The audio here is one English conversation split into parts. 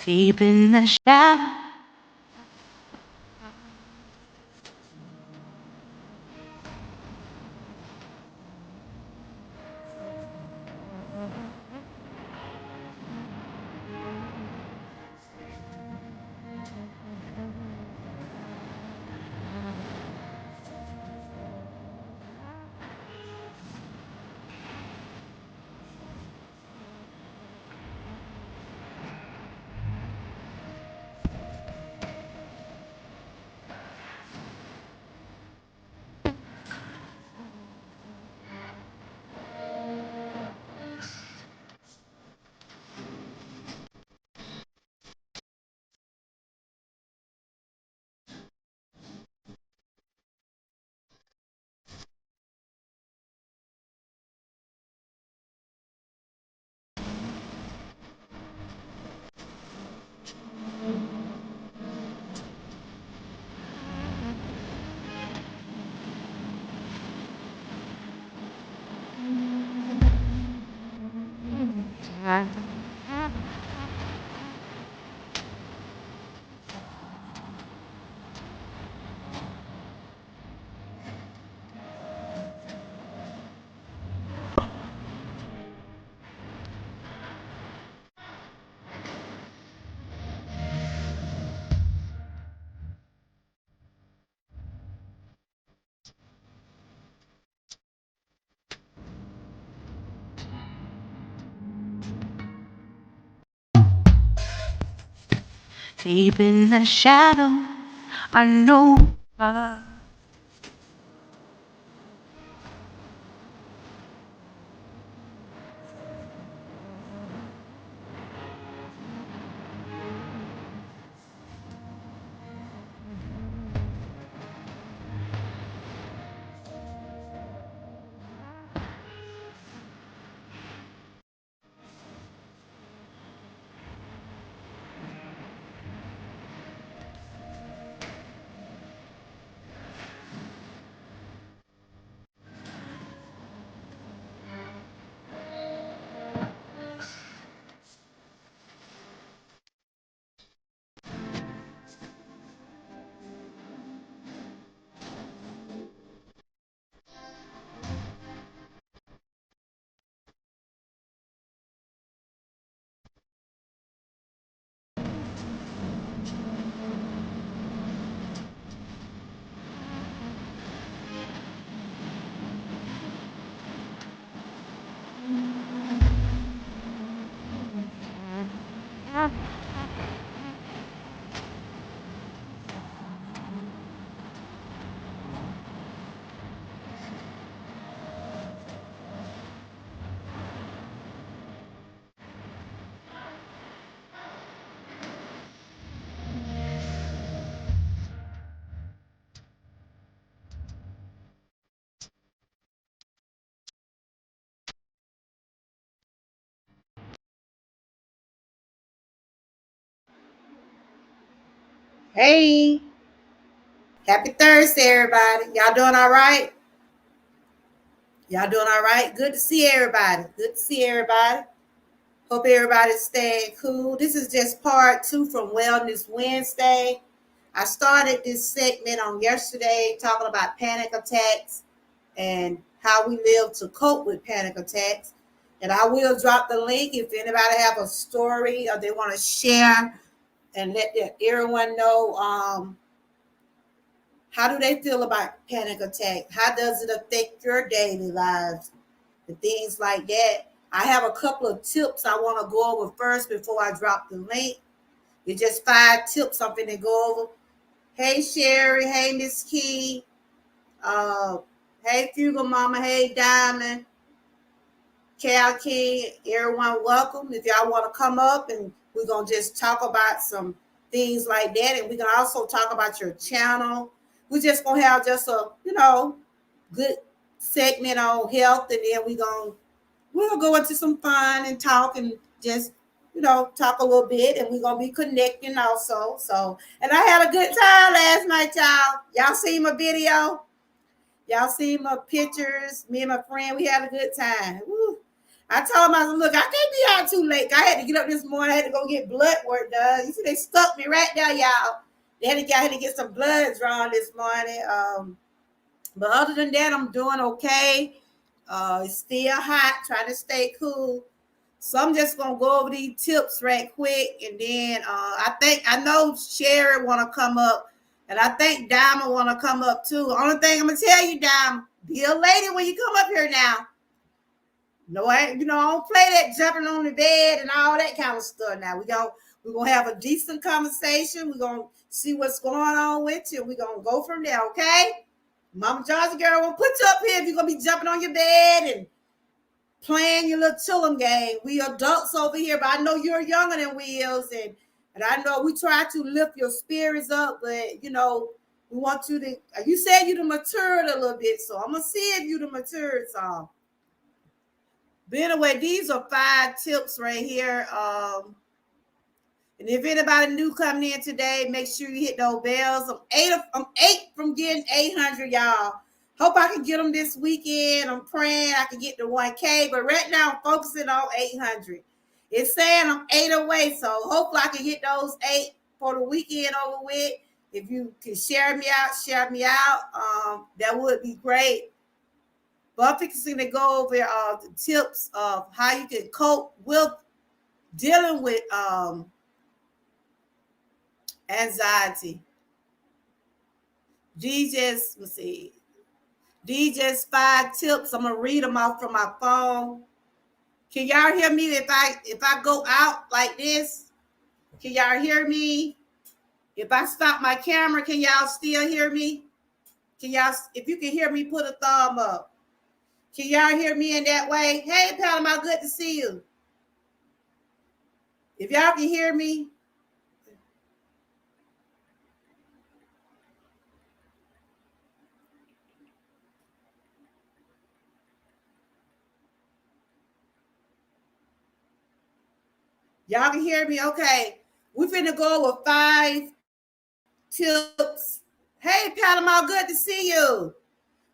deep in the shadow. Deep in the shadow, I know. Hey, happy Thursday, everybody. Y'all doing all right? Y'all doing all right? Good to see everybody. Good to see everybody. Hope everybody's staying cool. This is just part two from Wellness Wednesday. I started this segment on yesterday talking about panic attacks and how we live to cope with panic attacks. And I will drop the link if anybody have a story or they want to share and let everyone know how do they feel about panic attack? How does it affect your daily lives and things like that? I have a couple of tips I want to go over first before I drop the link. It's just 5 tips I'm going to go over. Hey, Sherry. Hey, Miss Key. Uh, hey, Fugal Mama. Hey, Diamond. Cal King. Everyone, welcome. If y'all want to come up and we're going to just talk about some things like that. And we can also talk about your channel. We're just going to have just a, good segment on health, and then we'll go into some fun and talk and just talk a little bit, and we're gonna be connecting also. So, and I had a good time last night, y'all. Y'all see my video? Y'all see my pictures? Me and my friend, we had a good time. Woo. I told myself, look, I can't be out too late. I had to get up this morning. I had to go get blood work done. You see, they stuck me right there, y'all. I had to get some blood drawn this morning. But other than that, I'm doing okay. It's still hot, trying to stay cool. So I'm just gonna go over these tips right quick, and then I know Sherry wanna come up, and I think Diamond wanna come up too. Only thing I'm gonna tell you, Diamond, be a lady when you come up here now. No, I don't play that jumping on the bed and all that kind of stuff. Now we're gonna have a decent conversation. We're gonna see what's going on with you. We're gonna go from there, okay? Mama Johnson girl won't put you up here if you're gonna be jumping on your bed and playing your little chillum game. We adults over here, but I know you're younger than we is, and I know we try to lift your spirits up, but we want you to. You said you to matured a little bit, so I'm gonna see if you to matured some. But anyway, these are 5 tips right here. And if anybody new coming in today, make sure you hit those bells. I'm eight from getting 800, y'all. Hope I can get them this weekend. I'm praying I can get the 1K, but right now I'm focusing on 800. It's saying I'm 8 away, so hopefully I can get those 8 for the weekend over with. If you can share me out. That would be great. But I'm fixing to go over the tips of how you can cope with dealing with anxiety. Let's see. These just 5 tips. I'm gonna read them off from my phone. Can y'all hear me if I go out like this? Can y'all hear me? If I stop my camera, can y'all still hear me? If you can hear me, put a thumb up. Can y'all hear me in that way? Hey, Panama, good to see you. If y'all can hear me, y'all can hear me? Okay. We finna go with 5 tips. Hey, Panama, good to see you.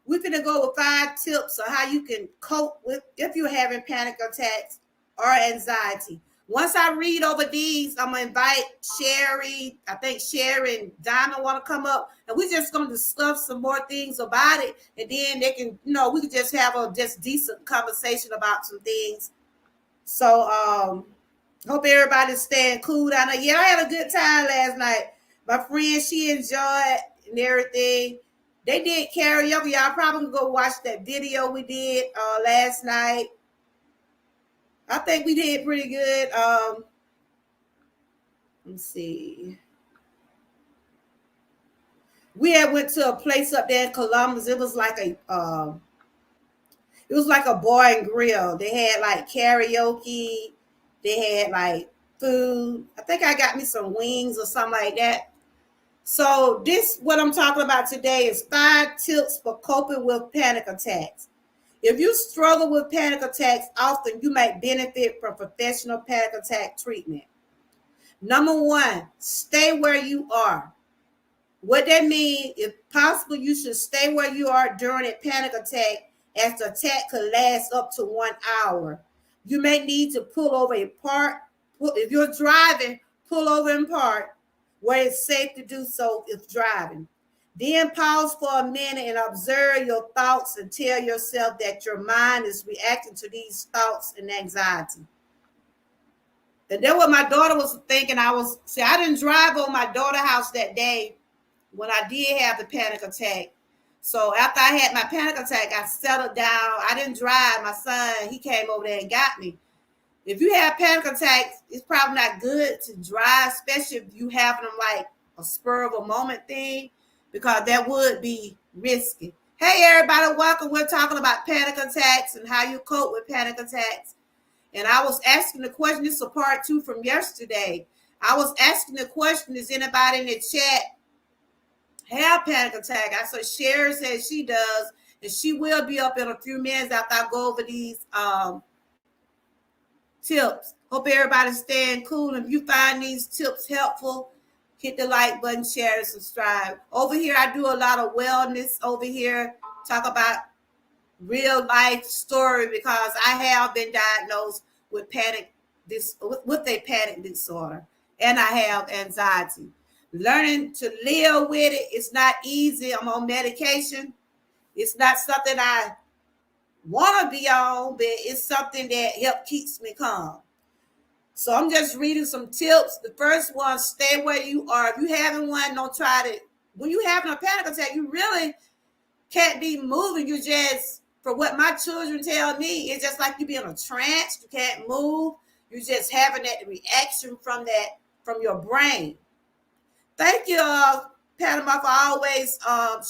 We're going to go with 5 tips on how you can cope with if you're having panic attacks or anxiety. Once I read over these, I'm going to invite Sherry. I think Sherry and Diamond want to come up, and we're just going to discuss some more things about it. And then they can, we can just have a just decent conversation about some things. So, hope everybody's staying cool down there. Yeah, I had a good time last night. My friend, she enjoyed and everything. They did karaoke. Y'all probably go watch that video we did last night. I think we did pretty good. Let's see. We had went to a place up there in Columbus. It was like a bar and grill. They had like karaoke. They had like food. I think I got me some wings or something like that. So what I'm talking about today is 5 tips for coping with panic attacks. If you struggle with panic attacks often, you might benefit from professional panic attack treatment. Number 1, stay where you are. What that means, if possible, you should stay where you are during a panic attack, as the attack could last up to 1 hour. You may need to pull over a park. If you're driving, pull over in park where it's safe to do so if driving. Then pause for a minute and observe your thoughts and tell yourself that your mind is reacting to these thoughts and anxiety. And then what my daughter was thinking, I didn't drive on my daughter's house that day when I did have the panic attack. So after I had my panic attack, I settled down. I didn't drive. My son, he came over there and got me. If you have panic attacks, it's probably not good to drive, especially if you have them like a spur of a moment thing, because that would be risky. Hey, everybody, welcome. We're talking about panic attacks and how you cope with panic attacks. And I was asking the question, this is a part 2 from yesterday. I was asking the question, does anybody in the chat have panic attack? I said Sherry says she does, and she will be up in a few minutes after I go over these tips. Hope everybody's staying cool. If you find these tips helpful, hit the like button, share, and subscribe. Over here, I do a lot of wellness over here. Talk about real life story because I have been diagnosed with with a panic disorder, and I have anxiety. Learning to live with it, it's not easy. I'm on medication. It's not something I want to be on, but it's something that help keeps me calm. So I'm just reading some tips. The first one, stay where you are. If you having one, don't try to. When you having a panic attack, you really can't be moving. You just, for what my children tell me, it's just like you be in a trance. You can't move. You just having that reaction from your brain. Thank you, Panama, for always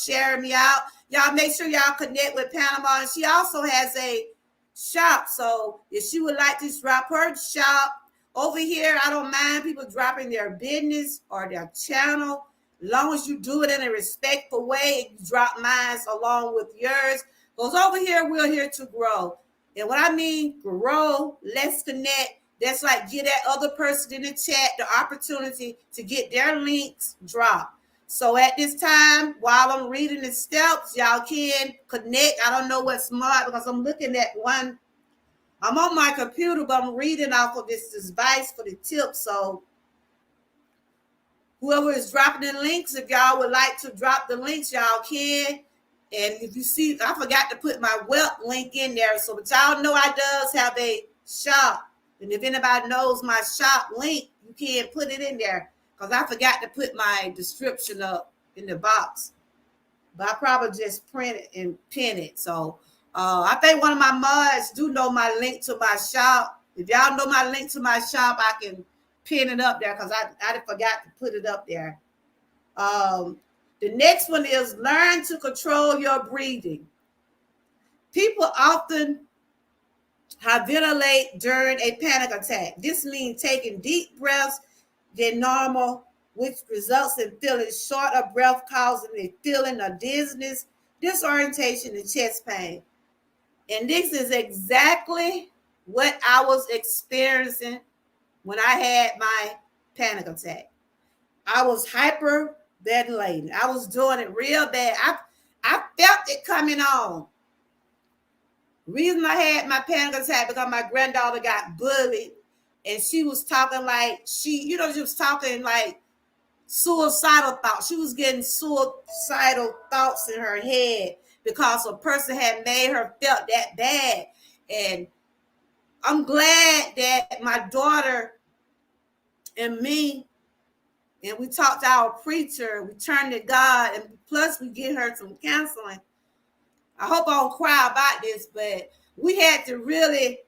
sharing me out. Y'all make sure y'all connect with Panama. And she also has a shop. So if she would like to drop her shop over here, I don't mind people dropping their business or their channel. As long as you do it in a respectful way, you drop mine along with yours. Because over here, we're here to grow. And what I mean grow, let's connect. That's like give that other person in the chat the opportunity to get their links dropped. So at this time, while I'm reading the steps, y'all can connect. I don't know what's smart because I'm looking at one. I'm on my computer, but I'm reading off of this device for the tip. So whoever is dropping the links, if y'all would like to drop the links, y'all can. And if you see, I forgot to put my web link in there. So but y'all know I does have a shop. And if anybody knows my shop link, you can put it in there. Because I forgot to put my description up in the box. But I probably just print it and pin it. So I think one of my mods do know my link to my shop. If y'all know my link to my shop, I can pin it up there because I forgot to put it up there. The next one is learn to control your breathing. People often hyperventilate during a panic attack. This means taking deep breaths than normal, which results in feeling short of breath, causing a feeling of dizziness, disorientation, and chest pain. And this is exactly what I was experiencing when I had my panic attack. I was hyperventilating. I was doing it real bad. I felt it coming on. Reason I had my panic attack because my granddaughter got bullied, and she was talking like she was talking like suicidal thoughts. She was getting suicidal thoughts in her head because a person had made her felt that bad. And I'm glad that my daughter and me, and we talked to our preacher, we turned to God, and plus we get her some counseling. I hope I don't cry about this, but we had to really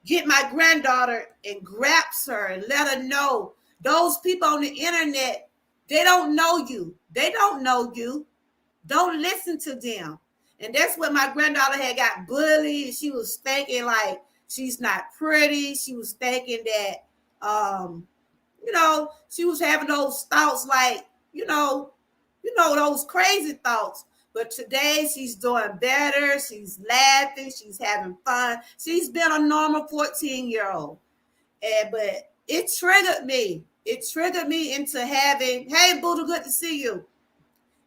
get my granddaughter and grasp her and let her know those people on the internet, they don't know you. They don't know you. Don't listen to them. And that's what my granddaughter had got bullied. And she was thinking like she's not pretty. She was thinking that, she was having those thoughts like, those crazy thoughts. But today she's doing better. She's laughing. She's having fun. She's been a normal 14-year-old. But it triggered me. It triggered me into having, hey, Buddha, good to see you.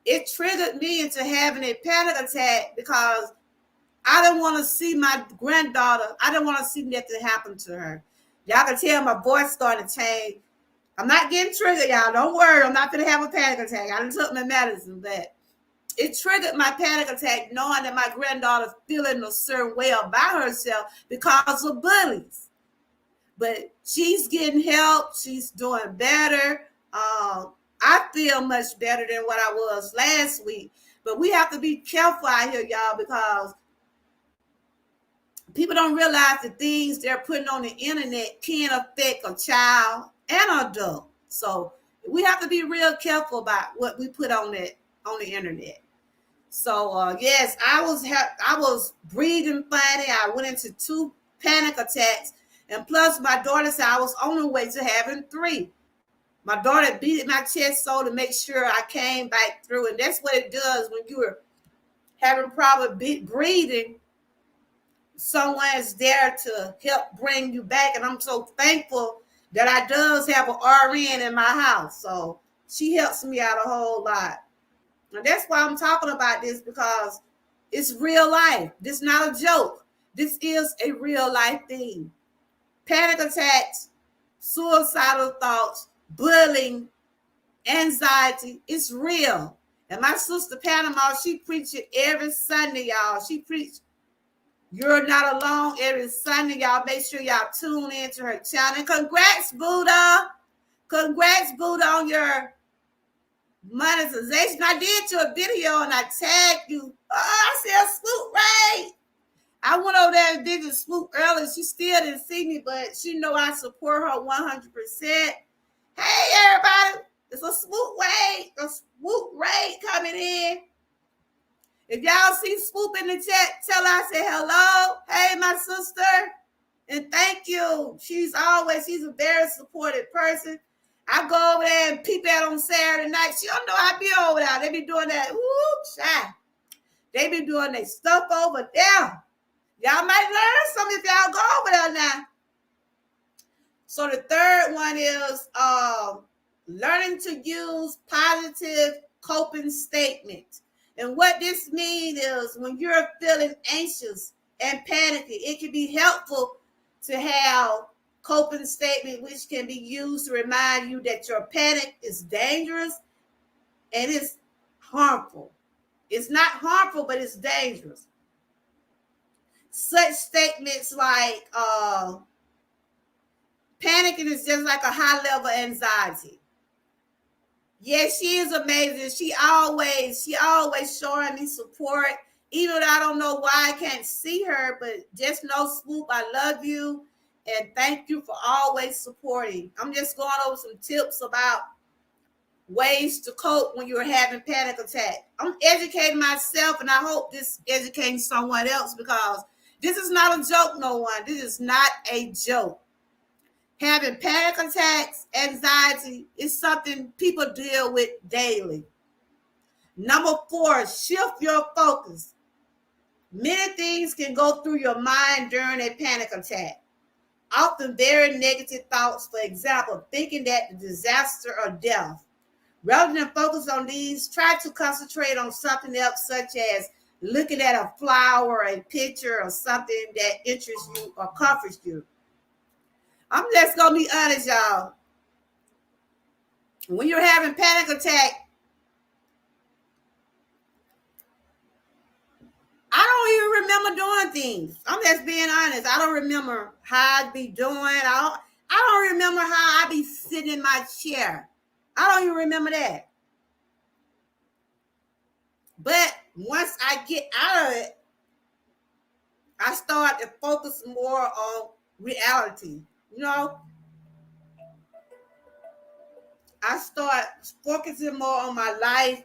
It triggered me into having a panic attack because I didn't want to see my granddaughter. I didn't want to see nothing happen to her. Y'all can tell my voice started to change. I'm not getting triggered, y'all. Don't worry. I'm not going to have a panic attack. I done took my medicine, but it triggered my panic attack knowing that my granddaughter's feeling a certain way about herself because of bullies. But she's getting help. She's doing better. I feel much better than what I was last week. But we have to be careful out here, y'all, because people don't realize the things they're putting on the internet can affect a child and an adult. So we have to be real careful about what we put on the internet. So yes, I was breathing funny. I went into 2 panic attacks, and plus my daughter said I was on the way to having 3. My daughter beat my chest so to make sure I came back through, and that's what it does when you are having problem breathing. Someone's there to help bring you back, and I'm so thankful that I does have an RN in my house. So she helps me out a whole lot. And that's why I'm talking about this, because It's real life. This is not a joke. This is a real life thing. Panic attacks, suicidal thoughts, bullying, anxiety. It's real. And my sister Panama, she preaches every Sunday, y'all. She preaches You're Not Alone every Sunday. Y'all make sure y'all tune into her channel. And congrats, Buddha. Congrats, Buddha, on your monetization. I did you a video and I tagged you. Oh, I said, Swoop Ray. I went over there and did Swoop earlier. She still didn't see me, but she know I support her 100%. Hey, everybody. It's a Swoop Ray coming in. If y'all see Swoop in the chat, tell her I say hello. Hey, my sister. And thank you. She's a very supportive person. I go over there and peep out on Saturday night. She don't know I be over there. They be doing that. Ooh, shy. They be doing their stuff over there. Y'all might learn something if y'all go over there now. So the third one is learning to use positive coping statements. And what this means is when you're feeling anxious and panicky, it can be helpful to have coping statement which can be used to remind you that your panic is dangerous and it's harmful. It's not harmful, but it's dangerous. Such statements like panicking is just like a high level anxiety. Yes, she is amazing. She always showing me support. Even though I don't know why I can't see her, but just know, Swoop, I love you. And thank you for always supporting. I'm just going over some tips about ways to cope when you're having panic attack. I'm educating myself, and I hope this educates someone else because this is not a joke, no one. This is not a joke. Having panic attacks, anxiety is something people deal with daily. Number 4, shift your focus. Many things can go through your mind during a panic attack. Often very negative thoughts, for example, thinking that the disaster or death. Rather than focus on these, try to concentrate on something else, such as looking at a flower, a picture, or something that interests you or comforts you. I'm just going to be honest, y'all. When you're having panic attack, I don't even remember doing things. I'm just being honest. I don't remember how I'd be doing. I don't remember how I'd be sitting in my chair. I don't even remember that. But once I get out of it, I start to focus more on reality. You know, I start focusing more on my life.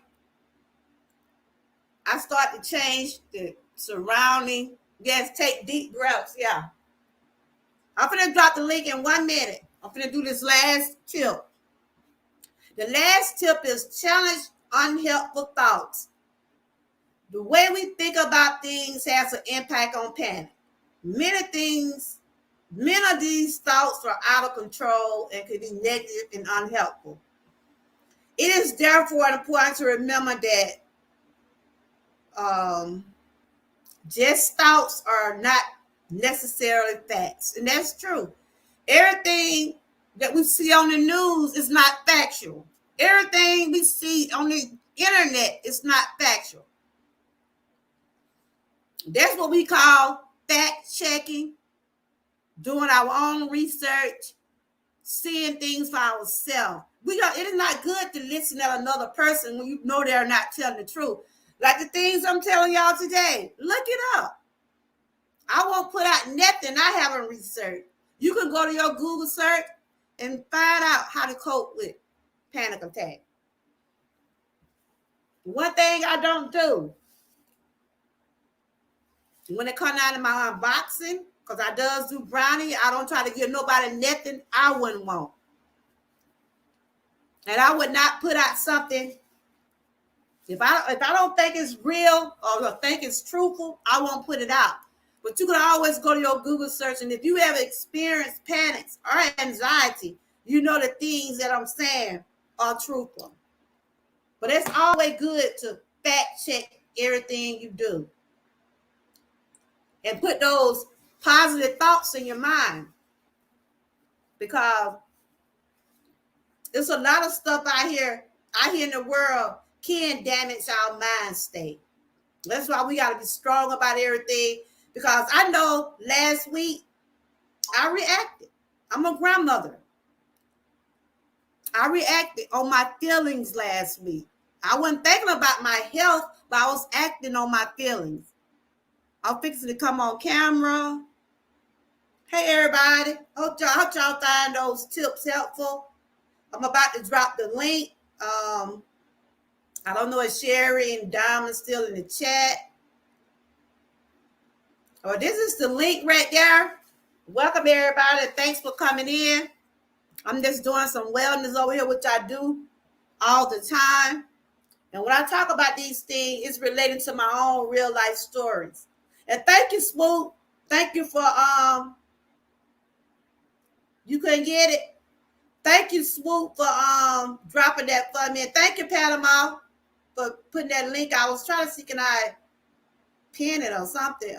I start to change the surrounding. Yes, take deep breaths. Yeah. I'm going to drop the link in 1 minute. I'm going to do this last tip. The last tip is challenge unhelpful thoughts. The way we think about things has an impact on panic. Many of these thoughts are out of control and can be negative and unhelpful. It is therefore important to remember that just thoughts are not necessarily facts. And that's true. Everything that we see on the news is not factual. Everything we see on the internet is not factual. That's what we call fact checking, doing our own research, seeing things for ourselves. It is not good to listen to another person when you know they're not telling the truth. Like the things I'm telling y'all today, look it up. I won't put out nothing I haven't researched. You can go to your Google search and find out how to cope with panic attack. One thing I don't do when it comes down to my unboxing, because I does do brownie, I don't try to give nobody nothing I wouldn't want. And I would not put out something if I don't think it's real or think it's truthful, I won't put it out. But you can always go to your Google search, and if you have experienced panics or anxiety, you know the things that I'm saying are truthful. But it's always good to fact check everything you do. and put those positive thoughts in your mind, because there's a lot of stuff out here in the world can damage our mind state. That's why we got to be strong about everything, because I know last week I reacted. I'm a grandmother. I reacted on my feelings last week. I wasn't thinking about my health, but I was acting on my feelings. I'm fixing to come on camera. Hey, everybody. Hope y'all find those tips helpful. I'm about to drop the link. I don't know if Sherry and Diamond's still in the chat. Oh, this is the link right there. Welcome, everybody. Thanks for coming in. I'm just doing some wellness over here, which I do all the time. And when I talk about these things, it's related to my own real life stories. And thank you, Swoop. Thank you for you couldn't get it. Thank you, Swoop, for dropping that for me. And thank you, Panama, for putting that link. I was trying to see can I pin it or something.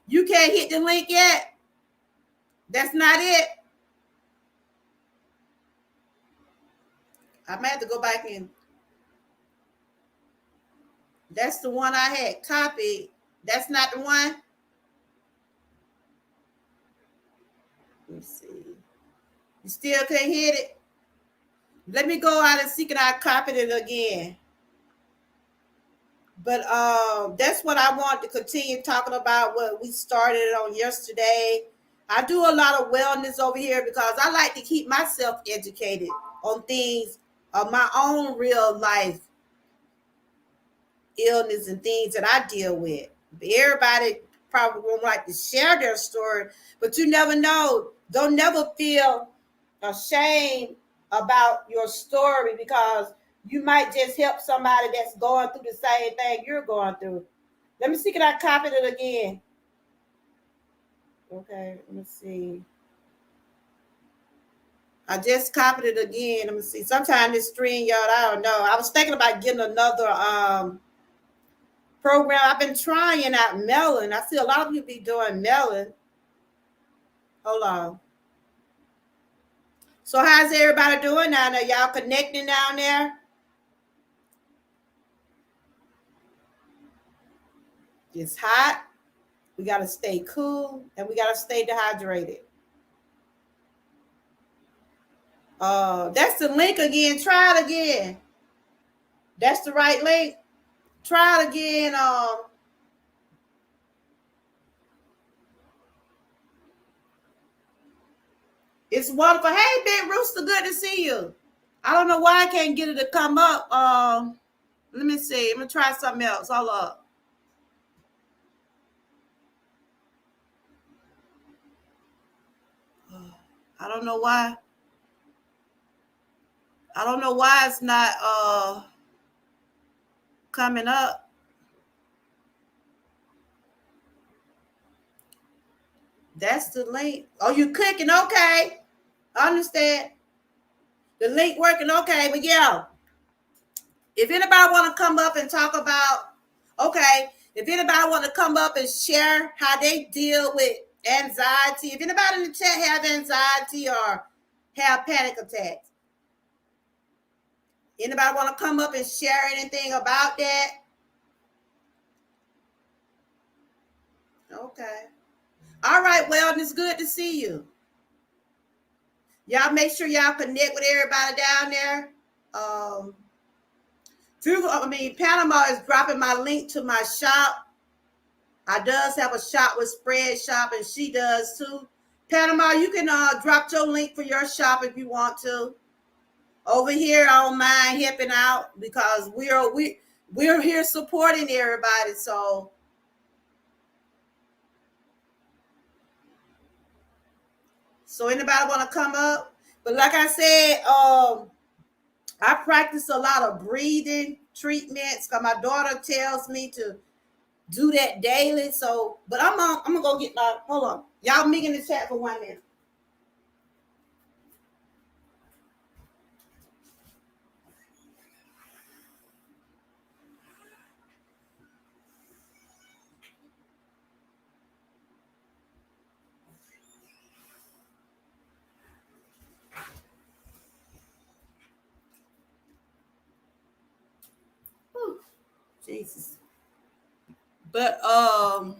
You can't hit the link yet. That's not it. I may have to go back and that's the one I had copied. That's not the one. Let me see. You still can't hit it? Let me go out and see can I copy it again. But that's what I want to continue talking about, what we started on yesterday. I do a lot of wellness over here because I like to keep myself educated on things of my own real life illness and things that I deal with. Everybody probably won't like to share their story, but you never know. Don't never feel ashamed about your story, because you might just help somebody that's going through the same thing you're going through. Let me see, can I copy it again? Okay, let me see. I just copied it again. Let me see. Sometimes this string, y'all, I don't know. I was thinking about getting another program. I've been trying out Melon. I see a lot of people be doing Melon. Hold on. So how's everybody doing down there? Y'all connecting down there? It's hot. We got to stay cool and we got to stay dehydrated. That's the link again. Try it again. That's the right link. Try it again. It's wonderful. Hey, Big Rooster, good to see you. I don't know why I can't get it to come up. Let me see. I'm gonna try something else. Hold up. I don't know why. I don't know why it's not coming up. That's the link. Oh, you clicking? Okay. I understand. The link working? Okay, but yeah. If anybody want to come up and talk about, okay, if anybody want to come up and share how they deal with anxiety, if anybody in the chat have anxiety or have panic attacks, anybody want to come up and share anything about that? Okay. All right, well, it's good to see you. Y'all make sure y'all connect with everybody down there. Panama is dropping my link to my shop. I does have a shop with Spread Shop, and she does too. Panama, you can drop your link for your shop if you want to. Over here, I don't mind helping out because we're here supporting everybody. So anybody want to come up? But like I said, I practice a lot of breathing treatments because my daughter tells me to do that daily. So, but I'm gonna go get my. Hold on, y'all meet in the chat for 1 minute. Jesus. But all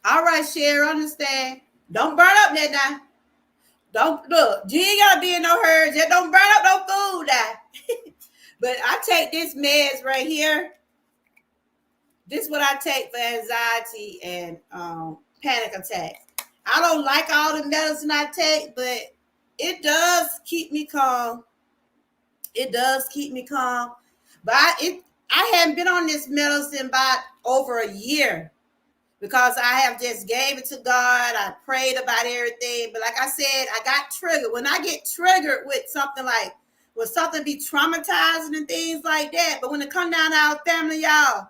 right, share, understand. Don't burn up that now. Don't look. You ain't gotta be in no hurry. Just don't burn up no food now. But I take this meds right here. This is what I take for anxiety and panic attacks. I don't like all the medicine I take, but it does keep me calm. It does keep me calm. But I haven't been on this medicine about over a year because I have just gave it to God. I prayed about everything. But like I said, I got triggered. When I get triggered with something like when something be traumatizing and things like that. But when it come down to our family, y'all,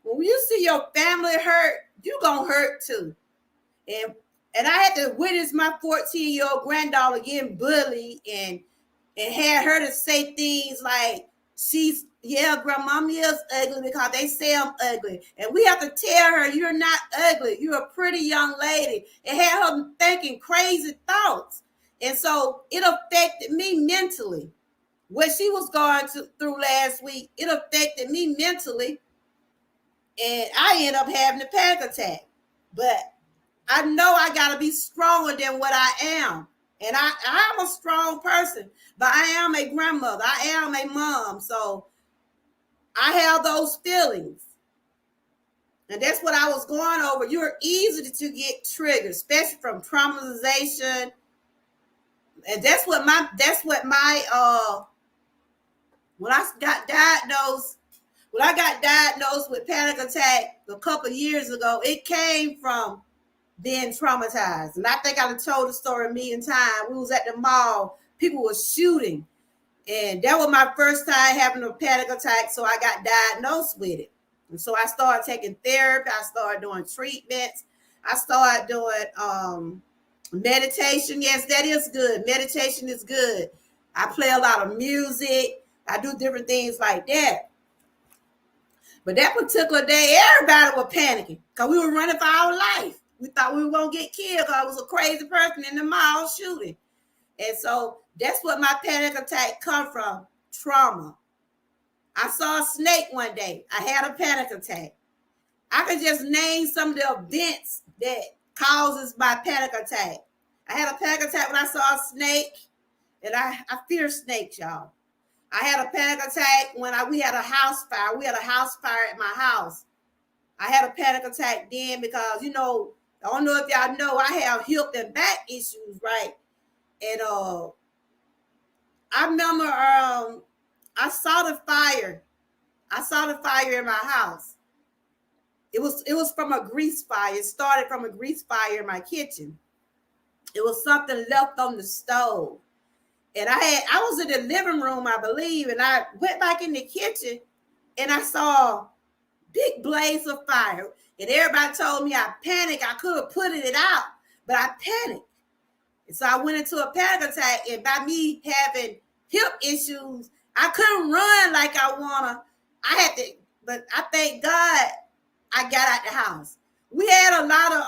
when you see your family hurt, you gonna hurt too. And and I had to witness my 14-year-old granddaughter getting bullied and had her to say things like grandmama is ugly because they say I'm ugly. And we have to tell her you're not ugly. You're a pretty young lady. It had her thinking crazy thoughts. And so it affected me mentally. What she was going through last week, it affected me mentally. And I ended up having a panic attack. But I know I got to be stronger than what I am. And I'm a strong person, but I am a grandmother. I am a mom. So I have those feelings. And that's what I was going over. You're easy to get triggered, especially from traumatization. And that's what my when I got diagnosed with panic attack a couple of years ago, it came from being traumatized. And I think I've told the story a million times. We was at the mall, people were shooting. And that was my first time having a panic attack. So I got diagnosed with it. And so I started taking therapy. I started doing treatments. I started doing meditation. Yes, that is good. Meditation is good. I play a lot of music. I do different things like that. But that particular day, everybody was panicking because we were running for our life. We thought we were going to get killed because I was a crazy person in the mall shooting. And so that's what my panic attack come from, trauma. I saw a snake one day. I had a panic attack. I could just name some of the events that causes my panic attack. I had a panic attack when I saw a snake, and I fear snakes, y'all. I had a panic attack when we had a house fire. We had a house fire at my house. I had a panic attack then because, I don't know if y'all know, I have hip and back issues, right? And I remember I saw the fire. I saw the fire in my house. It was from a grease fire. It started from a grease fire in my kitchen. It was something left on the stove. And I was in the living room, I believe, and I went back in the kitchen and I saw big blaze of fire. And everybody told me I panicked. I could have put it out, but I panicked. And so I went into a panic attack. And by me having hip issues, I couldn't run like I wanna. I had to, but I thank God I got out the house. We had a lot of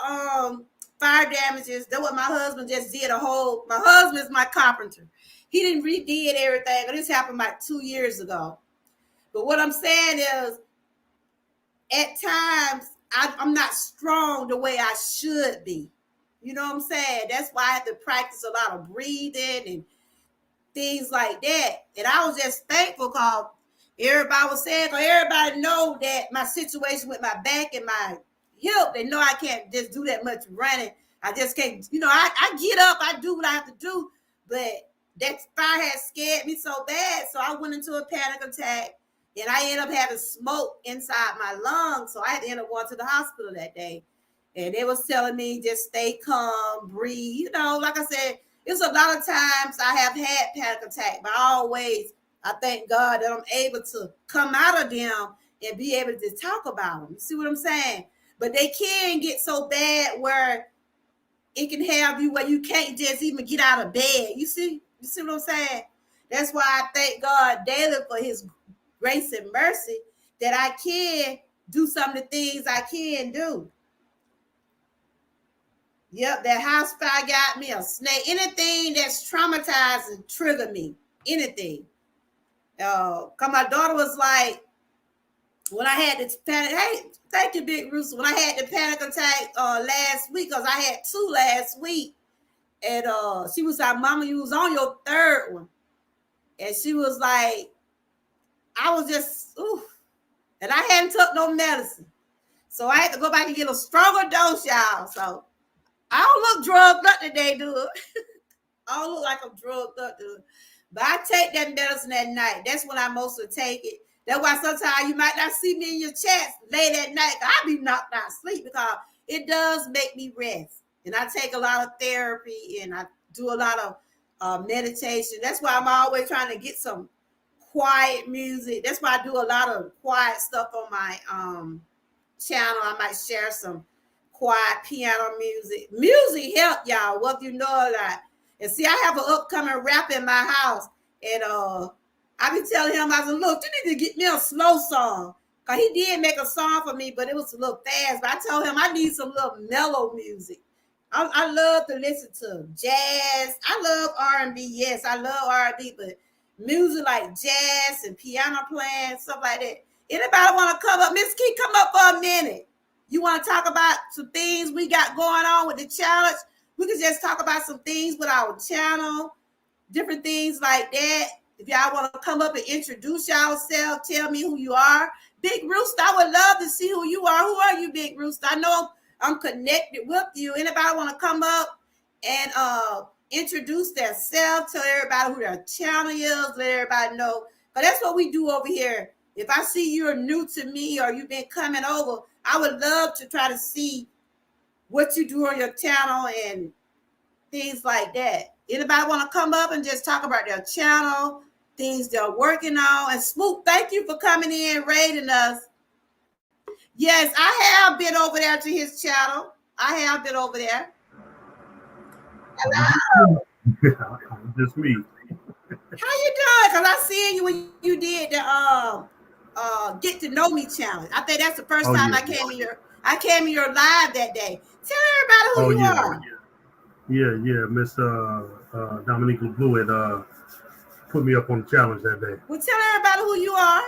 fire damages. That's what my husband just did my husband's my carpenter. He didn't redid everything. This happened like 2 years ago. But what I'm saying is, at times, I'm not strong the way I should be. You know what I'm saying? That's why I have to practice a lot of breathing and things like that. And I was just thankful because everybody was saying, because everybody know that my situation with my back and my hip, they know I can't just do that much running. I just can't, I get up, I do what I have to do. But that fire had scared me so bad. So I went into a panic attack. And I ended up having smoke inside my lungs. So I had to end up going to the hospital that day. And they was telling me just stay calm, breathe. Like I said, it's a lot of times I have had panic attack, but I thank God that I'm able to come out of them and be able to talk about them. You see what I'm saying? But they can get so bad where it can have you where you can't just even get out of bed. You see what I'm saying? That's why I thank God daily for his grace and mercy that I can do some of the things I can do. Yep, that house fire got me, a snake, anything that's traumatizing trigger me, anything. Cause my daughter was like, When I had this panic, hey, thank you, Big Rooster. When I had the panic attack last week, because I had two last week, and she was like, "Mama, you was on your third one," and she was like, "I was just, ooh," and I hadn't took no medicine, so I had to go back and get a stronger dose, y'all. So I don't look drugged up today, dude. I don't look like I'm drugged up, dude. But I take that medicine at night. That's when I mostly take it. That's why sometimes you might not see me in your chats late at night. I be knocked out sleep because it does make me rest. And I take a lot of therapy and I do a lot of meditation. That's why I'm always trying to get some quiet music. That's why I do a lot of quiet stuff on my channel. I might share some quiet piano music. Music help y'all, whether you know or not. And see, I have an upcoming rap in my house, and I be telling him, I said, look, you need to get me a slow song. Cause he did make a song for me, but it was a little fast. But I told him I need some little mellow music. I love to listen to jazz. I love R&B. Yes, I love R&B, but music like jazz and piano playing, stuff like that. Anybody want to come up? Miss Key, come up for a minute. You want to talk about some things we got going on with the challenge? We can just talk about some things with our channel, different things like that. If y'all want to come up and introduce yourself, tell me who you are. Big Rooster, I would love to see who you are. Who are you, Big Rooster? I know I'm connected with you. Anybody want to come up and introduce themselves, tell everybody who their channel is, let everybody know. But that's what we do over here. If I see you're new to me or you've been coming over, I would love to try to see what you do on your channel and things like that. Anybody want to come up and just talk about their channel, things they're working on? And Swoop, thank you for coming in, rating us. Yes, I have been over there to his channel. I have been over there. Hello. Just me. How you doing? Cause I seen you when you did the get to know me challenge. I think that's the first Oh time yeah. I came in your live that day. Tell everybody who Oh you yeah. are. Yeah. Miss Dominique Blue had put me up on the challenge that day. Well, tell everybody who you are.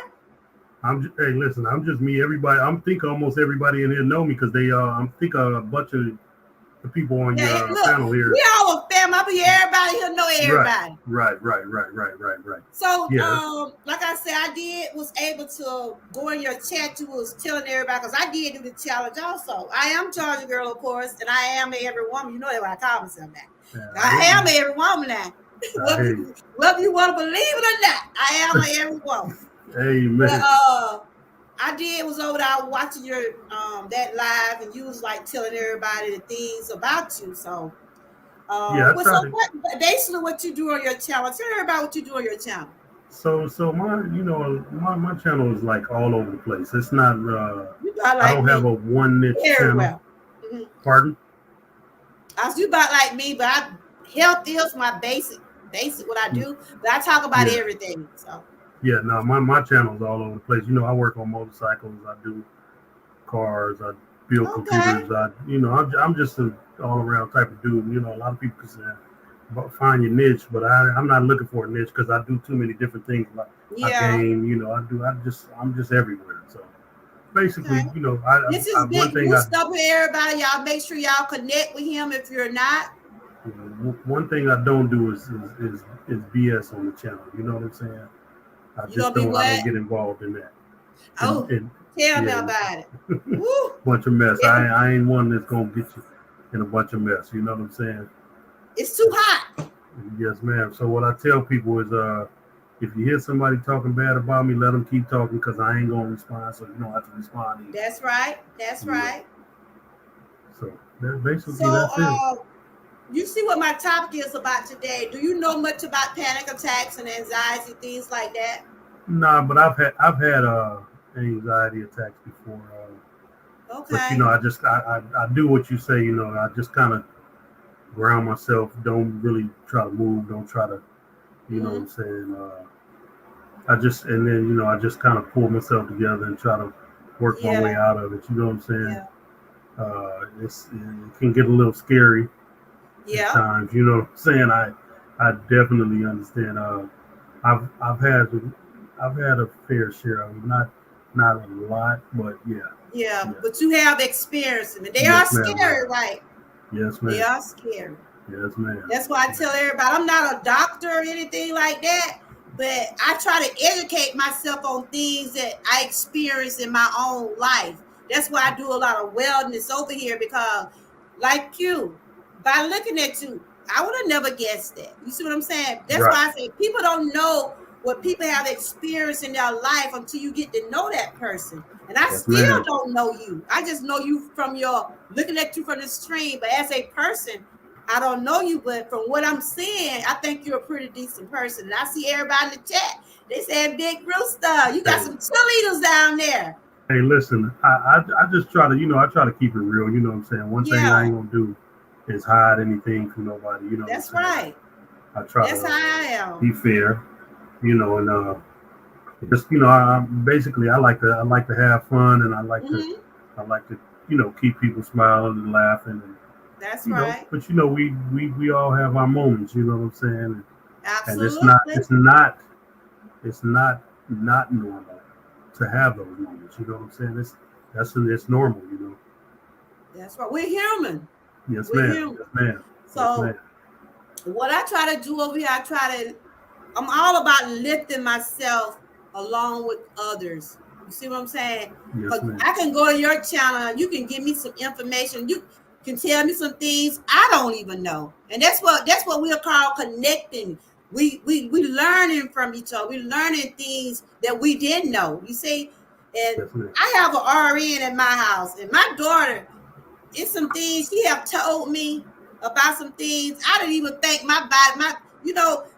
Hey, listen, I'm just me. Everybody, I'm think almost everybody in here know me because they I'm think a bunch of the people on Yeah, your look, panel here. we all a family. I be everybody here know Right, everybody. right. So, Yeah, like I said, was able to go in your chat. You was telling everybody because I did do the challenge also. I am Georgia girl, of course, and I am a every woman. You know that what I call myself now. I am a every woman now. I hear you. whether you want to believe it or not, I am a every woman. But Amen. I did was over there watching your that live, and you was like telling everybody the things about you. So Yeah, I tried to. basically what you do on your channel? Tell everybody what you do on your channel. So my my channel is like all over the place. It's not. You about I like don't have me, a one niche very channel. well. Mm-hmm. Pardon? I was you about like me, but health is my basic what I do. But I talk about Yeah. everything. So Yeah, no, my channel's all over the place. I work on motorcycles, I do cars, I build okay, computers. I'm just an all around type of dude. A lot of people can say, find your niche, but I'm not looking for a niche because I do too many different things. Like I yeah, game, I'm just everywhere. So okay. basically, This is one Big thing Rooster up here, everybody. Y'all make sure y'all connect with him if you're not. one thing I don't do is BS on the channel. You know what I'm saying? You gonna be I what? don't get involved in that. Oh, And tell me yeah, about it. Woo. bunch of mess. Every, I ain't one that's gonna get you in a bunch of mess. You know what I'm saying? it's too hot. Yes, ma'am. So what I tell people is, if you hear somebody talking bad about me, let them keep talking because I ain't gonna respond. So you don't have to respond either. That's right. That's Yeah. right. So basically So, that's it. you see what my topic is about today. Do you know much about panic attacks and anxiety, things like that? Nah, but I've had anxiety attacks before. But Okay. I do what you say. I just kind of ground myself. Don't really try to move. Don't try to. You know what Mm-hmm. I'm saying? I just kind of pull myself together and try to work my way Yeah. out of it. You know what I'm saying? Yeah. It can get a little scary at Yeah. times. You know what I'm saying? I definitely understand. I've I've had I've had a fair share of it. Not Not a lot, but yeah. Yeah, Yeah. but you have experience in it. They are Yes, ma'am. scary, right? Yes, They ma'am. are scary. Yes, ma'am. That's why I tell everybody I'm not a doctor or anything like that, but I try to educate myself on things that I experience in my own life. That's why I do a lot of wellness over here because, like you, by looking at you, I would have never guessed that. You see what I'm saying? That's Right. why I say people don't know what people have experienced in their life until you get to know that person. And I Yes, still ma'am. don't know you. I just know you from your looking at you from the stream. But as a person, I don't know you, but from what I'm seeing, I think you're a pretty decent person. And I see everybody in the chat. They said Big Rooster. You got Hey, some cheerleaders down there. hey, listen. I just try to, I try to keep it real. You know what I'm saying. One thing I Yeah, ain't gonna do is hide anything from nobody. You know what I'm that's saying. right. I try to That's how I am. be fair. And just basically I like to have fun, and Hmm. I like to keep people smiling and laughing, and That's right. but we all have our moments. You know what I'm saying. And Absolutely. it's not normal to have those moments. You know what I'm saying. It's normal. That's right. We're human. Yes, We're ma'am. human. Yes, ma'am. Yes, ma'am. So what I try to do over here, I'm all about lifting myself along with others. You see what I'm saying? Yes, Because ma'am. I can go to your channel, you can give me some information, you can tell me some things I don't even know. And that's what we'll call connecting. We learning from each other. We learning things that we didn't know. You see? And Yes, ma'am. I have an RN in my house, and my daughter, it's some things she have told me about some things I didn't even think my body,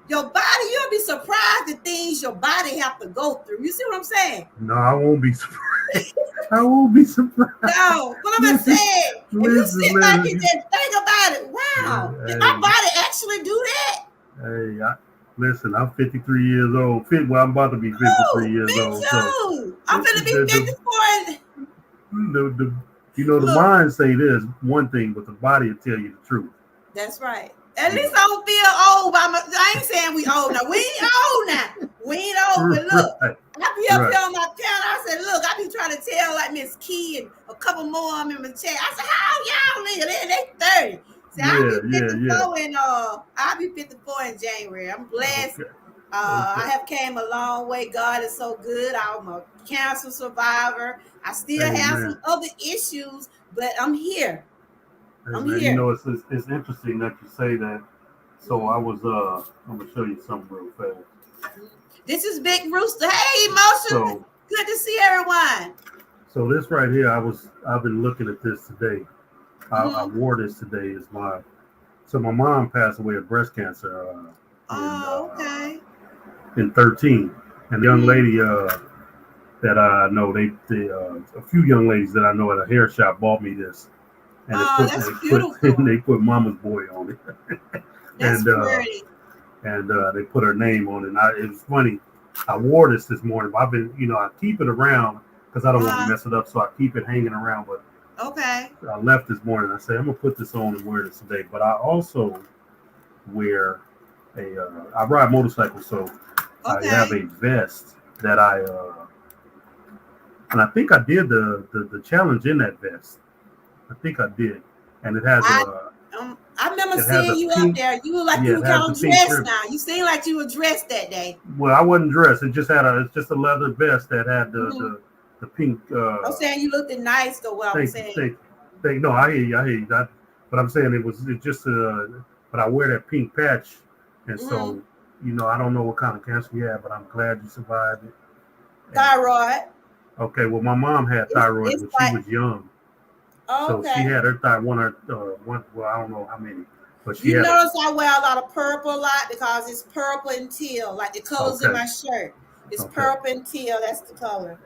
your body, you'll be surprised the things your body have to go through. You see what I'm saying? No, I won't be surprised. I won't be surprised. No, what I'm Listen, saying, if you sit back and listen. just think about it, wow, did my Hey, body actually do that? hey, listen. I'm 53 years old. Well, I'm about to be 53 Oh, years me old. So too. I'm the gonna be the 54 and the the look, mind say this one thing, but the body will tell you the truth. that's right. At You least know. I don't feel old I ain't saying we old now. We ain't old now. We ain't old, but look, Right. I be up Right. here on my counter. I said, look, I be trying to tell like Miss Key and a couple more of them in the chat. I said, how y'all live? They 30. See, I'll Yeah. be Yeah. Yeah. 54 in I'll be 54 in January. I'm blessed. Okay. I Okay. have came a long way. God is so good. I'm a cancer survivor. I still have some Amen. other issues, but I'm here. I'm Amen. here. It's interesting that you say that. So Mhm. I'm gonna show you something real fast. This is Big Rooster. Hey, Emotion. So Good to see everyone. this right here, I've been looking at this today. I Mm-hmm. wore this today. Is my mom passed away of breast cancer in Oh, okay. 13, and the young Mm-hmm. lady that I know, they a few young ladies that I know at a hair shop bought me this, and Oh, that's and beautiful. they put Mama's Boy on it, That's and pretty. they put her name on it. And it was funny. I wore this morning, but I've been, I keep it around because I don't want to Uh-huh. mess it up, so I keep it hanging around. But Okay. I left this morning. I said I'm gonna put this on and wear this today. But I also wear I ride motorcycles, so I have Okay. a vest that and I think I did the challenge in that vest. I think I did, and I I remember it has seeing a you up pink, there. You look like you yeah, were it has kind the of pink dressed trim. now. You seem like you were dressed that day. Well, I wasn't dressed. It's just a leather vest that had Mm-hmm. the pink. I'm saying you looked nice though, what I'm Thank you, saying. thank you, thank. No, I hear you, I hear you. But I'm saying it's just but I wear that pink patch, and Mm-hmm. so I don't know what kind of cancer you had, but I'm glad you survived it. And Thyroid. okay, well, my mom had thyroid It's when she like was young, so she okay. had her thyroid one. Well, I don't know how many, but she You had a. notice I wear a lot of purple a lot because it's purple and teal, like the colors in Okay, my shirt. It's okay. purple and teal. That's the color.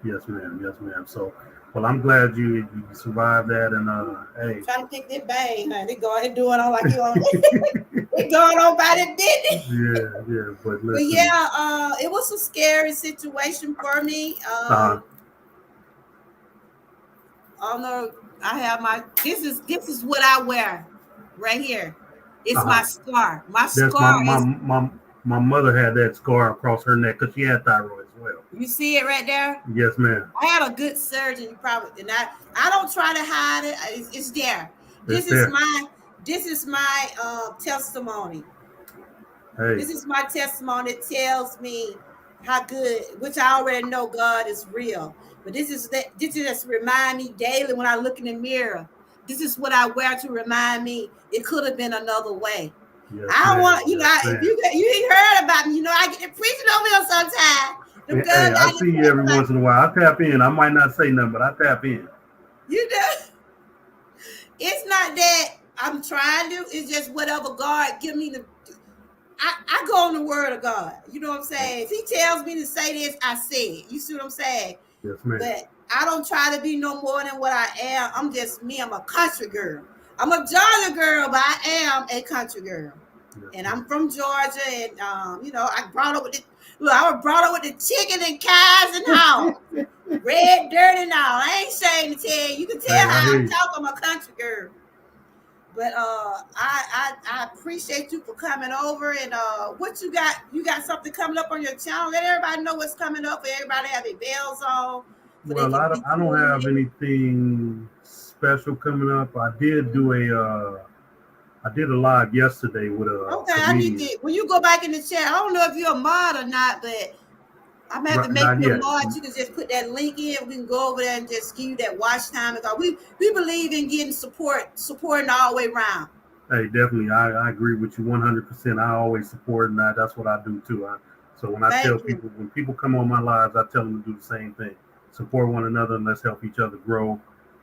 Yes, ma'am. Yes, ma'am. So, well, I'm glad you survived that, and hey. Trying to pick that bang, honey. They go ahead doing on like you on. They going on by the business. Yeah, yeah. But But listen, yeah, it was a scary situation for me. uh, I don't know. I have my. This is what I wear, right here. It's my uh, scar. My that's scar is my mother had that scar across her neck because she had thyroid as well. You see it right there? Yes, ma'am. I had a good surgeon. You probably and I don't try to hide it. It's there. It's This is there. my testimony. Hey, This is my testimony. It tells me how good, which I already know God is real. But this just remind me daily when I look in the mirror. This is what I wear to remind me it could have been another way. yes, I don't ma'am. want, Yes, if ma'am. you ain't heard about me, I get preaching over here sometimes. Them Hey, girls I got to see you preach every like, once in a while. I tap in. I might not say nothing, but I tap in. you know, it's not that I'm trying to, it's just whatever God give me to I go on the word of God. You know what I'm saying? If he tells me to say this, I say it. You see what I'm saying? Yes, ma'am. But I don't try to be no more than what I am. I'm just me. I'm a country girl. I'm a Georgia girl, but I am a country girl. Yes, And ma'am. I'm from Georgia, and I brought up with I was brought up with the chicken and calves and hogs, red dirt and all. I ain't ashamed to tell you. You can tell Hey, I how hear I you. talk. I'm a country girl. But I appreciate you for coming over. And what you got? You got something coming up on your channel? Let everybody know what's coming up. For everybody have their bells on, so they Well, can be I don't tuned have in. anything special coming up. I did do I did a live yesterday with a Okay, I need comedian. to. When you go back in the chat, I don't know if you're a mod or not, but I'm gonna have to Right, make not you a yet. mod. You can just put that link in. We can go over there and just give you that watch time. Because we believe in getting supporting all the way around. Hey, definitely. I agree with you 100%. I always support, and that's what I do too. So when I tell Thank you. people, when people come on my lives, I tell them to do the same thing. Support one another and let's help each other grow.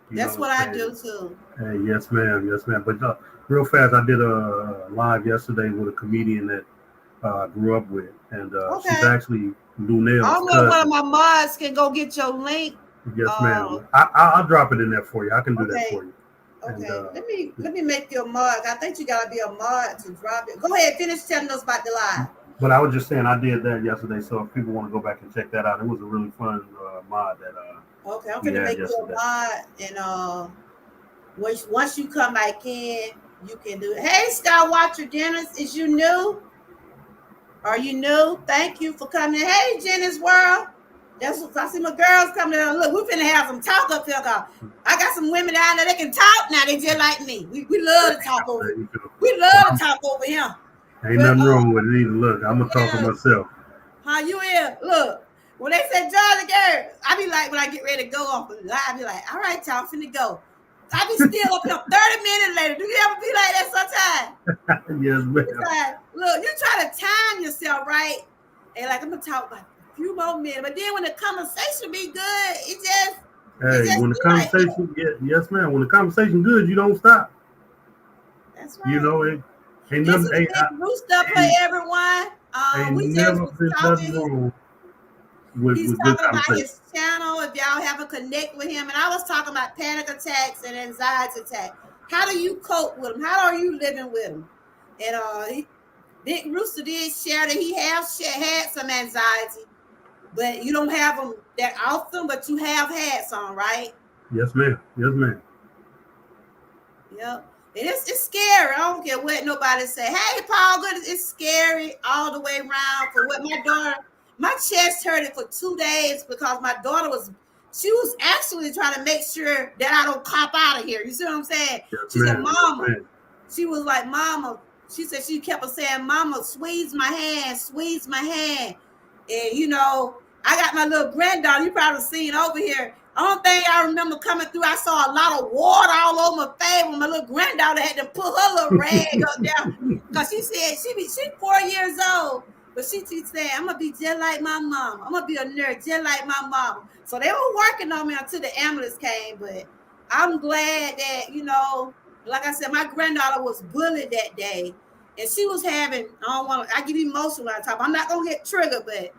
You know That's what what I'm I saying? do too. Hey, yes, ma'am. Yes, ma'am. But real fast, I did a live yesterday with a comedian that I grew up with, and she's Okay. actually I Lunel's don't know if one of cousin. my mods can go get your link. Yes, Uh, ma'am. I'll drop it in there for you. I can do that okay. for you. And Okay. Let me make you a mod. I think you gotta be a mod to drop it. Go ahead, finish telling us about the live. but I was just saying I did that yesterday. So if people want to go back and check that out, it was a really fun mod that Okay, I'm we gonna had make you a yesterday. mod, and once you come back in, you can do it. Hey, Skywatcher Dennis, is you new? Are you new? Thank you for coming in. Hey, Jenny's World. That's what I see my girls coming in. Look, we're finna have some talk up here. I got some women down there, they can talk now. They just like me. We love to talk over. There you go. We Well, love to talk over here. ain't But nothing wrong with it either. Look, I'm gonna talk for yeah, myself. how you is? Look, when they say Charlie girl, I be like, when I get ready to go off the live, I be like, all right, y'all, finna go. I be still up here 30 minutes later. Do you ever be like that sometimes? Yes, ma'am. Look, you try to time yourself, right? And like, I'm gonna talk about a few more minutes, but then when the conversation be good, it Hey, just when the be like that. conversation yes, ma'am. When the conversation good, you don't stop. That's You right. know it ain't This nothing. is Big Roost up here, Ain't, everyone. ain't We just never was been nothing talking. wrong He's with good talking about conversation. his channel. If y'all haven't connect with him, and I was talking about panic attacks and anxiety attacks. How do you cope with them? How are you living with them? And Big Rooster did share that he had some anxiety, but you don't have them that often, but you have had some, right? Yes, ma'am. Yes, ma'am. Yep. And it's scary. I don't care what nobody say. Hey, Paul, good. It's scary all the way around. For what my chest hurted for 2 days because my daughter she was actually trying to make sure that I don't cop out of here. You see what I'm saying? Yes, She said, ma'am. Yes, Mama. ma'am. She was like, Mama. She said she kept on saying, Mama, squeeze my hand, squeeze my hand. And I got my little granddaughter. You probably seen over here. Only thing I remember coming through, I saw a lot of water all over my face when my little granddaughter had to put her little rag up there. Because she said she's 4 years old. But she keeps saying, I'm going to be just like my mom. I'm going to be a nurse just like my mama. So they were working on me until the ambulance came. But I'm glad that, like I said, my granddaughter was bullied that day. And she was having, I get emotional when I talk. I'm not going to get triggered, but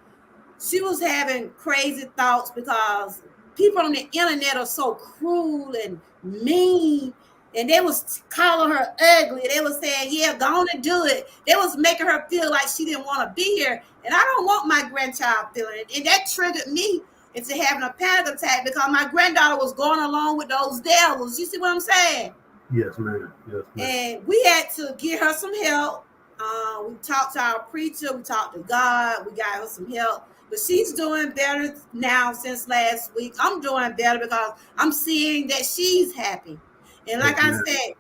she was having crazy thoughts because people on the internet are so cruel and mean, and they was calling her ugly. They was saying, yeah, go on and do it. They was making her feel like she didn't want to be here. And I don't want my grandchild feeling it. And that triggered me into having a panic attack because my granddaughter was going along with those devils. You see what I'm saying? Yes, ma'am. Yes, ma'am. And we had to get her some help. We talked to our preacher. We talked to God. We got her some help. But she's doing better now since last week. I'm doing better because I'm seeing that she's happy. And like Yes, I ma'am. said,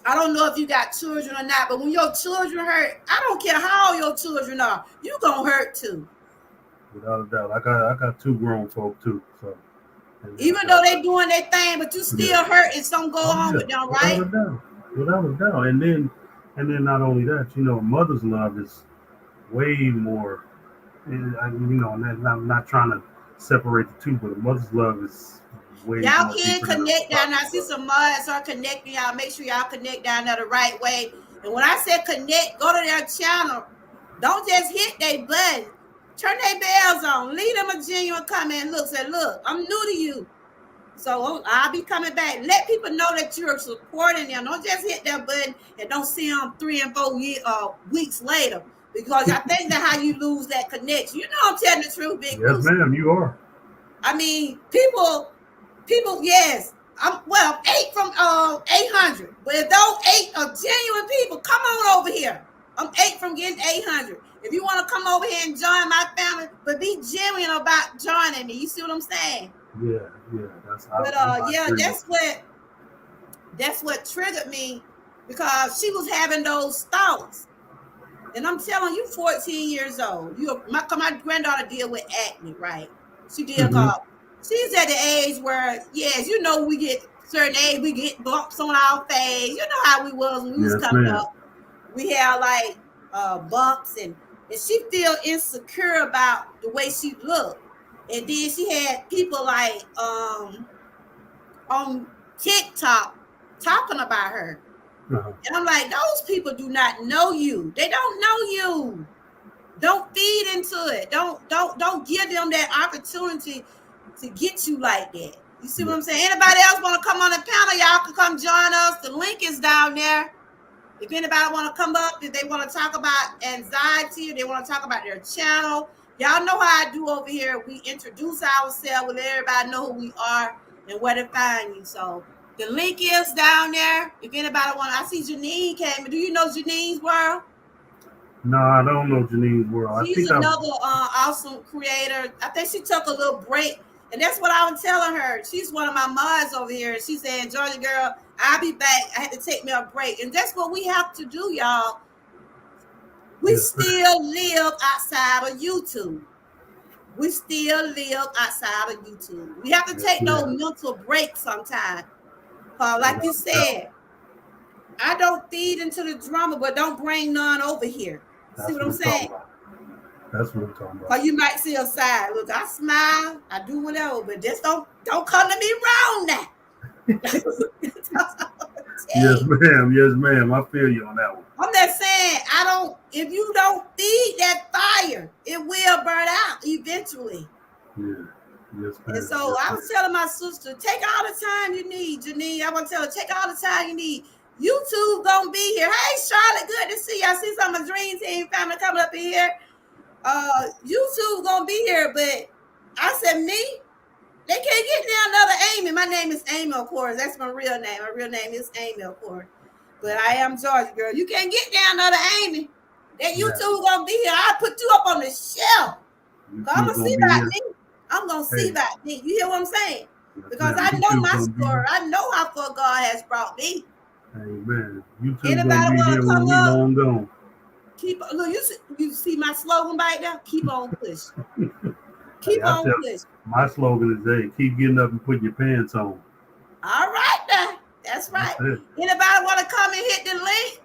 I don't know if you got children or not, but when your children hurt, I don't care how old your children are, you gonna hurt too. Without a doubt. I got two grown folk too. So and then I Even though got they doing their thing, but you yeah. still hurt and something go Oh on yeah. with them, Without right? a doubt. Without a doubt. And then not only that, mother's love is way more. And and I'm not trying to separate the two, but a mother's love is way Y'all more can deeper than a connect down. I father's see love. some mods are connecting. Y'all make sure y'all connect down there the right way. And when I say connect, go to their channel. Don't just hit their button. Turn their bells on. Leave them a genuine comment. Look, say, look, I'm new to you. So I'll be coming back. Let people know that you're supporting them. Don't just hit that button and don't see them 3 and 4 weeks later. Because I think that's how you lose that connection. You know I'm telling the truth, Big Yes, Bruce. ma'am, you are. I mean, people, yes. I'm well, 800. But if those 8 are genuine people, come on over here. I'm 8 from getting 800. If you want to come over here and join my family, but be genuine about joining me. You see what I'm saying? Yeah, yeah. But I yeah, agree with that's what triggered me because she was having those thoughts. And I'm telling you, 14 years old. My granddaughter deal with acne, right? She you. did call. She's at the age where, yes, we get certain age, we get bumps on our face. You know how we was when we was Yes, coming ma'am. up. We had like bumps and she feel insecure about the way she looked. And then she had people like on TikTok talking about her. Uh-huh. And I'm like, those people do not know you. They don't know you. Don't feed into it. Don't give them that opportunity to get you like that. You see what Yeah, I'm saying? Anybody else want to come on the panel? Y'all can come join us. The link is down there. If anybody want to come up, if they want to talk about anxiety, or they want to talk about their channel, y'all know how I do over here. We introduce ourselves, let everybody know who we are and where to find you. So the link is down there. If anybody want, I see Janine came. Do you know Janine's World? no, I don't know Janine's world. I She's think I. another awesome creator. I think she took a little break, and that's what I was telling her. She's one of my mods over here, and she said, "Georgia girl, I'll be back. I had to take me a break," and that's what we have to do, y'all. We Yes, ma'am. still live outside of YouTube. We still live outside of YouTube. We have to Yes, take those ma'am. mental breaks sometimes. Like you Without a doubt. said, I don't feed into the drama, but don't bring none over here. See That's what what I'm I'm talking saying? about. That's what I'm talking about. Cause you might see a side. Look, I smile, I do whatever, but just don't come to me wrong now. That's all I'm Yes, saying. ma'am. Yes, ma'am. I feel you on that one. I'm just saying, I don't. If you don't feed that fire, it will burn out eventually. Yeah. Yes, And ma'am. so Yes, I was ma'am. telling my sister, take all the time you need, Janine. I want to tell her, take all the time you need. YouTube gonna be here. Hey, Charlotte, good to see you. I see some of the Dream Team family coming up in here. YouTube gonna be here, but I said me, they can't get me another Amy. My name is Amy, of course. That's my real name. My real name is Amy, of course. But I am Georgia girl. You can't get down another Amy. That Now, YouTube gonna be here. I'll put you up on the shelf. Cause I'm YouTube gonna see gonna be about here. me. I'm gonna see Hey, about me. You hear what I'm saying? yes, Because ma'am. I know YouTube my gonna be story. here. I know how far God has brought me. Amen. YouTube gonna Anybody be want here to when come we up? long gone. Keep look. You see my slogan right there. Keep on pushing. Hey, Keep I on tell pushing. my slogan is, hey, keep getting up and putting your pants on. All right, now. That's That's right. it. Anybody want to come and hit the link?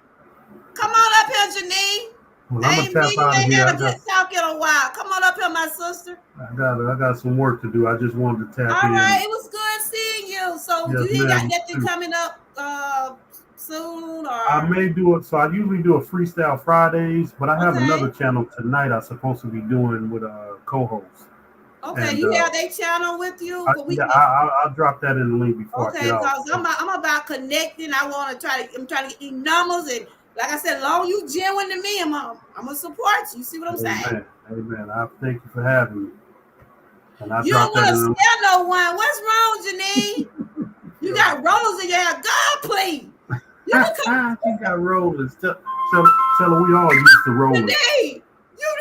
Come on up here, Janine. Well, I'm I gonna ain't tap mean you out of ain't here. had a good talk in a while. Come on up here, my sister. I got some work to do. I just wanted to tap All right, in. it was good seeing you. So Yes, you ain't got ma'am. nothing Too. coming up soon I or may do it. So I usually do a freestyle Fridays, but I have okay. another channel tonight. I'm supposed to be doing with a co-host, Okay, and you have a channel with you, but we yeah, can. I'll drop that in the link before I Okay, get off. cause I'm about connecting. I want to try to. I'm trying to get these numbers, and like I said, long you genuine to me, I'm gonna support you. You see what I'm saying? Amen. Amen. I thank you for having me, and I You don't drop that want to in the scare no one. What's wrong, Janine? You link. got rollers in your hair. God, please. You can come. She got rollers. Tell, tell her we all used to rolling. Today, you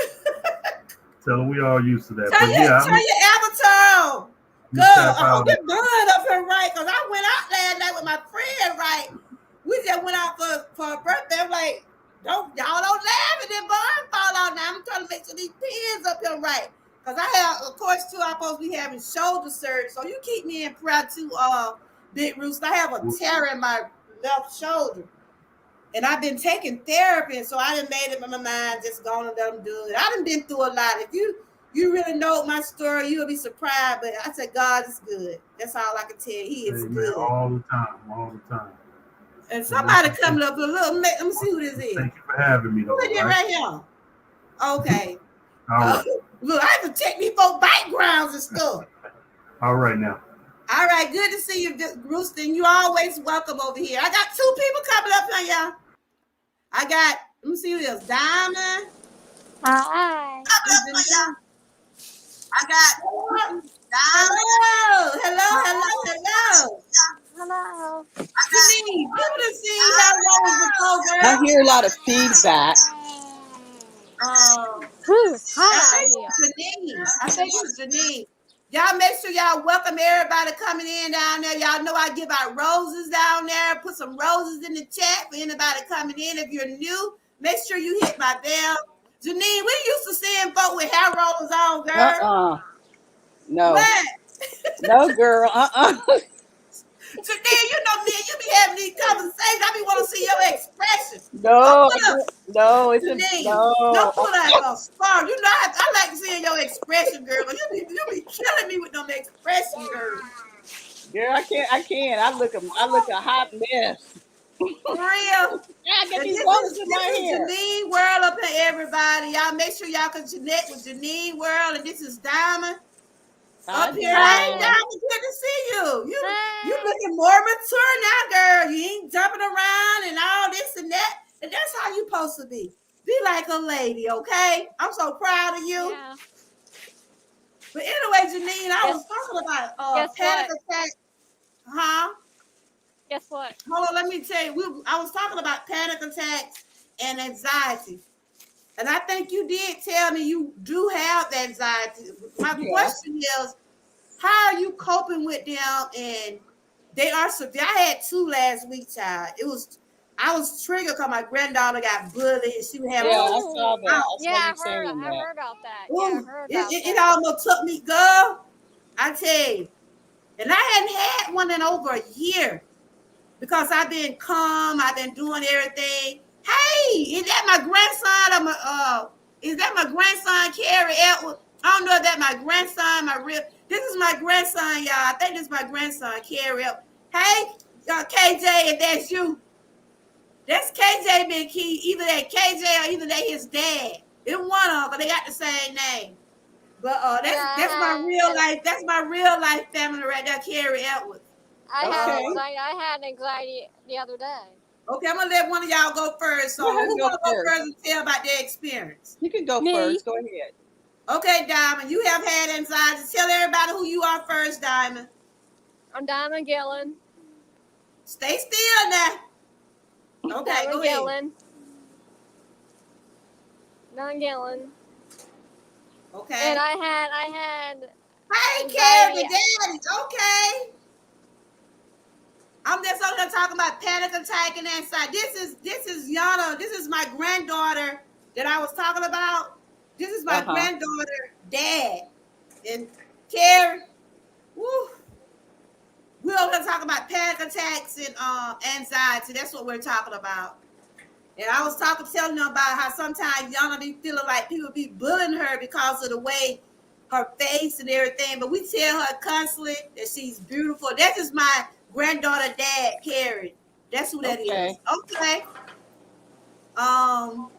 Tell her we all used to that. turn But your yeah, turn your avatar on. I'm Girl, gonna tap I hope out. your bun up here right, cause I went out last night with my friend, right? We just went out for a birthday. I'm like, y'all don't laugh and then bun fall out now. I'm trying to make sure these pins up here right. Cause I have, of course, too, I'm supposed to be having shoulder surgery. So you keep me in prayer too, Big Rooster. I have a tear in my left shoulder. And I've been taking therapy, so I done made up my mind just going to let them do it. I done been through a lot. If you really know my story, you'll be surprised. But I said, God is good. That's all I can tell you. He is Amen. good. All the time, all the time. And And once somebody you coming up with a little, let me see who this is. thank you for having me, Who though. is All it right. right here? Okay. All right. Look, I have to check these folks' backgrounds and stuff. All right now. All right, good to see you, Rooster. You always welcome over here. I got two people coming up here, y'all. I got, let me see who this, Diamond. Hi. I got hello, hello, hello, hello. Hello. Janine, people done seen how Rose before, I girl. hear a lot of feedback. Whew, it's I hot out think here. it's Janine. I think it's Janine. Y'all make sure y'all welcome everybody coming in down there. Y'all know I give out roses down there. Put some roses in the chat for anybody coming in. If you're new, make sure you hit my bell. Janine, we used to seeing folk with hair rollers on, girl. Uh-uh. No. What? No, girl. Uh-uh. Janine, you know me, and you be having these conversations. I be want to see your expression. Don't No. put up, No, it's a Janine. no. Don't put like a scar. You know, I like seeing your expression, girl. You be killing me with them expression, girl. Girl, I can't. I look a hot mess. For real. I got And these this roses is in this my is hair. Janine World up here, everybody. Y'all make sure y'all can connect with Janine World. And this is Diamond Hi, up here. Hey, Diamond. Hi. Diamond, good to see you. You Hi. looking more mature now, girl. You ain't jumping around and all this and that. And that's how you supposed to be. Be like a lady, okay? I'm so proud of you. Yeah. But anyway, Janine, I was Guess talking about guess panic what? attack. Huh? Guess what? Hold on, let me tell you. I was talking about panic attacks and anxiety. And I think you did tell me you do have anxiety. My Yeah. question is, how are you coping with them? And they are severe. I had two last week, child. I was triggered because my granddaughter got bullied and she was having Yeah, so I much. saw Ooh. that. I Yeah, saw you I saying that. heard about that. Yeah, I Ooh, heard it, about it, it that. almost took me, girl. I tell you. And I hadn't had one in over a year because I've been calm. I've been doing everything. Hey, is that my grandson? Is that my grandson, Carrie Edward? I don't know if that's my grandson, my real. This is my grandson, y'all. I think this is my grandson, Carrie Edward. Hey, KJ, if that's you, that's KJ Big Key. Either that KJ or either that his dad. It's one of them, but they got the same name. But Yeah, that's my real life. That's my real life family right there, Carrie Edwards. I had Uh, Okay. anxiety. I had anxiety the other day. Okay, I'm gonna let one of y'all go first. Go So ahead who and go wanna go first. first and tell about their experience? You can go Me. first. Go ahead. Okay, Diamond, you have had anxiety. Tell everybody who you are first, Diamond. I'm Diamond Gillen. Stay still now. Okay, Diamond go ahead. Gillen. Diamond Gillen. And Okay. I had Hey, Carrie, anxiety. the daddies. Okay. I'm just over there talking about panic attack and anxiety. This is Yana. This is my granddaughter that I was talking about. This is my Uh-huh. granddaughter, dad. And Carrie, woo, we're over here talking about panic attacks and anxiety. That's what we're talking about. And I was telling them about how sometimes Yana be feeling like people be bullying her because of the way her face and everything. But we tell her constantly that she's beautiful. That is my granddaughter dad, Carrie. That's who that Okay. is. Okay. Um,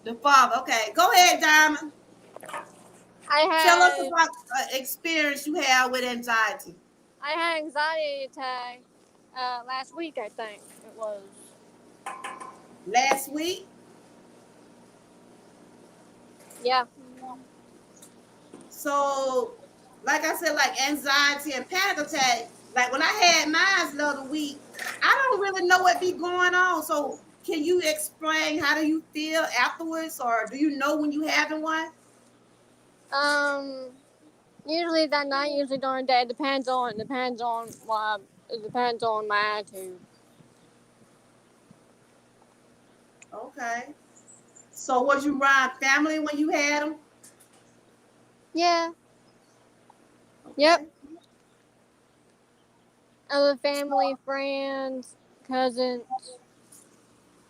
the father. Okay. Go ahead, Diamond. I Tell us had about experience you have with anxiety. I had anxiety attack last week. I think it was. Last week. Yeah. So, like I said, like anxiety and panic attack. Like when I had mine the other week, I don't really know what be going on. So can you explain how do you feel afterwards, or do you know when you having one? Um, usually that night, usually during the day. It depends on what. It depends on my attitude. Okay. So was you around family when you had them? Yeah. Yep. Okay. Other So family, friends, cousins.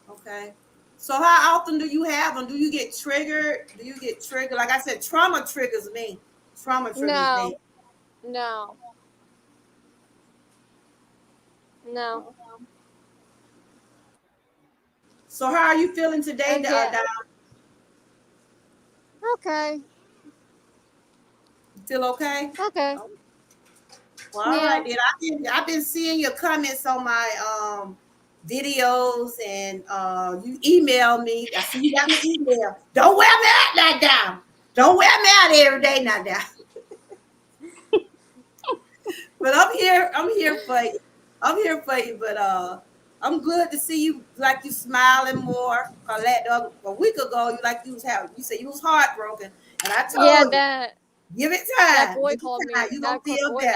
okay. So how often do you have them? Do you get triggered? Do you get triggered? Like I said, trauma triggers me. Trauma triggers me. No. No. No. So how are you feeling today, And yeah. Donna? Okay. You feel okay? Okay. Oh, well, all Yeah. right then. I've been seeing your comments on my videos, and you email me. I see you got my email. Don't wear me out now, down. Don't wear me out every day now, down. But I'm here. I'm here for you. I'm here for you. But I'm good to see you. Like you smiling more. A week ago, you like you was having. You said you was heartbroken, and I Yeah. told you, give it That time. boy Give it called time. me. You gonna feel better.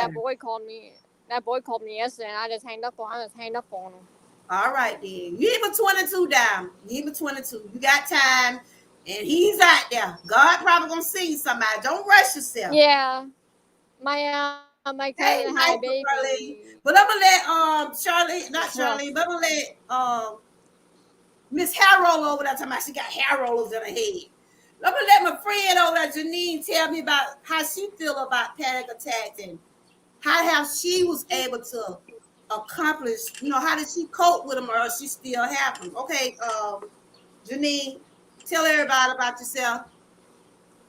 That boy called me yesterday, and I just hanged up on. I just hanged up on him. All right, then. You even 22 down. You even 22. You got time, and he's out there. God probably gonna see somebody. Don't rush yourself. Yeah. My cousin had a Hey, Michael, baby Charlene. But I'm gonna let Charlie, not plus. Charlene, but I'm gonna let Miss Hair Roll over there talking about she got hair rollers in her head. I'm gonna let my friend over there, Janine, tell me about how she feel about panic attacks and how she was able to accomplish, how did she cope with them, or she still have them? Okay, Janine, tell everybody about yourself.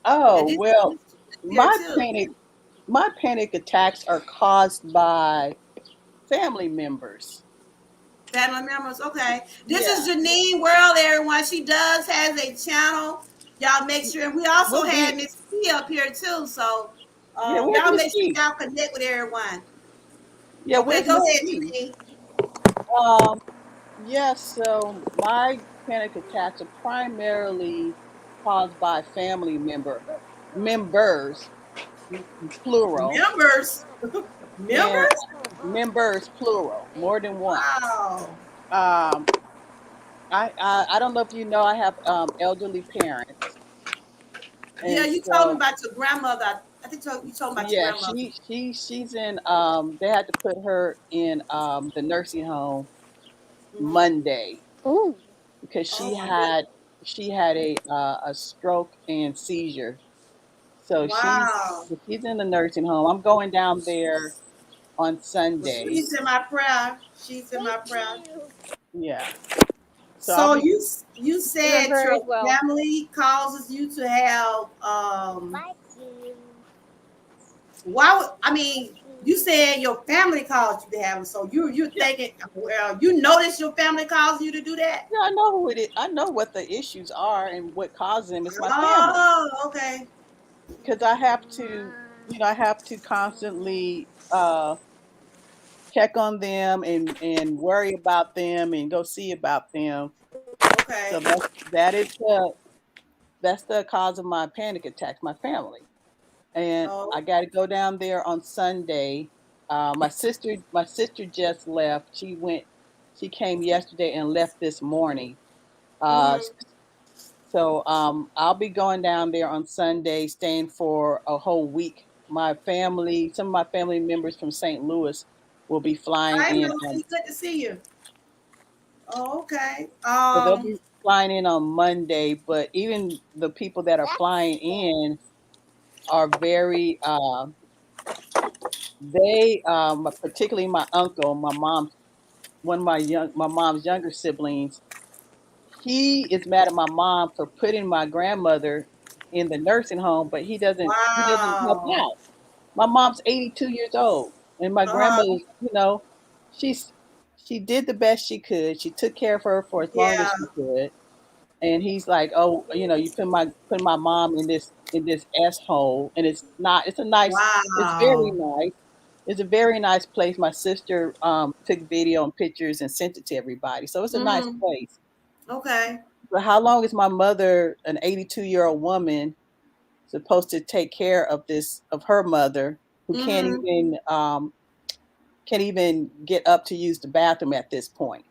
Oh, And this well, here my too. panic my panic attacks are caused by family members. Family members, okay. This Yeah. is Janine World, everyone. She does has a channel. Y'all make sure, and we also We'll had be Miss P up here too. So yeah, where's y'all Miss make sure P? y'all connect with everyone. Yeah, Okay, where's go Miss ahead, P? Janine. Um, yes, so my panic attacks are primarily caused by family members, plural, Members. and Members? members plural, more than one. Wow. Um, I don't know if you know I have elderly parents, Yeah, and you told me so about your grandmother. I think you told me about your yeah, grandmother. she's in they had to put her in the nursing home Hmm. Monday Ooh. because Oh my goodness. she had a stroke and seizure. So Wow. she's in the nursing home. I'm going down there on Well, Sunday. she's in my prayer. She's in my prayer. Yeah. So I'll So be you In my said prayer as your well. family causes you to have why would I mean you said your family caused you to have them. So you're yeah. thinking, well, you notice your family caused you to do that? Yeah, I know who it is. I know what the issues are and what causes them. It's my family. Oh, okay. Because I have to constantly check on them and worry about them and go see about them. Okay. So that is that's the cause of my panic attacks, my family. And Oh, I got to go down there on Sunday. My sister just left. She came yesterday and left this morning. Uh, mm, so I'll be going down there on Sunday, staying for a whole week. Some of my family members from St. Louis will be flying hi in Melanie, good to see you. Oh, okay. so they'll be flying in on Monday. But even the people that are flying in are very they particularly my uncle, my mom's younger siblings. He is mad at my mom for putting my grandmother in the nursing home, but he doesn't help Wow. out. My mom's 82 years old, and my Uh-huh. grandmother, she's she did the best she could. She took care of her for as long as Yeah. she could. And he's like, "Oh, you put my mom in this s hole, and it's not. It's very Wow. nice. It's a very nice place. My sister took video and pictures and sent it to everybody, so it's a nice Mm-hmm. place. Okay. But how long is my mother, an 82-year-old woman, supposed to take care of her mother, who Mm-hmm. can't even get up to use the bathroom at this point?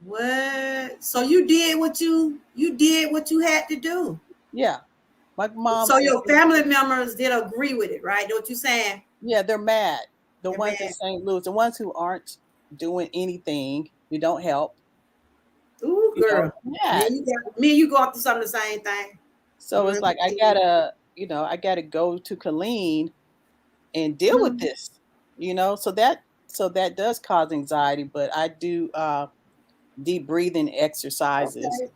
What? So you did what you had to do. Yeah, my mom. So your family members did agree with it, right? Know what you saying? Yeah, they're mad. The They're ones in mad. St. Louis, the ones who aren't doing anything, you don't help. Ooh, girl. Mad. Me and you go through some of the same thing. So it's like I gotta go to Colleen and deal with Mm-hmm. this. So that does cause anxiety, but I do deep breathing exercises. Okay.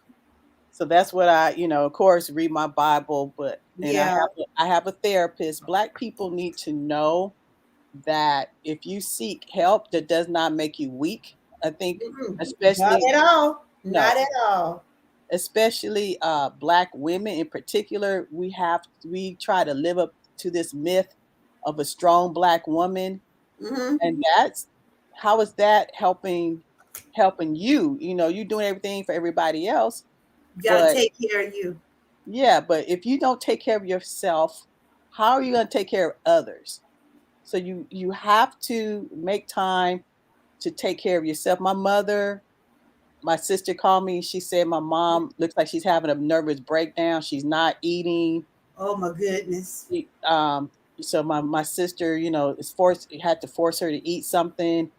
So that's what of course, read my Bible, and Yeah. I have a therapist. Black people need to know that if you seek help, that does not make you weak. I think, Mm-mm. Not especially at all. Not no, at all. especially Black women in particular, we try to live up to this myth of a strong Black woman, Mm-hmm. and that's how is that helping you? You doing everything for everybody else, You gotta but take care of you. yeah, but if you don't take care of yourself, how are you going to take care of others? So you have to make time to take care of yourself. My sister called me. She said my mom looks like she's having a nervous breakdown. She's not eating. Oh my goodness. She- Um, so my sister, had to force her to eat something.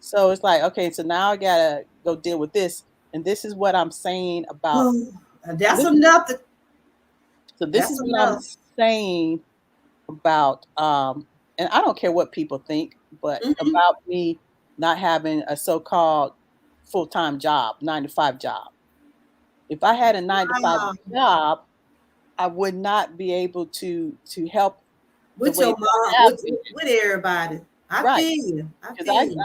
So it's like, okay, so now I gotta go deal with this. And this is what I'm saying about Oh, that's this. enough. So this That's is what I'm enough. saying about and I don't care what people think, but Mm-hmm. about me not having a so-called full-time job, 9 to 5 job. If I had a 9 to 5 Wow. job, I would not be able to help the With way your that mom, I have been. with everybody. I Right. feel you. I Because feel you.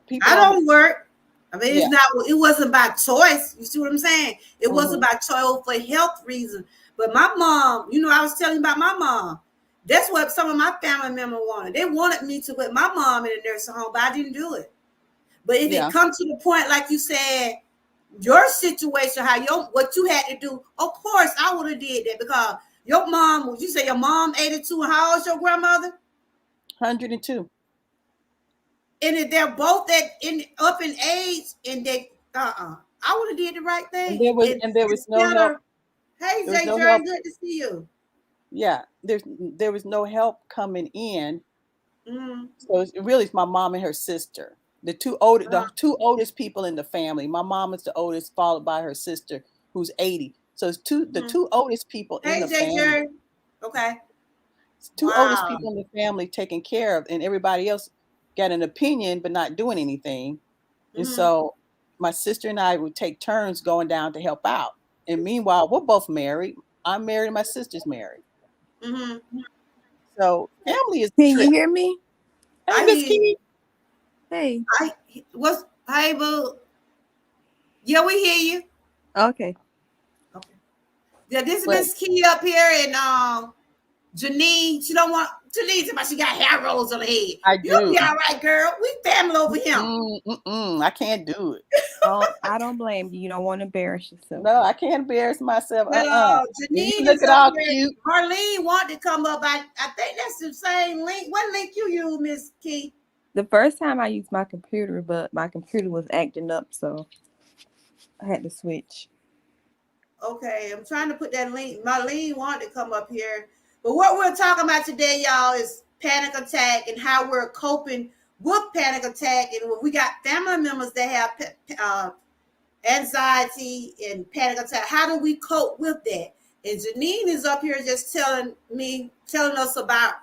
people I don't. don't work. I mean, Yeah. it wasn't by choice. You see what I'm saying? It wasn't Hmm. by choice for health reasons. But my mom, I was telling you about my mom. That's what some of my family members wanted. They wanted me to put my mom in a nursing home, but I didn't do it. But if it Yeah. comes to the point, like you said, your situation, what you had to do, of course I would have did that because your mom, would you say your mom 82 and how old's your grandmother? 102. And if they're both up in age and they I would have did the right And thing. there was no Instead help. of, hey There was Jay no Jerry, help. good to see you. Yeah. There was no help coming in. Mm, So it's really it's my mom and her sister. uh, The two oldest people in the family. My mom is the oldest, followed by her sister, who's 80. So it's the mm. two oldest people in Hey the Jay family. Jerry. Okay. It's two oldest Wow. people in the family taken care of, and everybody else got an opinion but not doing anything. And Mm-hmm. so my sister and I would take turns going down to help out. And meanwhile, we're both married. I'm married, and my sister's married. Mm-hmm. So family is a Can you trip. hear me? Hey, I Miss hear you. Key. Hey. I what's hey boo. Yeah, we hear you. Okay. Okay. Yeah, this is But Miss Key up here and Janine. She don't want Janine about she got hair rolls on her head. I You'll be do. all right, girl. We family over here. I can't do it. Oh, I don't blame you. You don't want to embarrass yourself. No, I can't embarrass myself. But And you Janine look is at up all here. cute. Marlene wanted to come up. I think that's the same link. What link you use, Miss Key? The first time I used my computer, but my computer was acting up, so I had to switch. Okay, I'm trying to put that link. Marlene wanted to come up here. But what we're talking about today, y'all, is panic attack and how we're coping with panic attack. And we got family members that have anxiety and panic attack. How do we cope with that? And Janine is up here just telling us about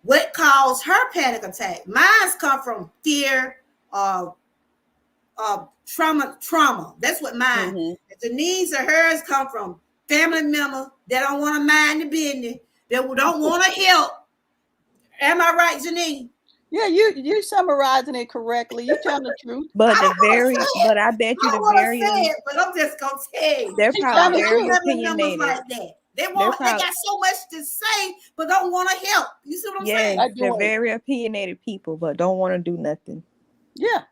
what caused her panic attack. Mine's come from fear, uh, trauma. That's what mine. Hmm. The needs of hers come from family members that don't want to mind the business, that don't want to help. Am I right, Janine? Yeah, you're summarizing it correctly. You telling the truth. But I the don't want to very, say it. but I bet I you don't the want to very, say it, but I'm just gonna tell you. they're She's I probably telling the got very truth. family members opinionated. like that. They They're got probably, so much to say, but don't want to help. You see what I'm yes, saying? I they're do it. very opinionated people, but don't want to do nothing. Yeah.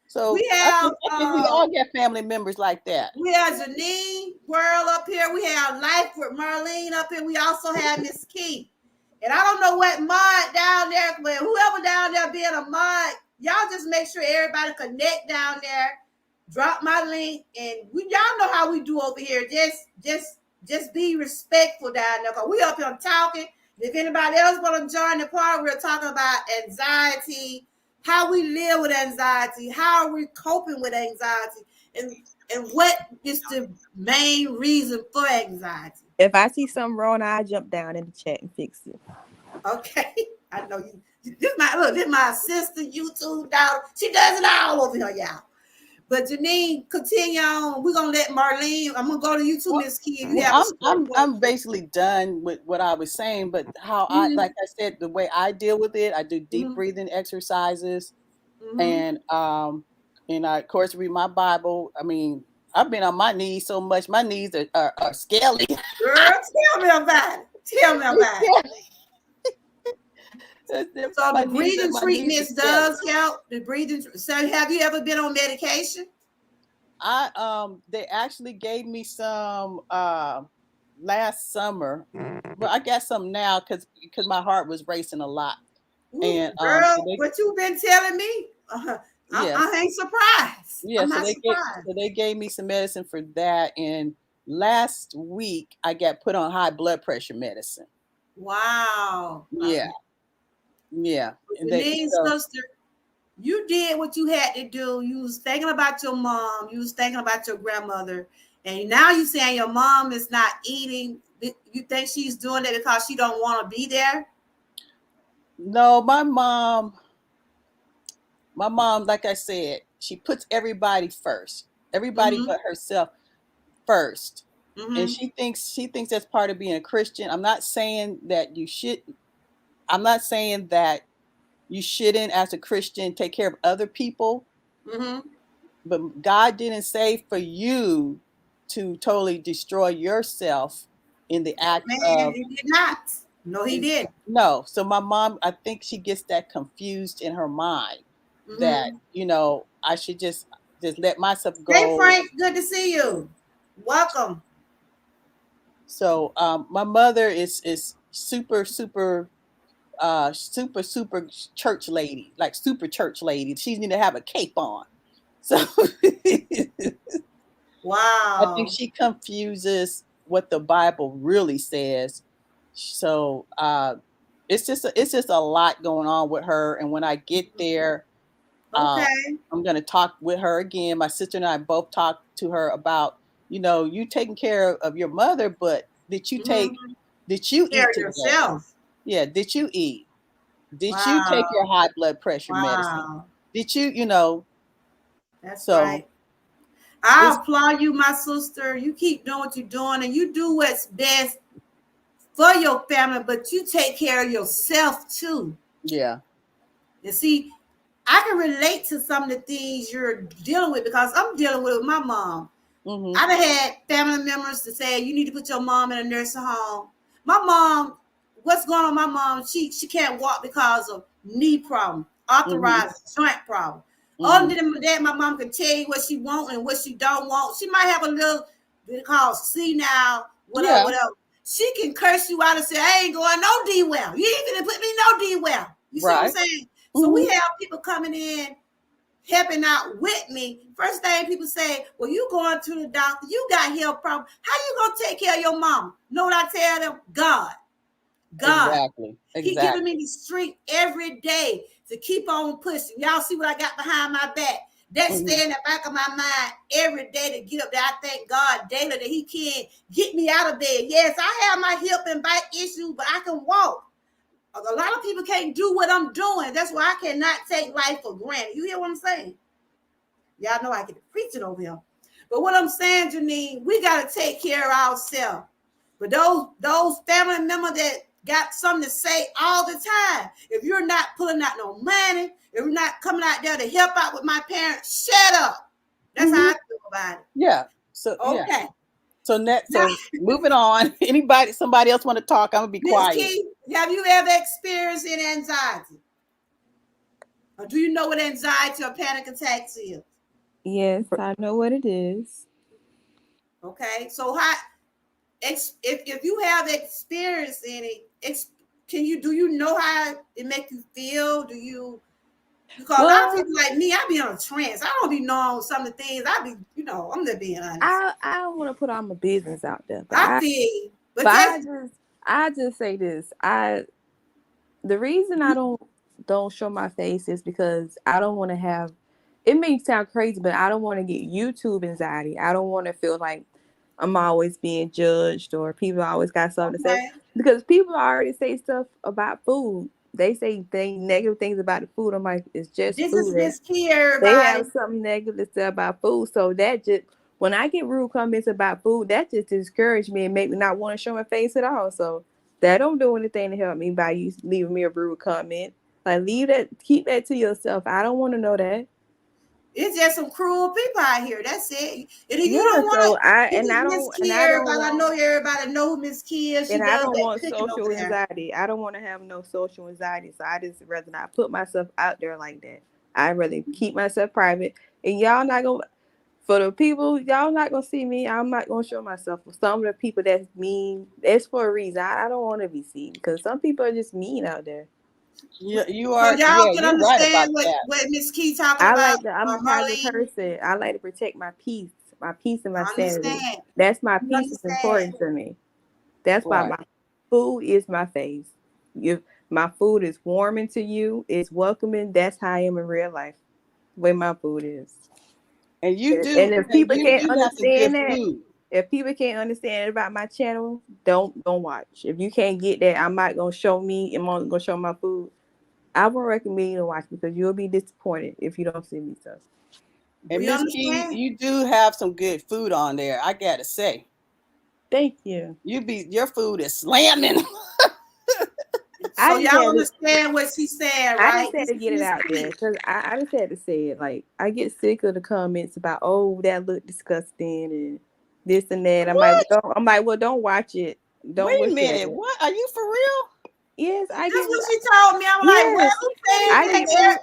So We have I think we all get family members like that. we have Janine World up here. We have Life with Marlene up here. We also have Miss Key. And I don't know what mod down there, but whoever down there being a mod, y'all just make sure everybody connect down there. Drop my link, and y'all know how we do over here. Just be respectful down there, cause we up here talking. If anybody else want to join the party, we're talking about anxiety, how we live with anxiety, how are we coping with anxiety, and what is the main reason for anxiety. If I see something wrong, I jump down in the chat and fix it. Okay, I know you. This my assistant YouTube daughter. She does it all over here, y'all. But Janine, continue on. We're gonna let Marlene. I'm gonna go to you too, Miss Key. You have I'm basically done with what I was saying, but how I like I said, the way I deal with it, I do deep breathing exercises, and I of course read my Bible. I mean, I've been on my knees so much, my knees are scaly. Girl, tell me about it. Tell me about it. So the breathing treatments does help. The breathing. So have you ever been on medication? They actually gave me some last summer, but I got some now because my heart was racing a lot. Ooh, and girl, what you've been telling me, I ain't surprised. Yeah, I'm not surprised. So they gave me some medicine for that, and last week I got put on high blood pressure medicine. Wow. Yeah. Yeah. Janine's sister, you did what you had to do. You was thinking about your mom. You was thinking about your grandmother. And now you're saying your mom is not eating. You think she's doing that because she don't want to be there? No, my mom, like I said, she puts everybody first. Everybody but herself first. And she thinks that's part of being a Christian. I'm not saying that you shouldn't, as a Christian, take care of other people. But God didn't say for you to totally destroy yourself in the act of. He did not. No, he didn't. No. So my mom, I think she gets that confused in her mind that, I should just let myself go. Hey, Frank, good to see you. Welcome. So my mother is super church lady, like super church lady. She need to have a cape on. So wow. I think she confuses what the Bible really says. So it's just a lot going on with her. And when I get there, I'm gonna talk with her again. My sister and I both talked to her about, you taking care of your mother, but did you eat today? Yourself? Yeah, did you eat? Did you take your high blood pressure medicine? Did you, That's right. I applaud you, my sister. You keep doing what you're doing, and you do what's best for your family, but you take care of yourself too. Yeah. You see, I can relate to some of the things you're dealing with because I'm dealing with my mom. I've had family members to say, you need to put your mom in a nursing home. My mom, what's going on? My mom, she can't walk because of knee problem, arthritis, joint problem. Other than that, my mom can tell you what she wants and what she don't want. She might have a little called senile, whatever. She can curse you out and say, I ain't going no D well. You ain't gonna put me no D well. You see what I'm saying? So we have people coming in, helping out with me. First thing people say, well, you going to the doctor, you got health problems. How you gonna take care of your mom? Know what I tell them? God. Exactly. He giving me the strength every day to keep on pushing. Y'all see what I got behind my back? That's stay in the back of my mind every day to get up there. I thank God daily that he can get me out of bed. Yes, I have my hip and back issues, but I can walk. A lot of people can't do what I'm doing. That's why I cannot take life for granted. You hear what I'm saying? Y'all know I get to preaching over here. But what I'm saying, Janine, we got to take care of ourselves. But those family members that got something to say all the time, if you're not pulling out no money, if you're not coming out there to help out with my parents, shut up. That's how I feel about it. Yeah. So okay. Yeah. So moving on. Somebody else want to talk? I'm gonna be quiet. Key, have you ever experienced any anxiety? Or do you know what anxiety or panic attacks is? Yes, I know what it is. Okay, so how if you have experience in it, can you do you know how it make you feel? Do you because a lot of Well, people like me, I be on a trance. I don't be knowing some of the things. I be, I'm just being honest. I don't want to put all my business out there, I feel, but but just I just say this. The reason I don't show my face is because I don't want to have. It may sound crazy, but I don't want to get YouTube anxiety. I don't want to feel like I'm always being judged or people always got something to say, okay. because people already say stuff about food. They say negative things about the food. I'm like, it's just This is food. Miss Key, They everybody. have something negative to say about food. So that just, when I get rude comments about food, that just discourage me and make me not want to show my face at all. So that don't do anything to help me by you leaving me a rude comment. Like, leave that, keep that to yourself. I don't want to know that. It's just some cruel people out here. That's it. And if you Yeah. don't want So it, this is Miss Key, I don't everybody. I want, know everybody know who Miss Key is. She and I does don't that want cooking over social there. anxiety. I don't want to have no social anxiety. So I just rather not put myself out there like that. I rather keep myself private. And y'all not gonna, for the people, y'all not gonna see me. I'm not gonna show myself. For some of the people that's mean, it's for a reason. I don't want to be seen because some people are just mean out there. You So are, y'all yeah, can you're right understand about what that. Miss Key talking I about, like the. I'm the type of Marlene. person. I like to protect my peace and my I sanity. understand. That's my You peace is understand. important to me. That's why Right. my food is my face. If my food is warming to you, it's welcoming. That's how I am in real life. The way my food is. And And if people you can't do have some good understand that, food. if people can't understand about my channel, don't watch. If you can't get that, I'm not gonna show me. I'm only gonna show my food. I won't recommend you to watch because you'll be disappointed if you don't see me. So And We Miss Key, understand. you do have some good food on there. I gotta say, thank you. your food is slamming. I So just y'all had to. understand what she's saying, I right? just had This to is get it Miss out there Key. because I just had to say it. Like, I get sick of the comments about, oh, that looked disgusting and this and that. What? I'm like, well, don't watch it. Don't Wait a look at minute. it. What? Are you for real? Yes, I That's get. what she told me. I'm like, well, Yes, who said I that? get some. Yes,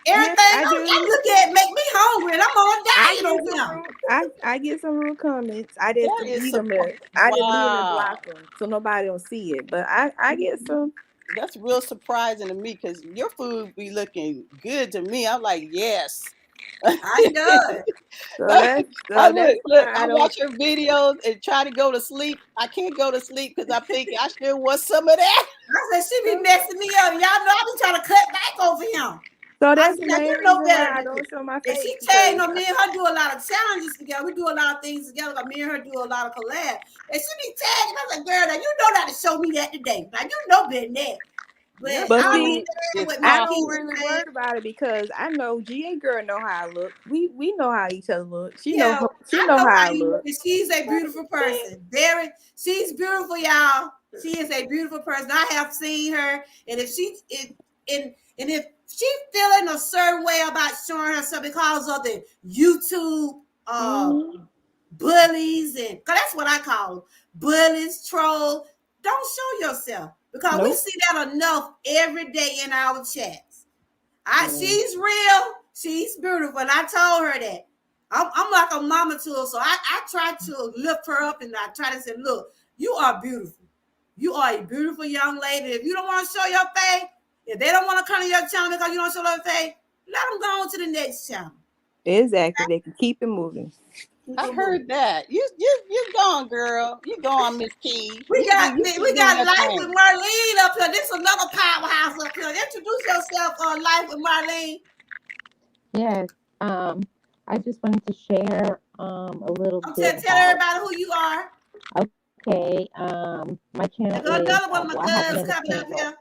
Everything I I do. look at make me hungry, and I'm on a I diet get over some here. rude. I get some rude comments. I just That is delete them. surprise. I delete them and Wow. block them so nobody don't see it. But I get some. That's real surprising to me because your food be looking good to me. I'm like, yes. I know. So that's Look, why I I don't. watch her videos and try to go to sleep. I can't go to sleep because I'm thinking I sure want some of that. I said, she be messing me up. Y'all know I be trying to cut back over him. So I that's said, the now you main know reason better why I than this. don't show my And she face tagged because on me and her do a lot of challenges together. We do a lot of things together. Like me and her do a lot of collab. And she be tagging. I was like, girl, now you know not to show me that today. Now you know better than that. But Your but I see, food understand is what Miss I Key don't awesome. was really saying. worry about it because I know GA girl know how I look. We know how each other look. Yeah, She I know know how how I you look. look. And she's a beautiful person. She's beautiful, y'all. She is a beautiful person. I have seen her, and if she's feeling a certain way about showing herself because of the YouTube Mm-hmm. bullies, and cause that's what I call them, bullies, troll. Don't show yourself because we Nope. see that enough every day in our chats. Mm. She's real. She's beautiful. And I told her that. I'm like a mama to her. So I try to lift her up and I try to say, look, you are beautiful. You are a beautiful young lady. If you don't want to show your face, if they don't want to come to your channel because you don't show their face, let them go on to the next channel. Exactly. They can keep it moving. Keep I it moving. heard that. You gone, girl. You gone, Miss Key. We got You keep we doing got your Life with thing. Marlene up here. This is another powerhouse up here. Introduce yourself on Life with Marlene. Yes. I just wanted to share a little I'm bit tell about. everybody who you are. Okay. My channel There's is another one of my well, I have cousins many coming up channels. here.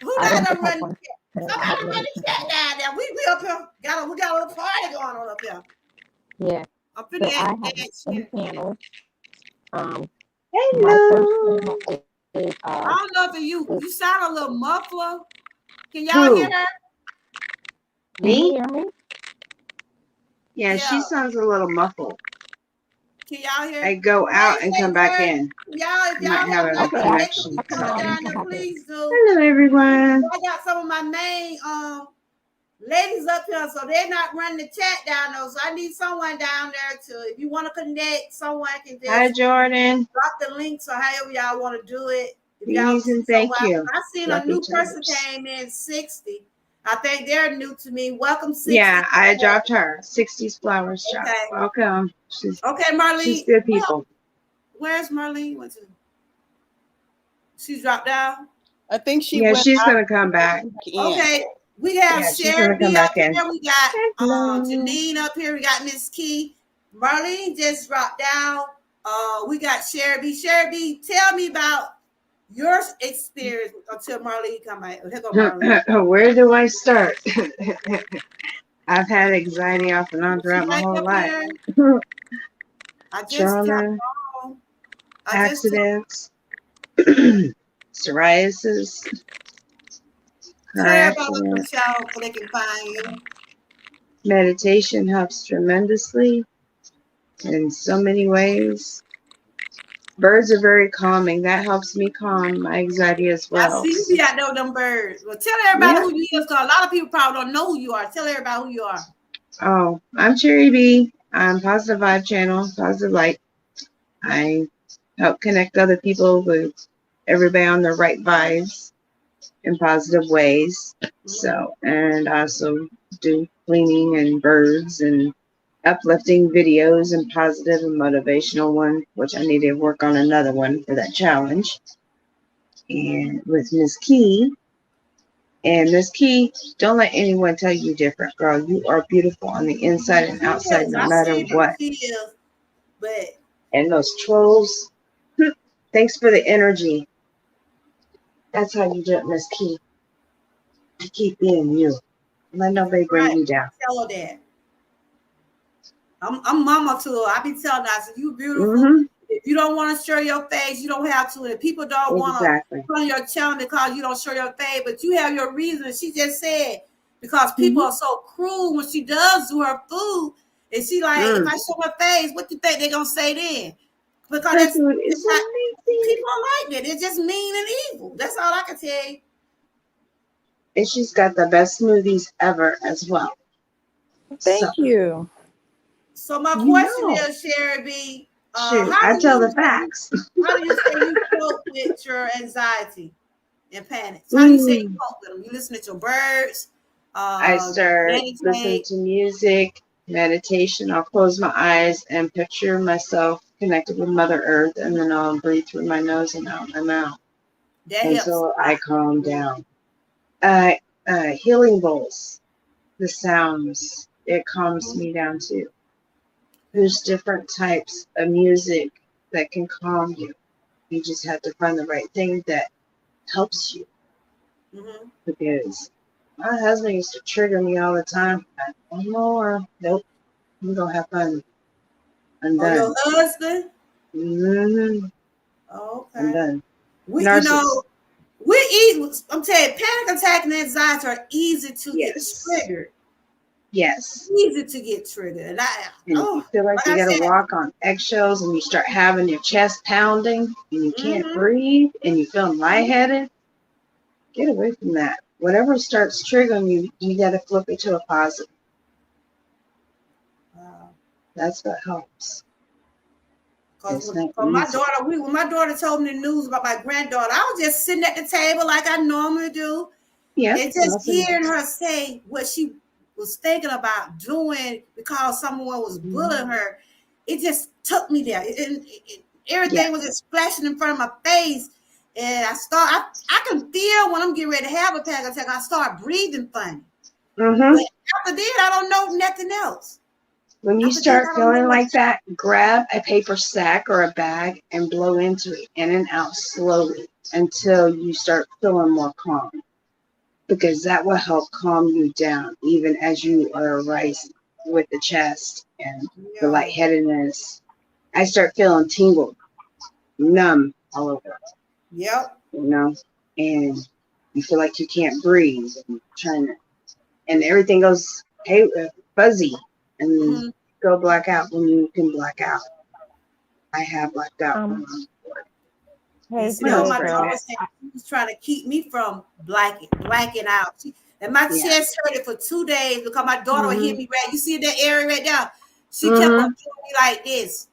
Who I got don't just them have running? one channel. I have Somebody run many the chat channels. down there. We up here. We got a little party going on up here. Yes. I'm So finna I add have many shit. channels. Um, my first Hello. channel is I don't know if you sound a little muffler. Can y'all hear Who? her? can you Me? hear me? Yeah, Yeah. she sounds a little muffled. Can y'all hear? I go Hey, out and come back Sanctuary. in. Y'all, if I might y'all have have a like Okay, a negative connection I come can on problem. you down can there, have it. please do. Hello, everyone. I got some of my main ladies up here, so they're not running the chat down though. So I need someone down there to, if you want to connect, someone can Hi, just Jordan. drop the links or however y'all want to do it. If y'all Please see and thank someone, you. I seen a Lucky new person charms. came in 60. I think they're new to me. Welcome 60. Yeah, I dropped her. 60's flowers shop. Okay. Welcome. She's Marlene. good people. Where's Marlene? She's dropped down. I think she Yeah, went she's out gonna come back. in. Okay, we have Yeah, she's Sherry gonna come up back in. here. We got Hello. Janine up here. We got Miss Key. Marlene just dropped down. We got Sherry B. Sherry B, tell me about your experience until Marlene come back. Here go Marlene. Where do I start? I've had anxiety off and on throughout my whole life. I just Trauma, accidents, psoriasis, car tell everybody what the accident. show so they can find you. Meditation helps tremendously in so many ways. Birds are very calming. That helps me calm my anxiety as well. I see you be out there with them birds. Well, tell everybody who you is, because a lot of people probably don't know who you are. Tell everybody who you are. Oh, I'm Cherry B. I'm Positive Vibe Channel, Positive Light. I help connect other people with everybody on the right vibes in positive ways. So, and I also do cleaning and birds and uplifting videos and positive and motivational one, which I need to work on another one for that challenge. And with Miss Key. And Miss Key, don't let anyone tell you different, girl. You are beautiful on the inside and outside, no matter what. But and those trolls, thanks for the energy. That's how you do it, Miss Key. To keep being you. Let nobody bring you down. Tell her that. I'm mama to her. I be telling her, I said, you beautiful. Mm-hmm. If you don't want to show your face, you don't have to. And if people don't want to put on your channel because you don't show your face, but you have your reason. She just said, because people are so cruel when she does do her food. And she like, if I show my face, what you think they're going to say then? Because that's people are like that. It's just mean and evil. That's all I can tell you. And she's got the best smoothies ever as well. Thank you. So my question is, Sherry B, I tell the facts. How do you say you cope with your anxiety and panic? How do you say you cope with them? You listen to your birds? I start listening to music, meditation. I'll close my eyes and picture myself connected with Mother Earth, and then I'll breathe through my nose and out my mouth until I calm down. Healing bowls, the sounds, it calms me down too. There's different types of music that can calm you. You just have to find the right thing that helps you. Because my husband used to trigger me all the time. No more. Nope. I'm going to have fun. I'm done. Your husband? Mm-hmm. Okay. I'm done. I'm telling you, panic attack and anxiety are easy to get triggered. Yes. Easy to get triggered. And you feel like you got to walk on eggshells and you start having your chest pounding and you can't breathe and you feel lightheaded. Get away from that. Whatever starts triggering you, you got to flip it to a positive. Wow. That's what helps. Because when my daughter told me the news about my granddaughter, I was just sitting at the table like I normally do. Yeah. And just hearing her say what she was thinking about doing because someone was bullying her, it just took me there. Everything was just flashing in front of my face. And I can feel when I'm getting ready to have a panic attack, I start breathing funny. But after that, I don't know nothing else. When you start feeling like that, grab a paper sack or a bag and blow into it in and out slowly until you start feeling more calm. Because that will help calm you down, even as you are rising with the chest and the lightheadedness. I start feeling tingled, numb all over. Yep. You know, and you feel like you can't breathe and everything goes fuzzy and go black out when you can black out. I have blacked out. Hey, my daughter was trying to keep me from blacking out. And my Yeah. chest hurted for 2 days because my daughter would hit Mhm. me right. You see that area right there? She kept on Mhm. doing me like this.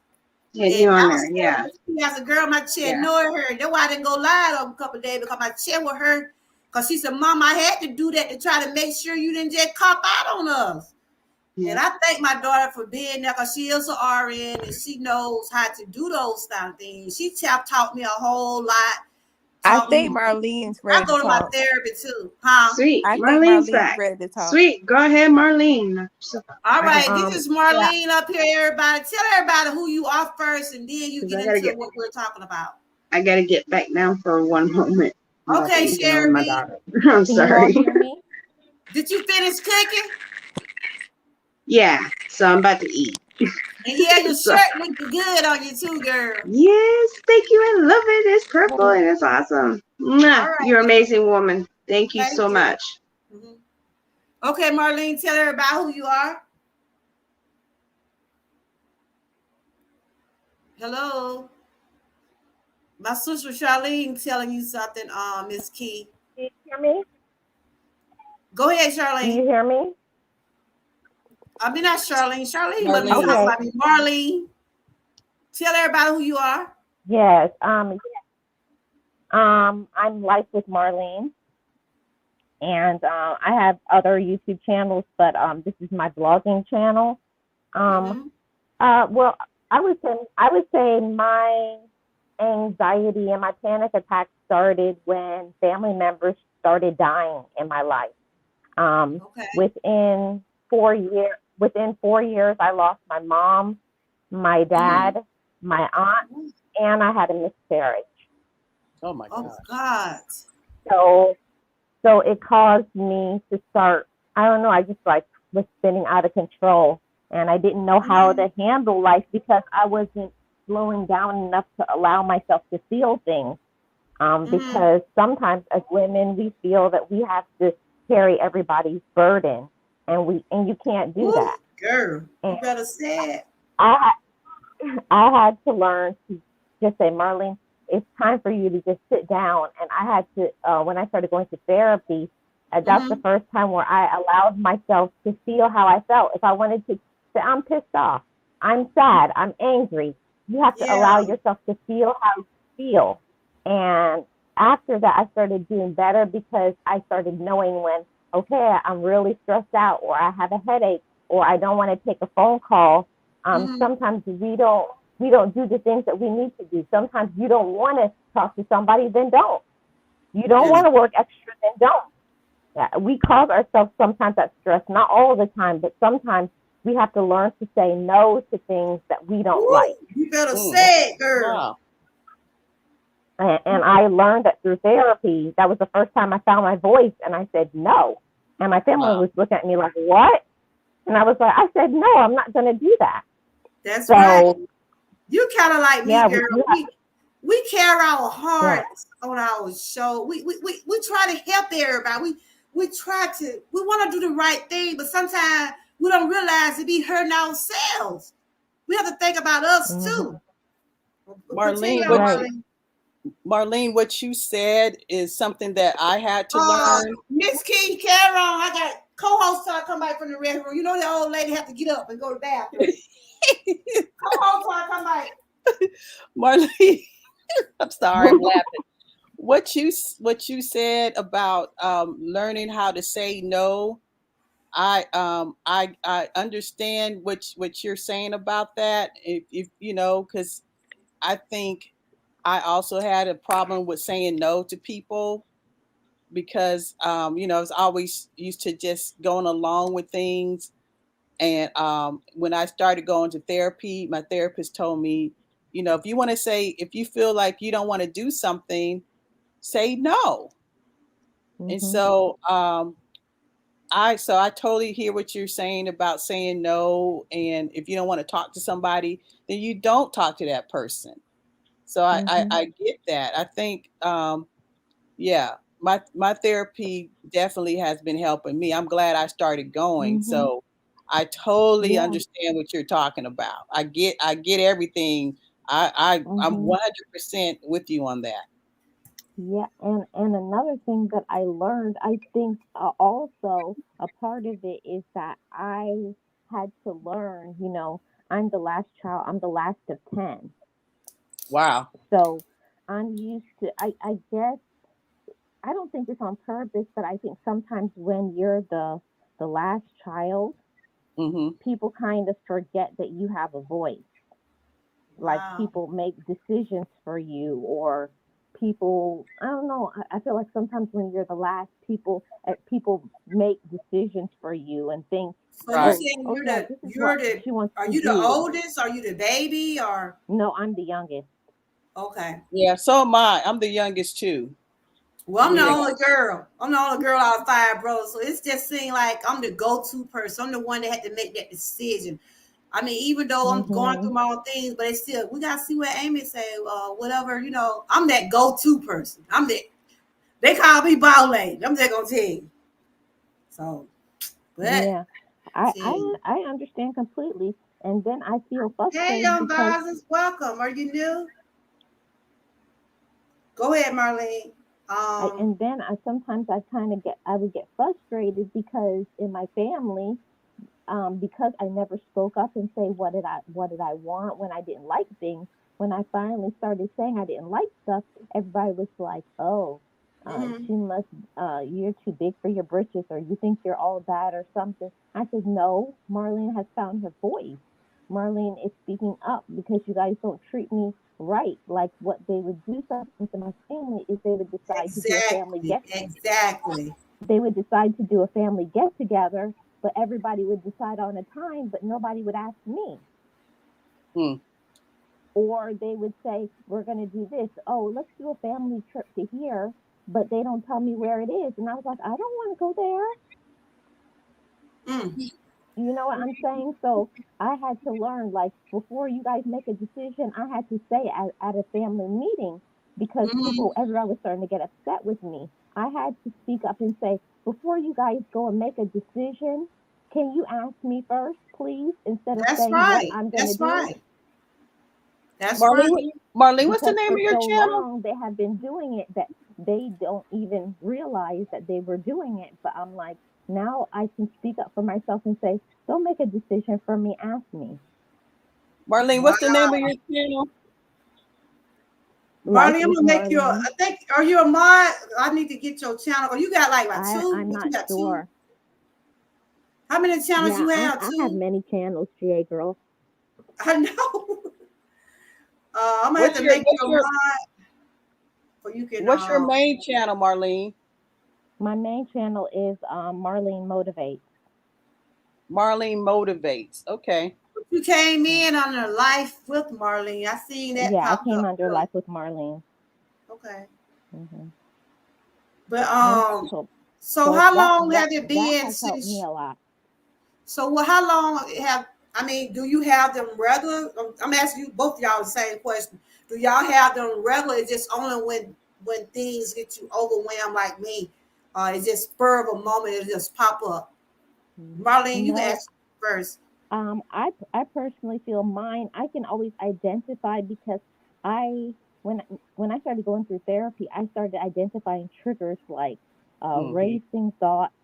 Hit And you I on was there. Yeah. scared as a girl, my chest Yeah. know it hurt. That's why I didn't go live on a couple of days because my chest would hurt. Because she said, Mom, I had to do that to try to make sure you didn't just cop out on us. Yeah. And I thank my daughter for being there because she is an RN and she knows how to do those kind of things. She taught me a whole lot. I Taught think me. Marlene's I ready to go to my talk. therapy too, huh? Sweet. I think Marlene's Marlene's back. ready to talk. Sweet. Go ahead, Marlene. All Go ahead. right, this is Yeah, Marlene up here, everybody. Tell everybody who you are first, and then you Because get I gotta into get what we're talking about. I gotta get back down for one moment. I'm about to Okay, eat dinner with Sherry my B, daughter. I'm can you all sorry. hear me? did you finish cooking? Yeah. So I'm about to eat. And yeah, your So shirt looking good on you too, girl. yes, thank you. I love it. It's purple Hey, and it's awesome. All Mwah. right, You're an baby. amazing woman. Thank you Thank so you. much. Mhm. Okay, Marlene, tell everybody who you are. Hello, my sister Charlene telling you something. Miss Key. do you hear me? Go ahead, Do you Charlene. hear me? I mean not Charlene. Charlene wasn't Marlene. talking Okay. about me. Marlene, tell everybody who you are. Yes. I'm Life with Marlene, and I have other YouTube channels, but this is my blogging channel. Um, Mm-hmm. well, I would say my anxiety and my panic attacks started when family members started dying in my life. Um, Okay. within 4 years, I lost my mom, my Mm. dad, my aunt, and I had a miscarriage. Oh my Oh gosh. God. So, so it caused me to start. I don't know. I just like was spinning out of control, and I didn't know how Mm-hmm. to handle life because I wasn't slowing down enough to allow myself to feel things. Mm-hmm. Because sometimes as women, we feel that we have to carry everybody's burden, and you can't do Woo, that. girl, you And better say it. I I had to learn to just say, Marlene, it's time for you to just sit down. And I had to, when I started going to therapy, that's the Mm-hmm. first time where I allowed myself to feel how I felt. If I wanted to say, I'm pissed off, I'm sad, I'm angry, you have to Yeah. allow yourself to feel how you feel. And after that, I started doing better because I started knowing when, okay, I'm really stressed out, or I have a headache, or I don't want to take a phone call. Mm-hmm. Sometimes we don't do the things that we need to do. Sometimes you don't want to talk to somebody, then don't. You don't That's want to work extra, then don't. Yeah, we cause ourselves sometimes that stress, not all the time, but sometimes we have to learn to say no to things that we don't woo, like. you better Mm. say it, girl. Wow. And I learned that through therapy. That was the first time I found my voice, and I said no. And my family Wow. was looking at me like, what? And I was like, I said, no, I'm not going to do that. That's right. So, You kind of like me, yeah, girl. We carry our yeah. hearts on our show. We try to help everybody. We want to do the right thing, but sometimes we don't realize it be hurting ourselves. We have to think about us Mm-hmm. too. Continue Marlene, on, what Right. you Marlene, what you said is something that I had to Uh, learn. Miss Key, carry on. I got co-host till I come back from the restroom. You know that old lady have to get up and go to the bathroom. Co-host till I come back. Marlene, I'm sorry, I'm laughing. What you said about learning how to say no, I understand what you're saying about that. If you know, because I think I also had a problem with saying no to people because I was always used to just going along with things. And when I started going to therapy, my therapist told me, if you feel like you don't want to do something, say no. And Mm-hmm. so I totally hear what you're saying about saying no. And if you don't want to talk to somebody, then you don't talk to that person. So I, I, Mm-hmm. I get that. I think yeah, my therapy definitely has been helping me. I'm glad I started going. Mm-hmm. So I totally Yeah. understand what you're talking about. I get everything. I'm Mm-hmm. 100% with you on that. Yeah, and another thing that I learned, I think also a part of it is that I had to learn, I'm the last child, I'm the last of 10. Wow. So I'm used to, I guess, I don't think it's on purpose, but I think sometimes when you're the last child, Mm-hmm. people kind of forget that you have a voice. Like Wow. people make decisions for you, or people, I don't know, I feel like sometimes when you're the last, people make decisions for you and think, So you Right. saying oh yeah, this is what you're the she wants are to you the do. oldest? Are you the baby or No, I'm the youngest. okay? Yeah. So am I. I'm the youngest too. Well, I'm the Yeah. only girl. I'm the only girl out of five brothers. So it's just seeing like I'm the go-to person. I'm the one that had to make that decision. I mean, even though I'm going Hmm. through my own things, but it's still we gotta see what Amy say. Whatever, I'm that go-to person. They call me ball lady. I'm just gonna tell you. So, but Yeah, I, see. I I understand completely, and then I feel Hey, frustrated young because bosses, welcome. Are you new? Go ahead, Marlene. I Um, and then I sometimes I would get frustrated because in my family, because I never spoke up and say what did I want when I didn't like things. When I finally started saying I didn't like stuff, everybody was like, "Oh, mhm. she must, you're too big for your britches, or you think you're all that, or something." I said, "No, Marlene has found her voice. Marlene is speaking up because you guys don't treat me right. Like what they would do something to my family is Exactly, exactly. they would decide to do a family get together, but everybody would decide on a time, but nobody would ask me. Hmm. Or they would say, we're going to do this. Oh, let's do a family trip to here, but they don't tell me where it is. And I was like, I don't want to go there. Mm, You know what I'm saying? So I had to learn, like, before you guys make a decision, I had to say at a family meeting because mhm. everybody was starting to get upset with me. I had to speak up and say, before you guys go and make a decision, can you ask me first, please, instead of That's saying what right. I'm going to That's do? right. That's Marlene. right. Marlene, what's the Because name for of your so channel? long, they have been doing it that they don't even realize that they were doing it. But I'm like, now I can speak up for myself and say, don't make a decision for me, ask me. Marlene, what's the name of Wow. your channel? Life Marlene, I'm with gonna make you Marlene. I think, are you a mod? I need to get your channel. Oh, you got like what, two? I'm What not you got, two? sure. How many channels Yeah, you I, have? I have Two? many channels, GA girl. I know. I'm gonna have What's to your make you what's a your mod so you can what's your main channel, Marlene? My main channel is Marlene Motivates. Marlene motivates. Okay. you came Yeah. in on the life with Marlene. I seen that Yeah, I popped came up under early. Life with Marlene. Okay. Hmm. But And so, so so how that long that have it that been has helped me since a lot. so well, how long have I mean, do you have them regular? I'm asking you both of y'all the same question. Do y'all have them regular? It's just only when things get you overwhelmed like me. It's just spur of a moment, it just pop up. Mhm. Marlene, you can No, ask first. I personally feel mine. I can always identify because I when I started going through therapy, I started identifying triggers like Hmm. racing thoughts,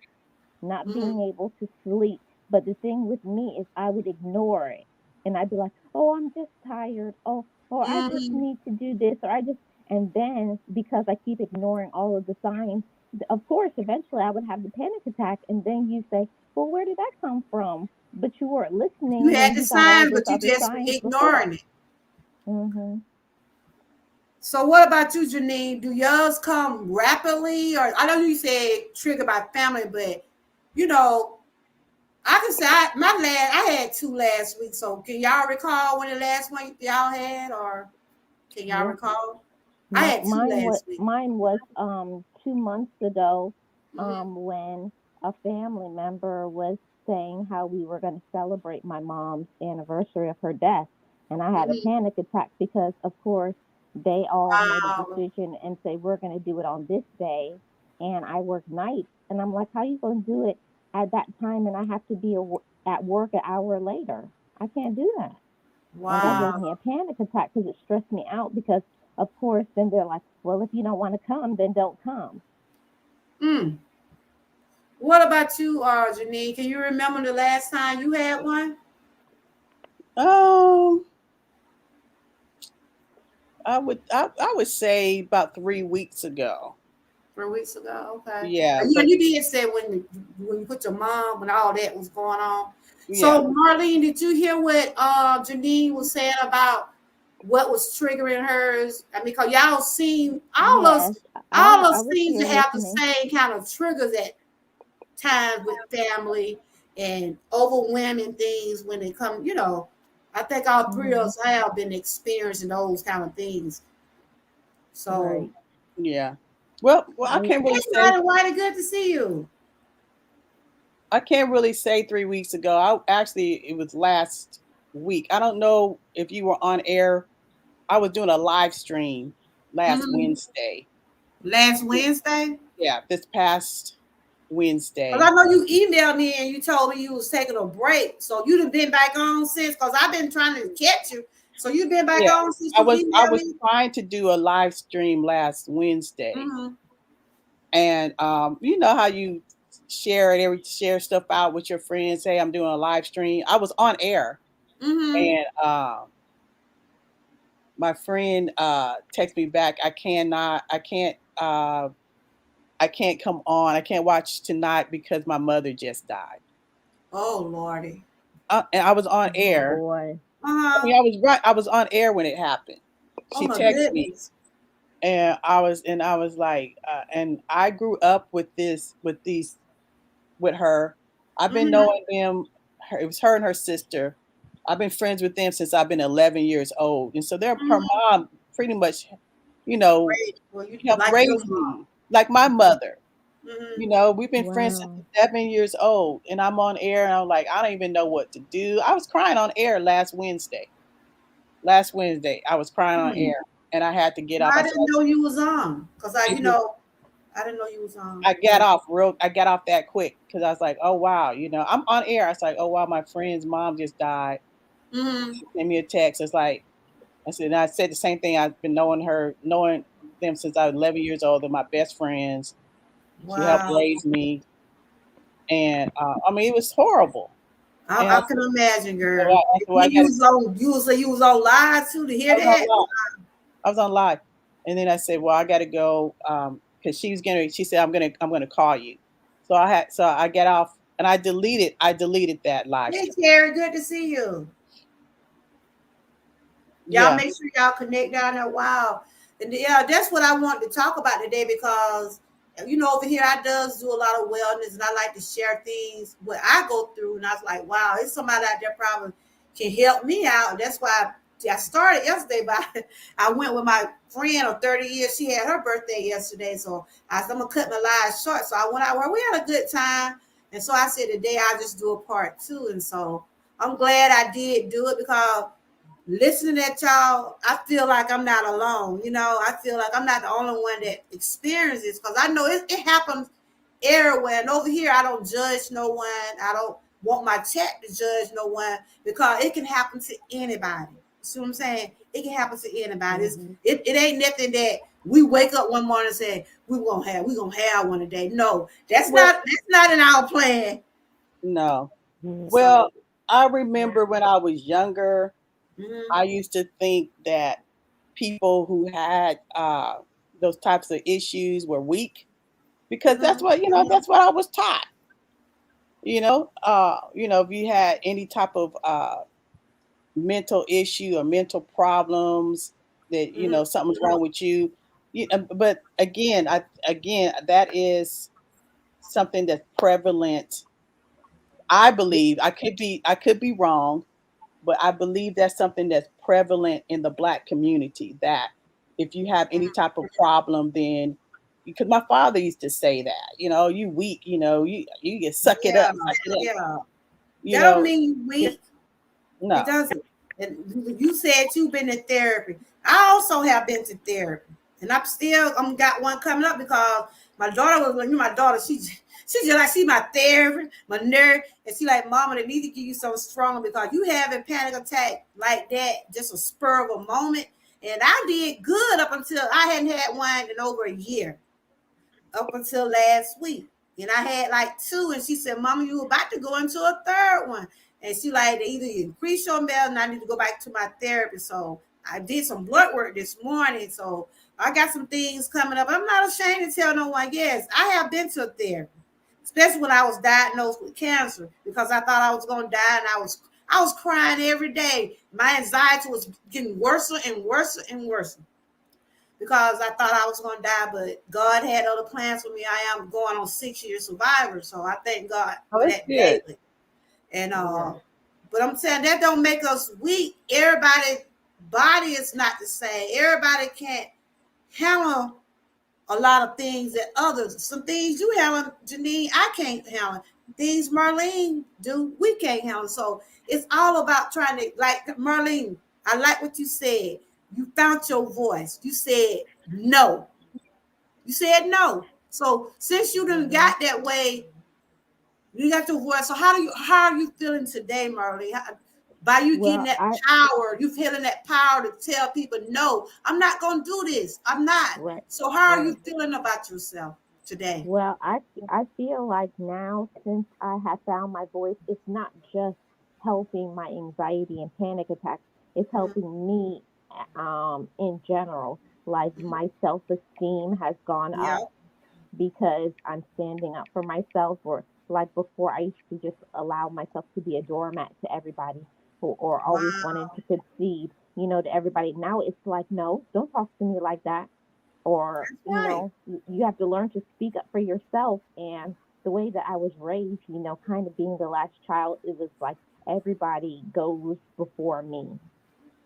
not Mm-hmm. being able to sleep. But the thing with me is I would ignore it, and I'd be like, "Oh, I'm just tired. Oh, or I just Mm-hmm. need to do this, or I just." And then because I keep ignoring all of the signs, of course, eventually I would have the panic attack, and then you say, "Well, where did that come from?" But you weren't You listening had when the you got all signs, those but you other just signs before. ignoring it. Hmm. So what about you, Janine? Do yours come rapidly? Or I know you said triggered by family, but you know, I can say I had two last week. So can y'all recall when the last one y'all had, or can y'all Yep. recall? I had two last week. Mine was 2 months ago, Mm-hmm. when a family member was saying how we were going to celebrate my mom's anniversary of her death, and I had a Mm-hmm. panic attack because of course they all made a Wow. decision and say we're going to do it on this day, and I work nights, and I'm like, how you going to do it at that time, and I have to be at work an hour later? I can't do that. And that gave Wow. me a panic attack because it stressed me out because of course, then they're like, well, if you don't want to come, then don't come. Mm. What about you, Janine? Can you remember the last time you had one? Um, I would say about 3 weeks ago. 3 weeks ago, okay. Yeah, Yeah, but you did say when you put your mom when all that was going on. yeah, So Marlene, did you hear what Janine was saying about what was triggering hers? I mean, because y'all seem Yes, all I us was seem to here have the listening. same kind of triggers at times with family and overwhelming things when it comes, I think all three of Hmm. us have been experiencing those kind of things. So, Right. yeah. Well, I I can't really hey, say. Marty, Whitey, good to see you. I can't really say 3 weeks ago. It was last week. I don't know if you were on air. I was doing a live stream last Mhm. Wednesday. Last Wednesday. Yeah, this past Because I Wednesday. know you emailed me and you told me you was taking a break. So you've been back on since, because I've been trying to catch you. So you've been back Yeah, on since I you was I emailed was me? trying to do a live stream last Wednesday, Mm-hmm. and you know how you share stuff out with your friends. Hey, I'm doing a live stream. I was on air, Mm-hmm. and my friend texted me back. I can't come on. I can't watch tonight because my mother just died. Oh, Lordy. And I was on Oh air. boy. I Uh-huh. mean, I was right. I was on air when it happened. Oh, She my texted me, goodness. and I was like, and I grew up with her. I've been Mm-hmm. knowing them. It was her and her sister. I've been friends with them since I've been 11 years old, and so her Mm-hmm. mom pretty much, you know, Great. Well, you helped like your raise mom. me like my mother. Mm-hmm. We've been friends since Wow. 7 years old, and I'm on air, and I'm like, I don't even know what to do. I was crying on air last Wednesday. Last Wednesday, I was crying on Hmm. air, and I had to get Well, off. I didn't know you was on. Because I just I didn't know you was on. I got off real. I got off that quick because I was like, oh wow, I'm on air. I was like, oh wow, my friend's mom just died. Mm-hmm. She sent me a text. It's like I said the same thing. I've been knowing them since I was 11 years old. They're my best friends. She helped Wow. raise me, and I mean, it was horrible. And I can imagine, girl. I said, well, I got to. You was on live too to hear I was on that. live. I was on live, and then I said, "Well, I got to go," because She said, I'm gonna call you." So I get off, and I deleted that live Hey, stream. Terry, good to see you. Y'all Yeah, make sure y'all connect down there. Wow. And yeah, that's what I wanted to talk about today because over here I does do a lot of wellness and I like to share things what I go through. And I was like, wow, it's somebody out there probably can help me out. And that's why I started yesterday by I went with my friend of 30 years. She had her birthday yesterday. So I said, I'm gonna cut my live short. So I went out where we had a good time. And so I said today I'll just do a part two. And so I'm glad I did do it because listening at y'all, I feel like I'm not alone. I feel like I'm not the only one that experiences because I know it happens everywhere. And over here, I don't judge no one. I don't want my chat to judge no one because it can happen to anybody. See what I'm saying? It can happen to anybody. Hmm. It ain't nothing that we wake up one morning and say we gonna have one today. No, well, that's not in our plan. no, So, well, I Yeah. remember when I was younger, mhm, I used to think that people who had those types of issues were weak because mhm, that's what I was taught. If you had any type of mental issue or mental problems that mhm. something's wrong with you. But again, that is something that's prevalent. I believe I could be wrong, but I believe that's something that's prevalent in the Black community. That if you have any type of problem, then because my father used to say that, you weak, you get suck it Yeah, up, suck it up, yeah. you That don't know. mean you weak. It No, doesn't. And you said you've been in therapy. I also have been to therapy, and I'm got one coming up because my daughter was like my daughter. She just like she my therapy, my nerd, and she like mama. They need to give you something strong because you having panic attack like that, just a spur of a moment. And I did good up until I hadn't had one in over a year, up until last week. And I had like two, and she said, Mama, you about to go into a third one. And she like, they either increase your mail and I need to go back to my therapist. So I did some blood work this morning. So I got some things coming up. I'm not ashamed to tell no one, yes, I have been to a therapy, especially when I was diagnosed with cancer, because I thought I was going to die, and I was crying every day. My anxiety was getting worse and worse and worse, because I thought I was going to die, but God had other plans for me. I am going on 6-year survivor, so I thank God Oh, for that's that good. daily. And Yeah. but I'm saying that don't make us weak. Everybody body is not the same. Everybody can't handle a lot of things that others. Some things you handle, Janine, I can't handle. Things Marlene do, we can't handle. So it's all about trying to, like Marlene, I like what you said. You found your voice. You said no. You said no. So since you done Mhm. got that way, you got your voice. So how are you feeling today, Marlene? By you getting Well, that I power, you feeling that power to tell people, no, I'm not gonna do this. I'm not. right, So how are you right. feeling about yourself today? Well, I feel like now, since I have found my voice, it's not just helping my anxiety and panic attacks. It's Mhm. helping me in general. Like my self-esteem has gone Yeah. up because I'm standing up for myself. Or like before, I used to just allow myself to be a doormat to everybody, or always Wow. wanting to concede, to everybody. Now it's like, no, don't talk to me like that. Or That's right. you have to learn to speak up for yourself. And the way that I was raised, kind of being the last child, it was like everybody goes before me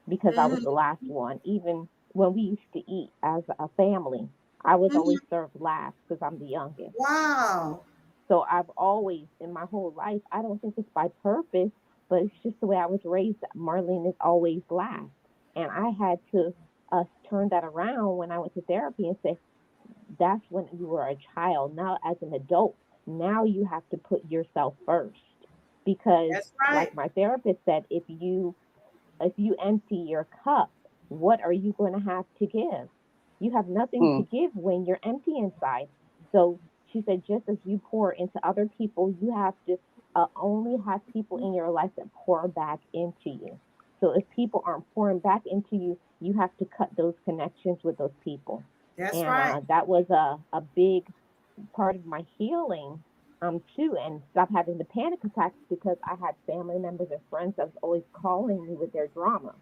because I was Mm-hmm. the last one. Even when we used to eat as a family, I was always Mm-hmm. served last because I'm the youngest. Wow. So I've always, in my whole life, I don't think it's by purpose, but it's just the way I was raised. Marlene is always last. And I had to turn that around when I went to therapy and say, that's when you were a child. Now, as an adult, now you have to put yourself first. Because, That's like right. my therapist said, if you empty your cup, what are you going to have to give? You have nothing to Mm. give when you're empty inside. So she said, just as you pour into other people, you have to only have people in your life that pour back into you. So if people aren't pouring back into you, you have to cut those connections with those people. That's And right. that was a big part of my healing too, and stop having the panic attacks because I had family members and friends that was always calling me with their drama.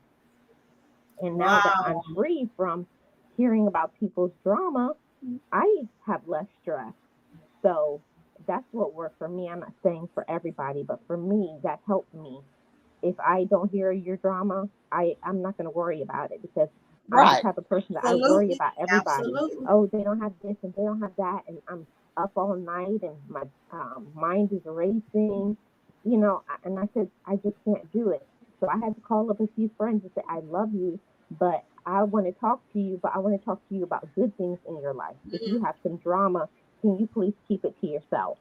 And now that I'm Wow. free from hearing about people's drama, I have less stress. So that's what worked for me. I'm not saying for everybody, but for me, that helped me. If I don't hear your drama, I'm not going to worry about it because I'm the Right. type of person that I worry Absolutely. about everybody. Absolutely. Oh, they don't have this and they don't have that, and I'm up all night and my mind is racing, And I said I just can't do it. So I had to call up a few friends and say I love you, but I want to talk to you, but I want to talk to you about good things in your life. If you Mhm. have some drama, can you please keep it to yourself?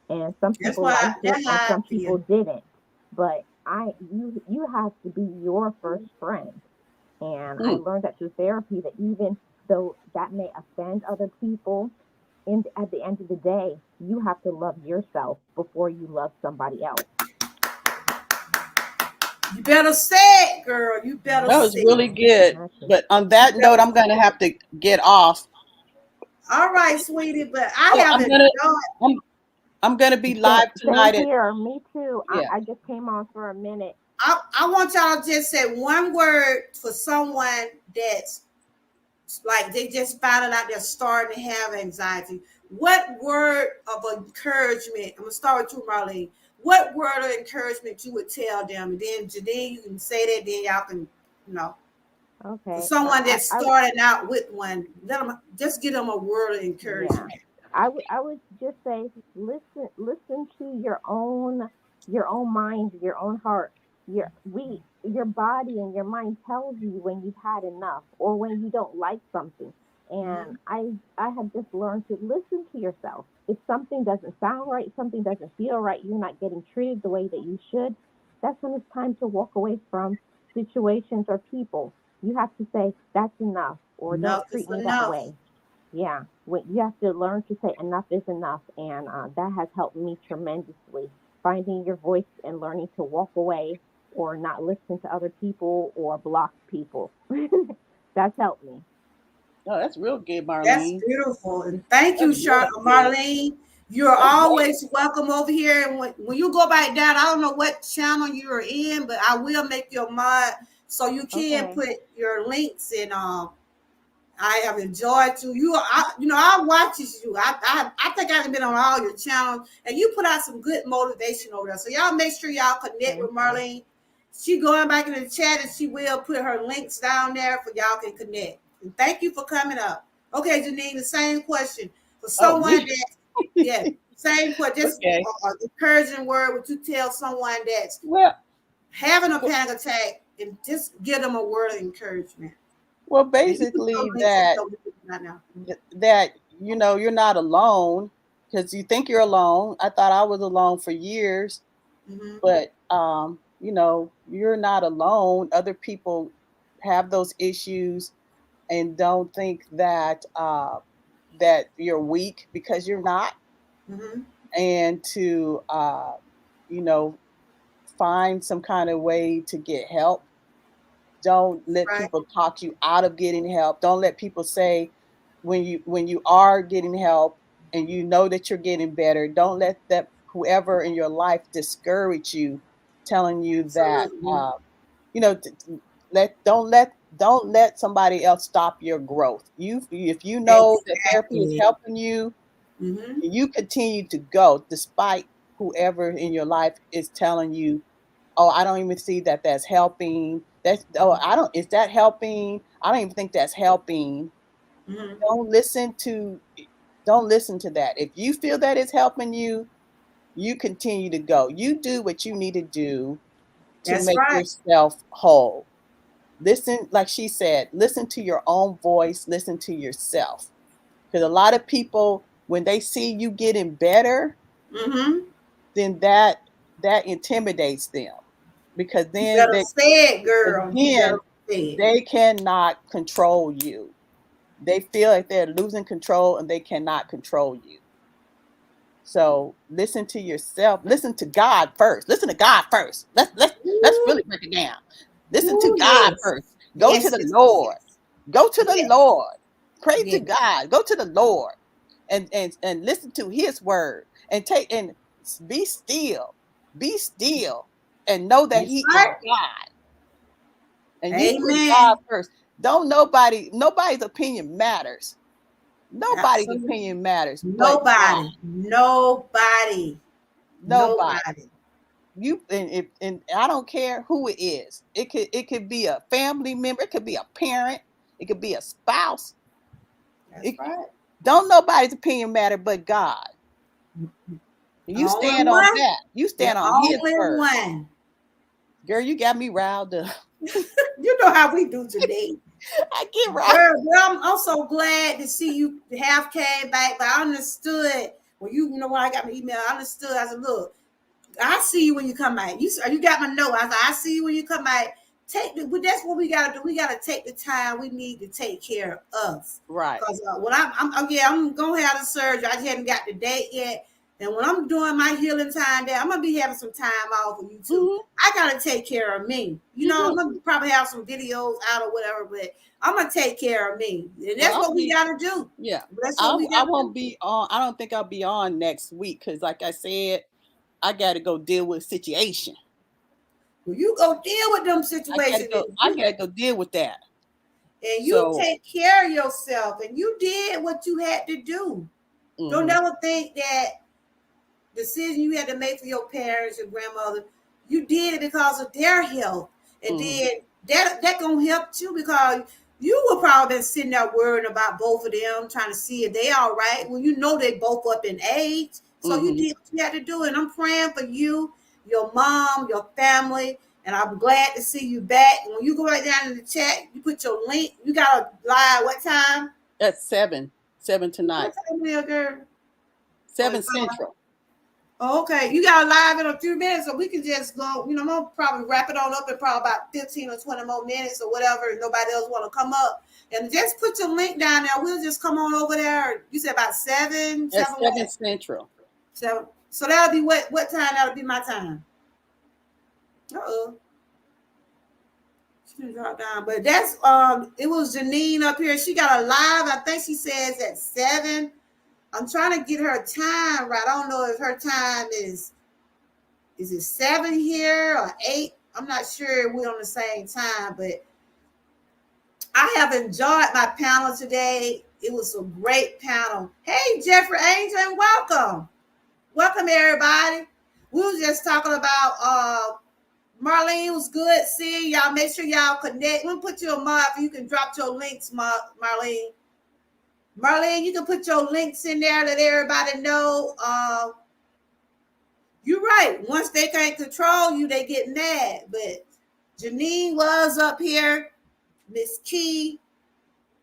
And some That's people why liked it that's and how I some feel. people didn't. But you have to be your first friend. And I Mm. learned that through therapy, that even though that may offend other people, at the end of the day, you have to love yourself before you love somebody else. You better say it, girl. You better That was say it. really Yeah, good. exactly. But on You that note, better. I'm going to have to get off. All right, sweetie. But I Oh, have I'm enjoyed. gonna I'm I'm gonna be Same, live same tonight at here. Me too. I, yeah. I just came on for a minute. I want y'all to just say one word for someone that's like they just found out they're starting to have anxiety. What word of encouragement? I'm gonna start with you, Marlene. What word of encouragement you would tell them? And then Janine, you can say that. Then y'all can, you know, for Okay. someone that's starting out with one, let them just give them a word of Yeah. encouragement. I would just say listen to your own mind, your own heart. Your body and your mind tells you when you've had enough or when you don't like something. And Mhm. I have just learned to listen to yourself. If something doesn't sound right, something doesn't feel right, you're not getting treated the way that you should, that's when it's time to walk away from situations or people. You have to say, that's enough, or don't Enough is treat me that enough. way. Yeah, when you have to learn to say enough is enough, and that has helped me tremendously. Finding your voice and learning to walk away or not listen to other people or block people. That's helped me. Oh, that's real good, That's Marlene. beautiful. And thank you, That's really good. Marlene. You're That's great. always welcome over here. And when you go back down, I don't know what channel you're in, but I will make you a mod so you can Okay. put your links in. I have enjoyed you. I watches you. I think I've been on all your channels, and you put out some good motivation over there. So y'all make sure y'all connect Thank with you. Marlene. She going back in the chat, and she will put her links down there for y'all can connect. And thank you for coming up. Okay, Janine, the same question for Oh, someone me. that, yeah, same question. Just Okay. encouraging word. Would you tell someone that's Well, having a panic attack and just give them a word of encouragement? well, And you can basically throw links that right now. that you're not alone because you think you're alone. I thought I was alone for years, Mm-hmm. but you're not alone. Other people have those issues, and don't think that you're weak, because you're not. Mm-hmm. And to you know find some kind of way to get help. Don't let Right. people talk you out of getting help. Don't let people say, when you are getting help and you know that you're getting better, don't let that whoever in your life discourage you, telling you that Absolutely. you know t- t- don't let somebody else stop your growth. If you know that therapy is Exactly. helping you, Mm-hmm. you continue to go despite whoever in your life is telling you, oh, I don't even see that that's helping. I don't, is that helping? I don't even think that's helping. Mm-hmm. Don't listen to don't listen to that. If you feel that it's helping you, you continue to go. You do what you need to do to That's make right. yourself whole. Listen, like she said, listen to your own voice, listen to yourself. Because a lot of people, when they see you getting better, Mm-hmm. then that intimidates them, because You then better they say it, because girl. You better then say it. they cannot control you. They feel like they're losing control and they cannot control you. So listen to yourself. Listen to God first. Listen to God first. Let's Ooh, really break it down. Listen to ooh, God yes. first. Go to Yes, the yes, yes, Lord. yes. Go to the Yes, Lord. Pray to yes. God. Go to the Lord, and listen to His word, and be still. Be still and know that That's He is right. God, and you put God Amen. first. Don't nobody's opinion matters. Nobody's Absolutely. opinion matters but God. Nobody. Nobody. Nobody. Nobody. And I don't care who it is. It could be a family member. It could be a parent. It could be a spouse. That's It, right. don't nobody's opinion matter but God. You Only stand on one. that. You And stand on His only word. one. Girl, you got me riled up. You know how we do today. I get riled. Girl, I'm so glad to see you have came back. But I understood when when I got my email, I understood. I said, look, I see you when you come back. You got my note. I said, I see you when you come back. That's what we gotta do. We gotta take the time we need to take care of us. Right. Because when I'm gonna have the surgery. I just haven't got the date yet. And when I'm doing my healing time there, I'm gonna be having some time off with you too. Hmm. I gotta take care of me. You I'm do. gonna probably have some videos out or whatever, but I'm gonna take care of me. And Well, that's I'll what we be. gotta do. Yeah. That's what we I gotta do. won't be on. I don't think I'll be on next week because, like I said, I got to go deal with a situation. When you go deal with them I got to situations, go. I got to go deal with that. and you So, take care of yourself and you did what you had to do. Don't hmm. ever think that decision you had to make for your parents, your grandmother, you did it because of their health. And Hmm. then that gonna help you because you were probably been sitting there worrying about both of them, trying to see if they all right. Well, you know they both up in age. So you Hmm. did what you had to do. And I'm praying for you, your mom, your family. And I'm glad to see you back. And when you go right down in the chat, you put your link. You got a live what time? That's seven What tonight, time is it, girl? Oh, 7 it's on. Central. Okay, you got live in a few minutes, so we can just go. I'm gonna probably wrap it on up in probably about 15 or 20 more minutes or whatever. If nobody else want to come up, and just put your link down there. We'll just come on over there. You said about seven, At 7 what? Central. 7. So that'll be what time? That'll be my time. Uh-oh. She didn't drop down, but that's it was Janine up here. She got a live. I think she says at 7. I'm trying to get her time right. I don't know if her time is it 7 here or 8. I'm not sure if we're on the same time, but I have enjoyed my panel today. It was a great panel. Hey, Jeffrey Angel, and welcome. Welcome, everybody. We were just talking about Marlene. Was good seeing y'all. Make sure y'all connect. We'll put you a mod if you can drop your links, Marlene. Marlene, you can put your links in there, let everybody know. You're right. Once they can't control you, they get mad. But Janine was up here, Miss Key,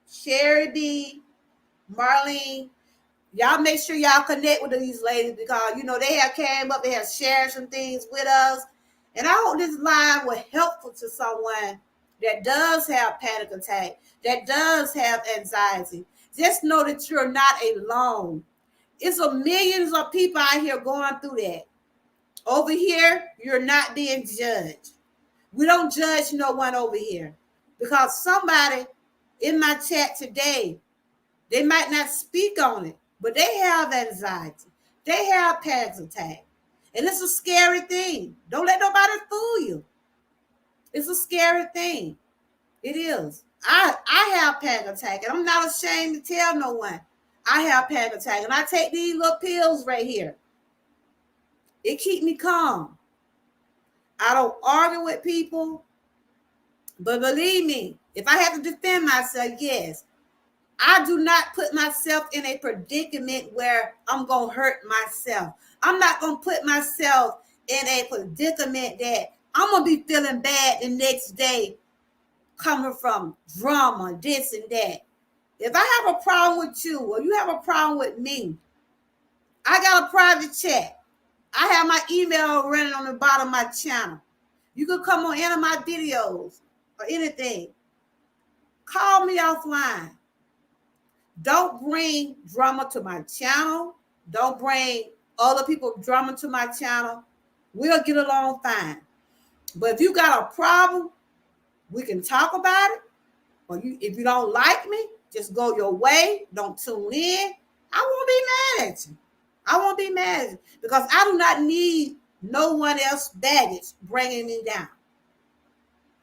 Sherry B, Marlene. Y'all make sure y'all connect with these ladies because they have came up, they have shared some things with us. And I hope this live was helpful to someone that does have panic attack, that does have anxiety. Just know that you're not alone. It's a millions of people out here going through that. Over here, you're not being judged. We don't judge no one over here because somebody in my chat today, they might not speak on it, but they have anxiety. They have panic attack. And it's a scary thing. Don't let nobody fool you. It's a scary thing. It is. I have panic attack, and I'm not ashamed to tell no one. I have panic attack, and I take these little pills right here. It keeps me calm. I don't argue with people, but believe me, if I have to defend myself, yes, I do not put myself in a predicament where I'm going to hurt myself. I'm not going to put myself in a predicament that I'm going to be feeling bad the next day coming from drama, this and that. If I have a problem with you or you have a problem with me, I got a private chat. I have my email running on the bottom of my channel. You can come on any of my videos or anything. Call me offline. Don't bring drama to my channel. Don't bring other people drama to my channel. We'll get along fine. But if you got a problem, we can talk about it. Or if you don't like me, just go your way. Don't tune in. I won't be mad at you. I won't be mad at you because I do not need no one else's baggage bringing me down.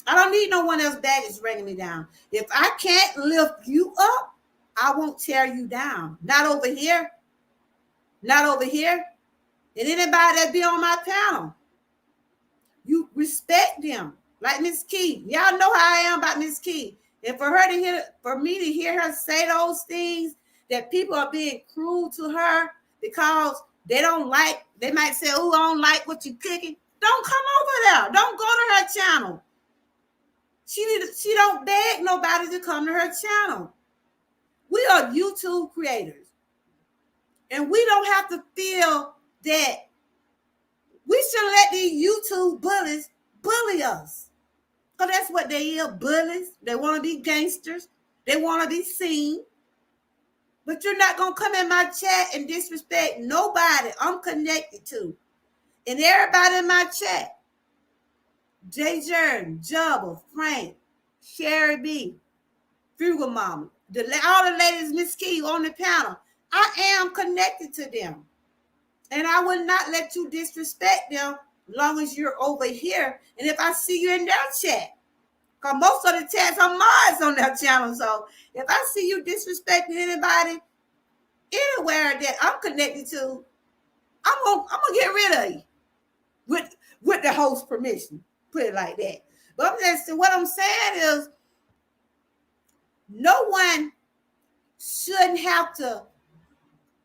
I don't need no one else's baggage bringing me down. If I can't lift you up, I won't tear you down. Not over here. Not over here. And anybody that be on my panel, you respect them. Like Miss Key. Y'all know how I am about Miss Key. And for me to hear her say those things, that people are being cruel to her because they might say, oh, I don't like what you're cooking. Don't come over there. Don't go to her channel. She don't beg nobody to come to her channel. We are YouTube creators. And we don't have to feel that we shouldn't let these YouTube bullies bully us. Because that's what they are, bullies. They want to be gangsters. They want to be seen. But you're not going to come in my chat and disrespect nobody I'm connected to. And everybody in my chat, Jay Jordan, Jubba, Frank, Sherry B, Frugal Mama, all the ladies, Miss Key on the panel, I am connected to them. And I will not let you disrespect them as long as you're over here. And if I see you in their chat, because most of the chats are mods on their channel. So if I see you disrespecting anybody anywhere that I'm connected to, I'm gonna get rid of you with the host's permission. Put it like that. But what I'm saying is no one shouldn't have to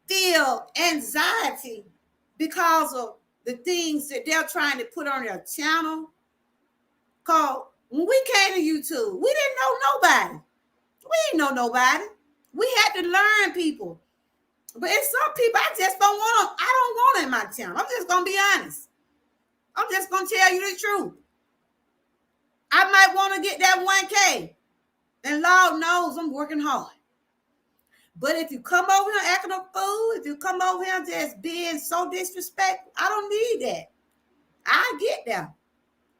feel anxiety because of the things that they're trying to put on their channel. Because when we came to YouTube, we didn't know nobody. We didn't know nobody. We had to learn people. But in some people, I just don't want them. I don't want in content. I'm just going to be honest. I'm just going to tell you the truth. I might want to get that 1K. And Lord knows I'm working hard. But if you come over here acting a fool, if you come over here just being so disrespectful, I don't need that. I get there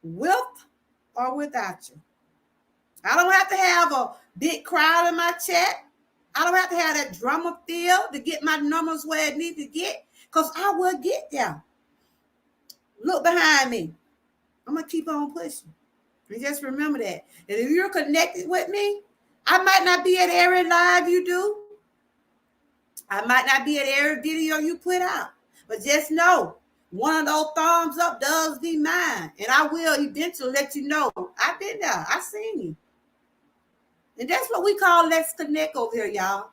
with or without you. I don't have to have a big crowd in my chat. I don't have to have that drama feel to get my numbers where it needs to get, because I will get there. Look behind me. I'm going to keep on pushing. And just remember that. And if you're connected with me, I might not be at every live you do. I might not be at every video you put out. But just know, one of those thumbs up does be mine. And I will eventually let you know. I've been there. I've seen you. And that's what we call Let's Connect over here, y'all.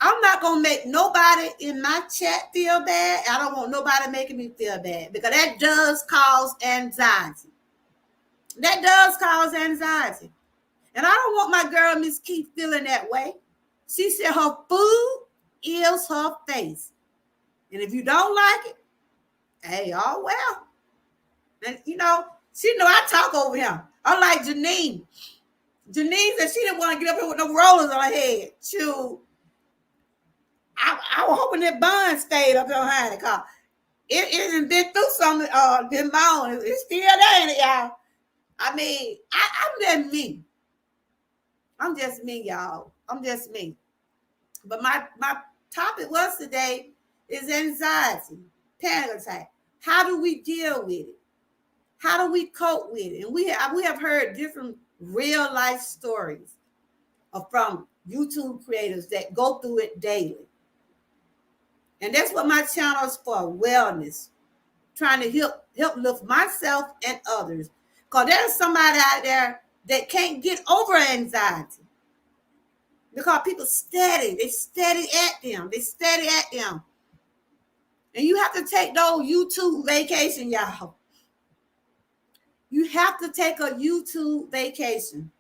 I'm not going to make nobody in my chat feel bad. I don't want nobody making me feel bad, because that does cause anxiety. That does cause anxiety. And I don't want my girl, Miss Keith, feeling that way. She said her food is her face. And if you don't like it, hey, oh well. And she know I talk over him. Unlike Janine. Janine said she didn't want to get up here with no rollers on her head. Shoot. I was hoping that bun stayed up behind the car. It hasn't been through something, been mounted. It's still there, ain't it, y'all? I mean, I'm just me. I'm just me, y'all. I'm just me. But my topic was today is anxiety, panic attack. How do we deal with it? How do we cope with it? And we have heard different real life stories from YouTube creators that go through it daily. And that's what my channel is for, wellness. Trying to help lift myself and others. Because there's somebody out there that can't get over anxiety. Because people they steady at them. They steady at them. And you have to take those YouTube vacation, y'all. You have to take a YouTube vacation.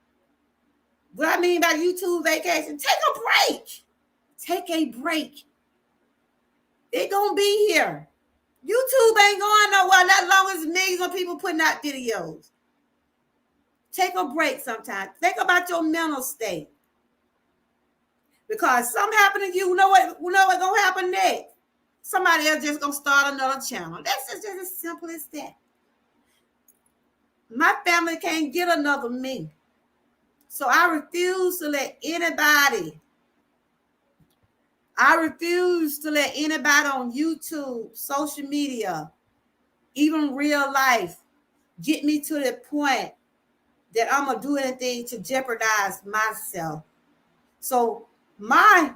What I mean by YouTube vacation, take a break. Take a break. They're going to be here. YouTube ain't going nowhere that long as millions of people putting out videos. Take a break sometimes. Think about your mental state. Because something happened to you, know what's going to happen next? Somebody else just going to start another channel. That's just as simple as that. My family can't get another me. So I refuse to let anybody on YouTube, social media, even real life, get me to the point that I'm going to do anything to jeopardize myself. So my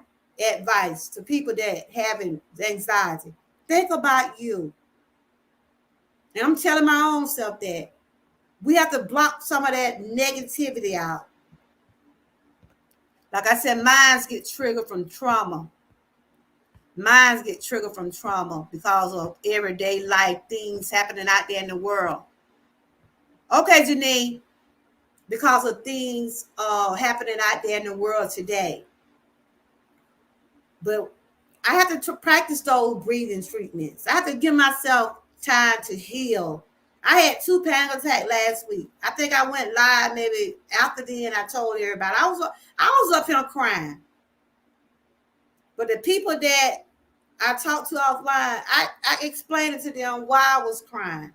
advice to people that have anxiety, think about you. And I'm telling my own self that we have to block some of that negativity out. Like I said, minds get triggered from trauma. Minds get triggered from trauma because of everyday life, things happening out there in the world. Okay, Janine, because of things happening out there in the world today. But I have to practice those breathing treatments. I have to give myself time to heal. I had 2 panic attacks last week. I think I went live maybe after then. I told everybody I was up here crying. But the people that I talked to offline, I explained it to them why I was crying.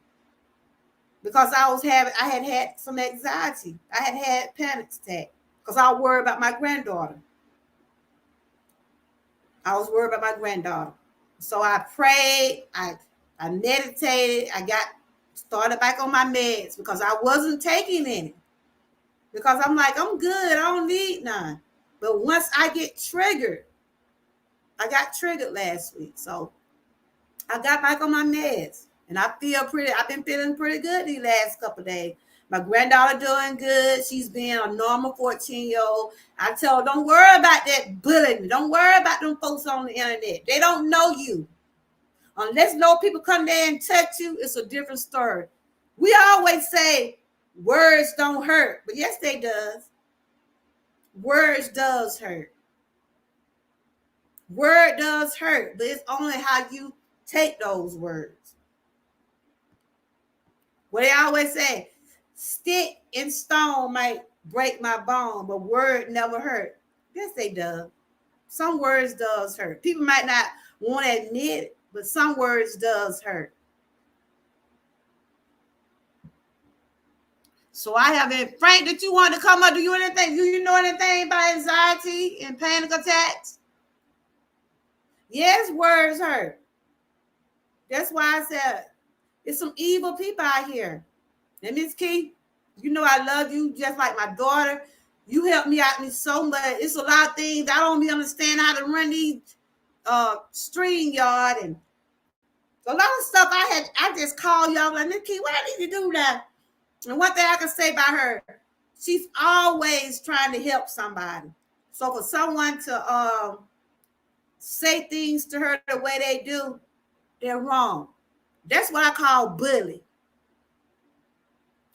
Because I had some anxiety. I had panic attack because I was worried about my granddaughter. So I prayed, I meditated, I got started back on my meds because I wasn't taking any. Because I'm like, I'm good, I don't need none. But once I get triggered, I got triggered last week. So I got back on my meds. And I've been feeling pretty good these last couple of days. My granddaughter doing good. She's being a normal 14-year-old. I tell her, don't worry about that bullying. Don't worry about them folks on the internet. They don't know you. Unless no people come there and touch you, it's a different story. We always say words don't hurt, but yes, they does. Words does hurt. Word does hurt, but it's only how you Take those words. What they always say, stick and stone might break my bone, but word never hurt. Yes, they do. Some words does hurt. People might not want to admit it, but some words does hurt. So I haven't, Frank, did you want to come up? Do you anything? Do you know anything about anxiety and panic attacks? Yes, words hurt. That's why I said it's some evil people out here. And Miss Key, you know I love you just like my daughter. You helped me out me so much. It's a lot of things I don't even understand how to run these string yard and a lot of stuff I just call y'all like, Miss Key, what I need to do that? And one thing I can say about her, she's always trying to help somebody. So for someone to say things to her the way they do, they're wrong. That's what I call bully.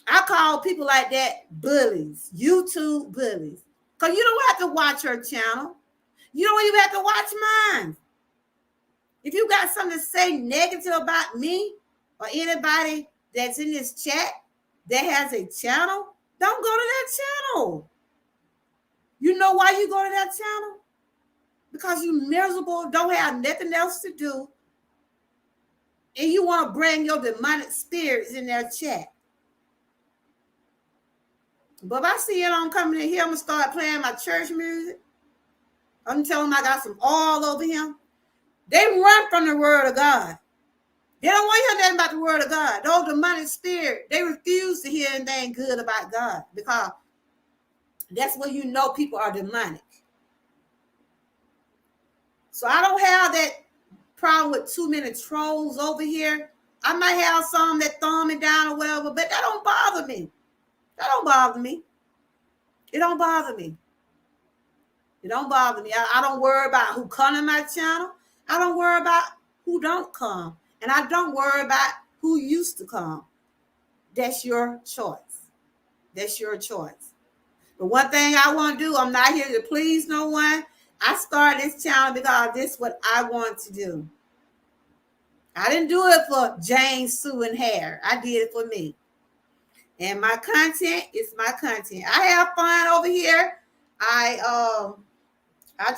I call people like that bullies, YouTube bullies. Because you don't have to watch her channel. You don't even have to watch mine. If you got something to say negative about me or anybody that's in this chat that has a channel, don't go to that channel. You know why you go to that channel? Because you miserable, don't have nothing else to do, and you want to bring your demonic spirits in their chat. But if I see it on coming in here, I'm going to start playing my church music. I'm telling them I got some oil over him. They run from the word of God. They don't want to hear nothing about the word of God. Those demonic spirits, they refuse to hear anything good about God because that's when you know people are demonic. So I don't have that problem with too many trolls over here. I might have some that thumb me down or whatever, but that don't bother me. That don't bother me. It don't bother me. It don't bother me. I don't worry about who come to my channel. I don't worry about who don't come. And I don't worry about who used to come. That's your choice. That's your choice. But one thing I want to do, I'm not here to please no one. I started this channel because this is what I want to do. I didn't do it for Jane, Sue, and Hare. I did it for me. And my content is my content. I have fun over here. I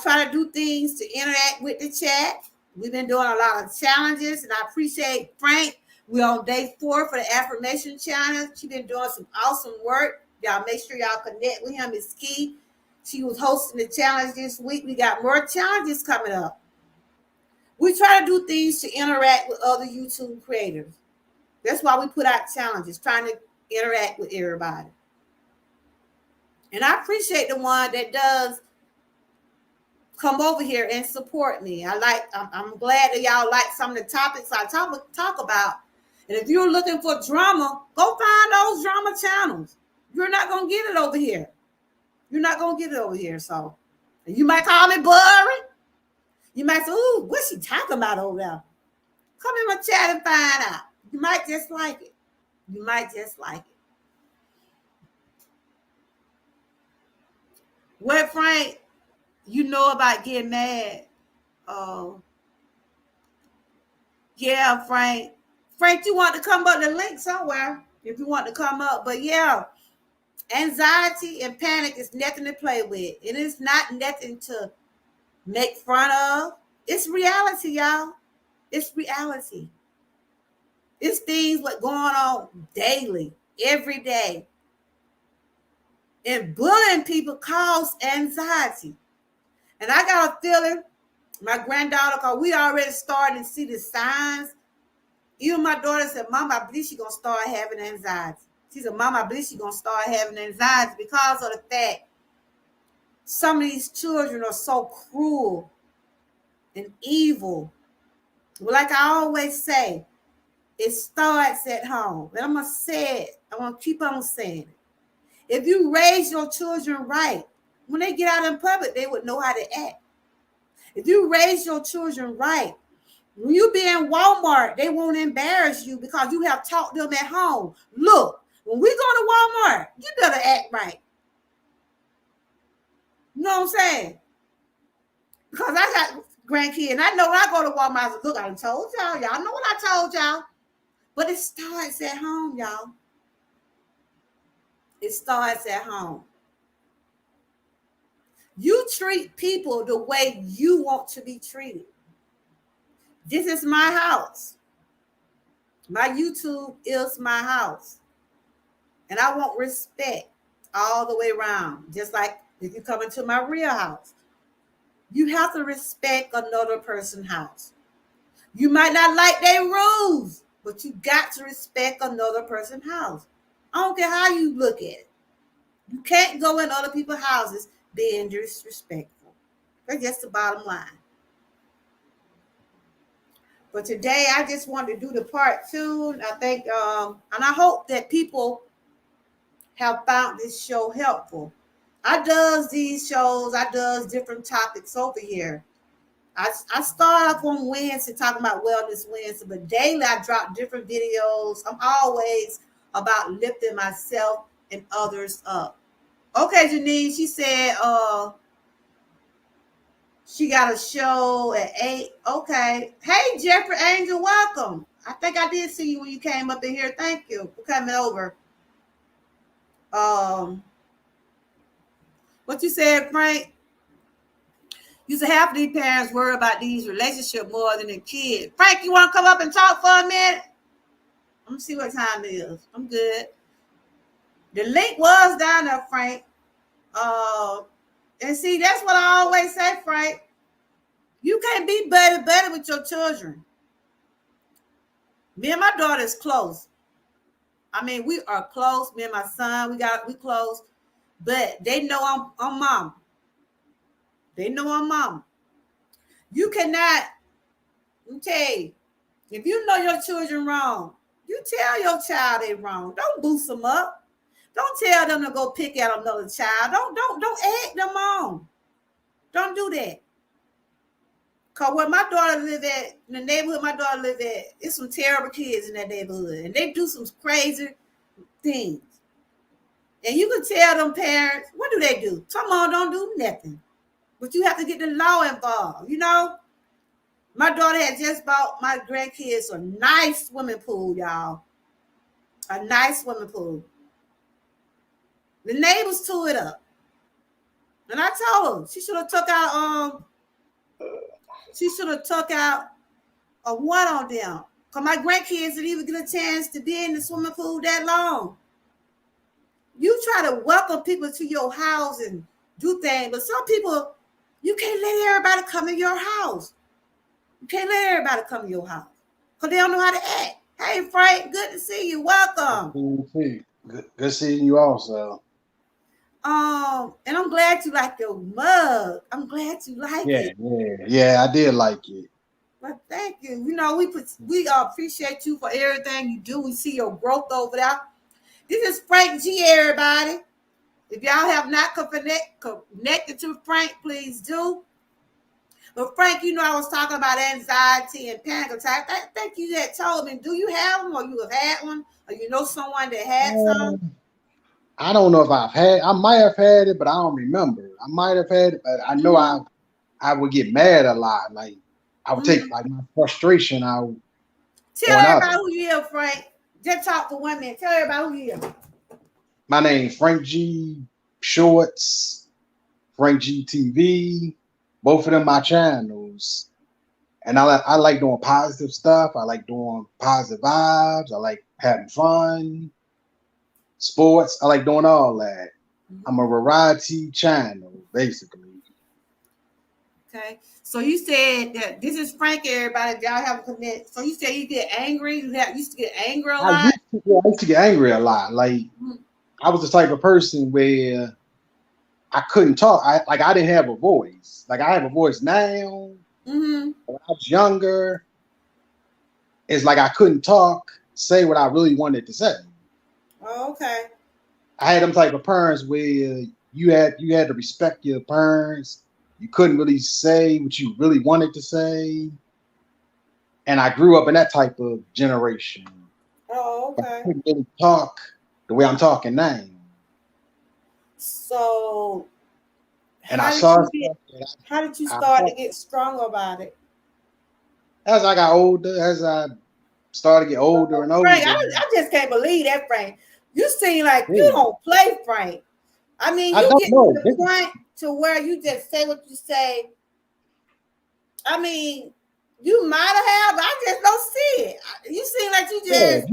try to do things to interact with the chat. We've been doing a lot of challenges, and I appreciate Frank. We're on day 4 for the affirmation challenge. She's been doing some awesome work. Y'all make sure y'all connect with him. It's key. She was hosting the challenge this week. We got more challenges coming up. We try to do things to interact with other YouTube creators. That's why we put out challenges, trying to interact with everybody. And I appreciate the one that does come over here and support me. I'm glad that y'all like some of the topics I talk about. And if you're looking for drama, go find those drama channels. You're not going to get it over here. You're not going to get it over here. So you might call me boring. You might say, ooh, what's she talking about over there? Come in my chat and find out. You might just like it. You might just like it. What, Frank, you know about getting mad? Yeah, Frank. Frank, you want to come up the link somewhere if you want to come up. But yeah, anxiety and panic is nothing to play with. It is not nothing to make fun of. It's reality, y'all. It's reality. It's things what going on daily, every day. And bullying people cause anxiety. And I got a feeling, my granddaughter, because we already starting to see the signs. Even my daughter said, Mom, I believe she's going to start having anxiety. She said, Mom, I believe she's going to start having anxiety because of the fact some of these children are so cruel and evil. Well, like I always say, it starts at home. And I'm going to say it. I'm going to keep on saying it. If you raise your children right, when they get out in public, they would know how to act. If you raise your children right, when you be in Walmart, they won't embarrass you because you have taught them at home. Look, when we go to Walmart, you better act right. You know what I'm saying? Because grandkid. And I know when I go to Walmart, I say, look, I done told y'all. Y'all know what I told y'all. But it starts at home, y'all. It starts at home. You treat people the way you want to be treated. This is my house. My YouTube is my house. And I want respect all the way around. Just like if you come into my real house, you have to respect another person's house. You might not like their rules, but you got to respect another person's house. I don't care how you look at it. You can't go in other people's houses being disrespectful. That's just the bottom line. But today I just wanted to do the part 2. I think and I hope that people have found this show helpful. I does these shows, I does different topics over here. I start off on Wednesday talking about Wellness Wednesday, but daily I drop different videos. I'm always about lifting myself and others up. Okay, Janine, she said she got a show at 8. Okay. Hey, Jeffrey Angel, welcome. I think I did see you when you came up in here. Thank you for coming over. What you said, Frank? You said half of these parents worry about these relationships more than the kids. Frank, you want to come up and talk for a minute? Let me see what time it is. I'm good. The link was down there, Frank. And see, that's what I always say, Frank. You can't be buddy with your children. Me and my daughter is close. I mean, we are close. Me and my son, we close. But they know I'm mom. They know I'm mom. You cannot, let me tell you, if you know your children wrong, you tell your child they wrong. Don't boost them up. Don't tell them to go pick at another child. Don't egg them on. Don't do that. Cause where my daughter live at, in the neighborhood my daughter live at, it's some terrible kids in that neighborhood, and they do some crazy things. And you can tell them parents, what do they do? Come on, don't do nothing. But you have to get the law involved, you know? My daughter had just bought my grandkids a nice swimming pool, y'all. A nice swimming pool. The neighbors tore it up. And I told her she should have took out a one on them. Because my grandkids didn't even get a chance to be in the swimming pool that long. You try to welcome people to your house and do things, but some people, you can't let everybody come in your house. You can't let everybody come in your house because they don't know how to act. Hey, Frank, good to see you. Welcome. Good seeing you also. And I'm glad you like your mug. I'm glad you like it. Yeah, I did like it. Well, thank you. You know, we appreciate you for everything you do. We see your growth over there. This is Frank G, everybody. If y'all have not connected to Frank, please do. But Frank, you know, I was talking about anxiety and panic attack. I think you had told me, do you have them or you have had one? Or you know someone that had some? I don't know if I might have had it, but I don't remember. I might have had it, but I know I would get mad a lot. Like I would take like my frustration out. Tell everybody who you are, Frank. Just talk for 1 minute. Tell everybody who you are. My name's Frank G Shorts, Frank G TV. Both of them my channels. And I like doing positive stuff. I like doing positive vibes. I like having fun. Sports. I like doing all that. I'm a variety channel, basically. Okay. So you said that this is Frank, everybody. If y'all have a commit. So you said you get angry. You used to get angry a lot. I used to get angry a lot. Like I was the type of person where I couldn't talk. I didn't have a voice. Like I have a voice now. When I was younger, it's like I couldn't talk, say what I really wanted to say. Oh, okay. I had them type of parents where you had to respect your parents. You couldn't really say what you really wanted to say. And I grew up in that type of generation. Oh, okay. I couldn't really talk the way I'm talking now. So And I How did saw you stuff get? that How did you I start to get stronger about it? as I got older, as I started to get older and Frank, older. I just can't believe that, Frank. You seem like you Yeah, don't play, Frank. I mean, I you don't get to know. the point to where you just say what you say. I mean, you might have, but I just don't see it. You seem like you Yeah, just.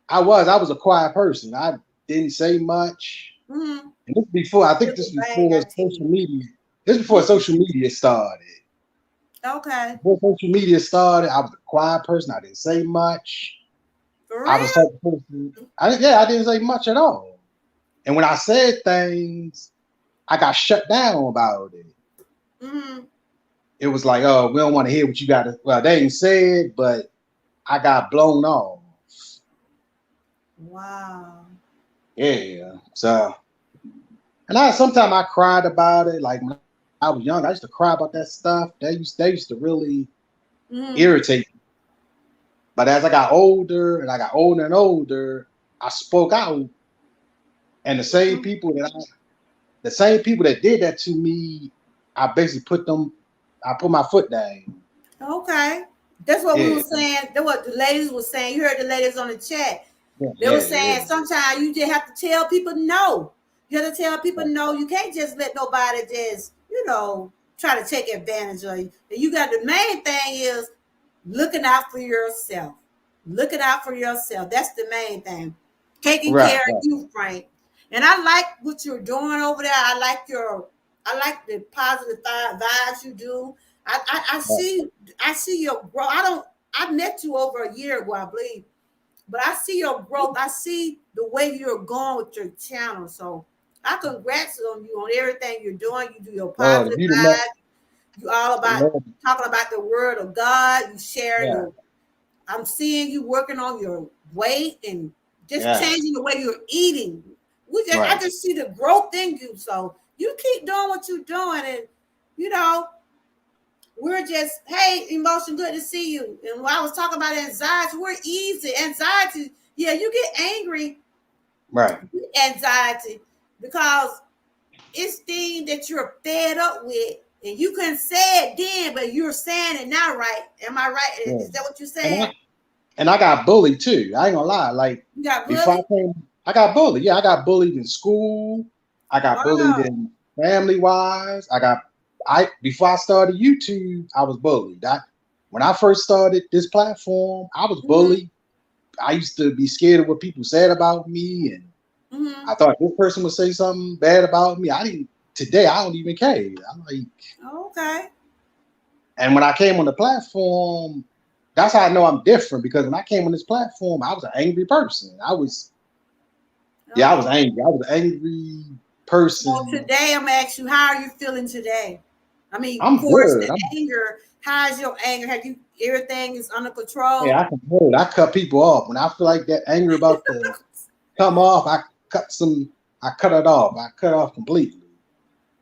I was a quiet person. I didn't say much. Mm-hmm. And this before I think this Really bang before at social you. media. This before social media started. Okay. Before social media started, I was a quiet person. I didn't say much. For I was real? the type of person. I didn't say much at all. And when I said things, I got shut down about it. Mm-hmm. It was like, oh, we don't want to hear what you got to. Well, they ain't said, but I got blown off. Wow. Yeah. So, and sometimes I cried about it. Like when I was young, I used to cry about that stuff. They used to really Mm-hmm. irritate me. But as I got older and I got older and older, I spoke out, and Mm-hmm. the same people that did that to me, I basically I put my foot down. Okay. That's what we Yeah, were saying. That's what the ladies were saying. You heard the ladies on the chat. yeah, They were yeah, yeah. saying sometimes you just have to tell people no. You have to tell people no. You can't just let nobody just, try to take advantage of you. And you got the main thing is looking out for yourself. Looking out for yourself. That's the main thing. Taking Right, care of right. you, Frank. And I like what you're doing over there. I like the positive vibes you do. Right. I see your growth. I met you over a year ago, I believe. But I see your growth. I see the way you're going with your channel. So I congrats on you on everything you're doing. You do your Lord, positive if you'd have met, vibes. You all about Lord, talking about the word of God. You sharing yeah, your. I'm seeing you working on your weight and just yeah, changing the way you're eating. I right, just see the growth in you. So you keep doing what you're doing, and you know we're just, hey, emotion, good to see you. And when I was talking about anxiety, we're easy. Anxiety, yeah, you get angry, right. anxiety, because it's things that you're fed up with. And you couldn't say it then, but you're saying it now, right? Am I right? Yeah. Is that what you're And saying? I got bullied too. I ain't gonna lie. Like You got before bullied? I came, I got bullied. Yeah, I got bullied in school. I got bullied Wow. in family wise. I before I started YouTube, I was bullied. When I first started this platform, I was Mm-hmm. bullied. I used to be scared of what people said about me, and Mm-hmm. I thought this person would say something bad about me. I didn't. Today, I don't even care. I'm like, Okay. and when I came on the platform, that's how I know I'm different because when I came on this platform, I was an angry person. I was Oh. angry. I was an angry So person. today I'm gonna ask you, how are you feeling today? I mean, of I'm course, the good. anger. How's your anger? Have you everything is under control? I can hold. I cut people off when I feel like that anger about to come off. I cut it off. I cut off completely.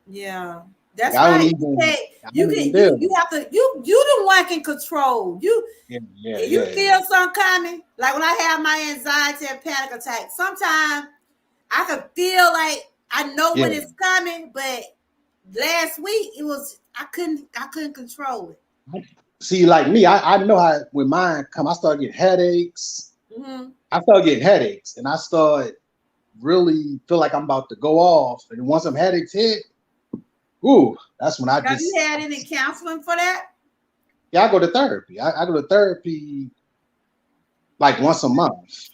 Yeah, Like that's I don't right. even. I You don't even can deal. you have to you the one can control you. Yeah, yeah, If you yeah, feel something coming, like when I have my anxiety and panic attack, sometimes I can feel like I know yeah. when it's coming, but last week I couldn't control it. See, like me, I know how when mine come, I start getting headaches. Mm-hmm. I start getting headaches, and I start really feel like I'm about to go off. And once some headaches hit, ooh, that's when Have you had any counseling for that? I go to therapy. I go to therapy like once a month.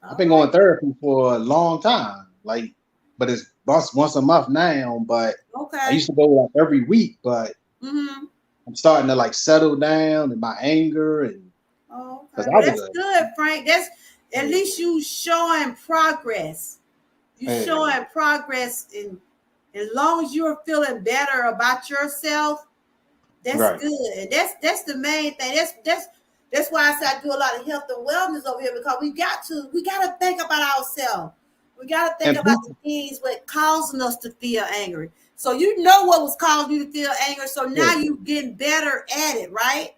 I've All been right. going to therapy for a long time, like, but it's once a month now. But I Okay. used to go like every week, but Mm-hmm. I'm starting to like settle down in my anger, and Oh, because okay. I Well, was that's good, Frank. That's at a least you showing progress. You yeah, showing progress, and as long as you're feeling better about yourself, that's right. good. That's the main thing. That's why I say I do a lot of health and wellness over here, because we gotta think about ourselves. We gotta think And about people, the things what causing us to feel angry. So you know what was causing you to feel angry. So now yeah, you getting better at it, right?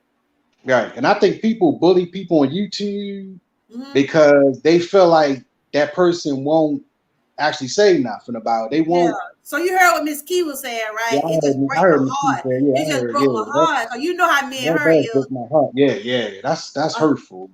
right. And I think people bully people on YouTube Mm-hmm. because they feel like that person won't. actually say nothing about it. They Yeah. won't. So you heard what Miss Key was saying, Yeah, right? It just I break heard my Miss Keith heart. say, yeah, It I just heard, broke my yeah, heart. Cause you know how me and that her does is. break my heart. Yeah, yeah, that's Uh, hurtful.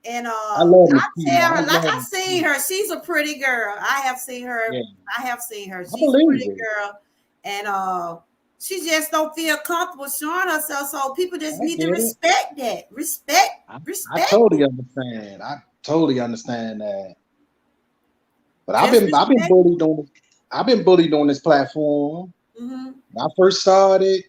and I love I Miss Keith. tell I her, like love I Miss seen Keith. her, she's a pretty girl. I have seen her. Yeah, I have seen her. I She's a believe pretty it. girl, and she just don't feel comfortable showing herself. So people just I need to get it. respect that. Respect, I respect totally it. understand. I totally understand that. But Just I've been respect. bullied on I've been bullied on this platform. Mm-hmm. When I first started,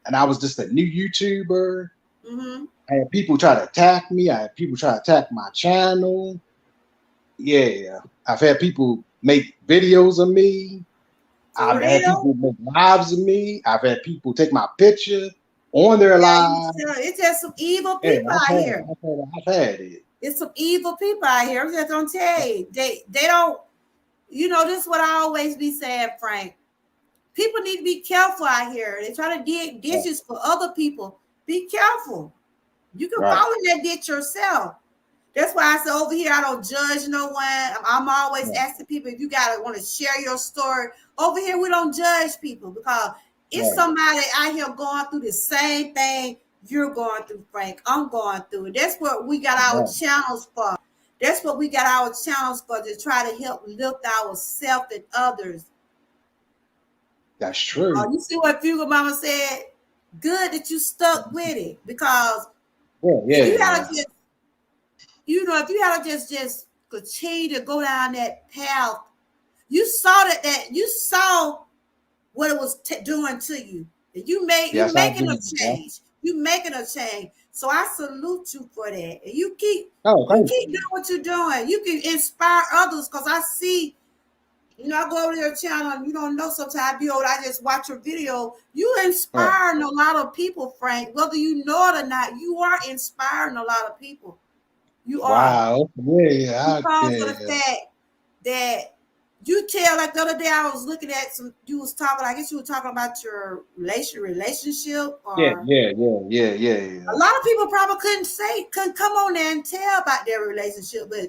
and I was just a new YouTuber. Mm-hmm. I had people try to attack me. I had people try to attack my channel. Yeah, I've had people make videos of me. For I've had real. people make lives of me. I've had people take my picture on their Yeah, you live. tell it's just some evil Yeah, people out here. I've had it. It's some evil people out here. I'm just gonna tell you. They don't, this is what I always be saying, Frank. People need to be careful out here. They try to dig Right, ditches for other people. Be careful. You can right, fall in that ditch yourself. That's why I say over here I don't judge no one. I'm always right, asking people if you gotta want to share your story. Over here we don't judge people because it's right, somebody out here going through the same thing you're going through, Frank. I'm going through it. That's what we got our right. channels for. That's what we got our channels for, to try to help lift ourselves and others. That's true. You see what Fugal Mama said? Good that you stuck with it, because Yeah, if yeah, you had yeah. just, if you had just continue to go down that path, you saw that you saw what it was doing to you. And you Yes, I making a do. Yeah. change. You making a change. So I salute you for that. And Oh, you thank keep doing you. what you're doing. You can inspire others, because I see. I go over to your channel and you don't know, sometimes I just watch your video. You Right. inspiring a lot of people, Frank. Whether you know it or not, you are inspiring a lot of people. You are. Wow. Yeah, yeah, Because of the yeah, fact that you tell, like the other day I was looking at you was talking, I guess you were talking about your relationship, yeah, or yeah, yeah, yeah, yeah, a yeah. lot of people probably couldn't come on there and tell about their relationship, but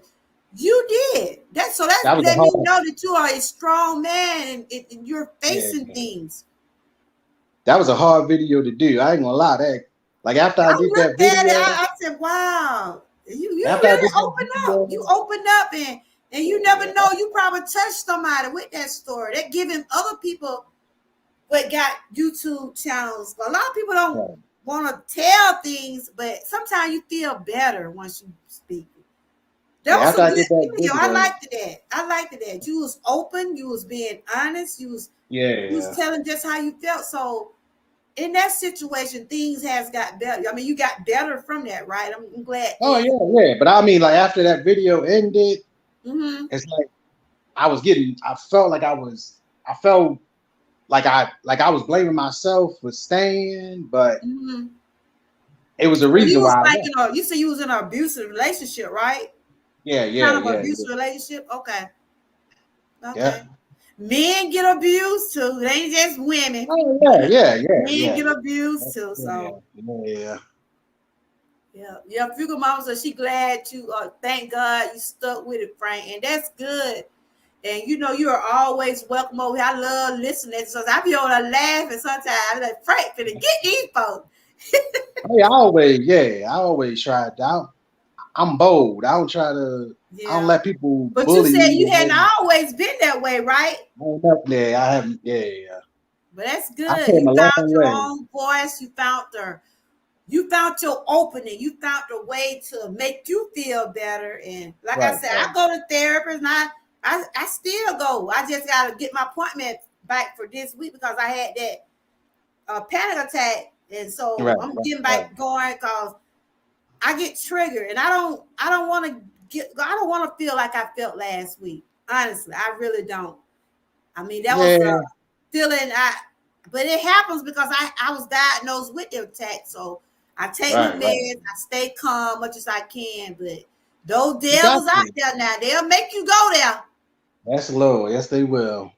you did. That's That was a letting me hard. know that you are a strong man, and you're facing Yeah, things. that was a hard video to do. I ain't gonna lie. That like after I I did that looked at it, video, I said, wow, you after I really did that opened up. video, You opened up, and you never yeah, know, you probably touched somebody with that story. That giving other people what got YouTube channels. A lot of people don't right. want to tell things, but sometimes you feel better once you speak. That Yeah, was after a I good did that video. I video, liked that. I liked that. You was open. You was being honest. You was yeah. telling just how you felt. So in that situation, things has got better. I mean, you got better from that, right? I'm glad Oh things. yeah, yeah. But I mean, like after that video ended, Mm-hmm. it's like I was getting. I felt like I was. I felt like I was blaming myself for staying, but Mm-hmm. it was a So you reason was why I like left. you said you was in an abusive relationship, right? Yeah, yeah, Kind of yeah, abusive yeah. relationship. Okay. Yeah. Okay. Men get abused too. It ain't just women. Oh yeah, yeah, yeah, Men yeah, get abused too. yeah, So yeah. yeah. Fugal Mama said she glad you. Thank God you stuck with it, Frank, and that's good. And you are always welcome over here. I love listening. So I be on there laughing sometimes. I'm like, Frank, finna get these folks. Hey, I always try to. I'm bold. I don't try to. I don't Yeah. let people But you bully said me. you hadn't always been that way, right? Yeah, I haven't. Yeah, yeah. But that's I good. came You a long found your way. own voice. You found your opening. You found a way to make you feel better. And like I Right, said, right, I go to therapist, and I still go. I just got to get my appointment back for this week because I had that panic attack, and so right, I'm right, getting right. back going because I get triggered, and I don't want to I don't want to feel like I felt last week. Honestly, I really don't. I mean, that was a Yeah, feeling but it happens because I was diagnosed with the attack. So I take my right, right. meds, I stay calm much as I can, but those You got devils out to. there now, they'll make you go there. That's low. Yes, they will.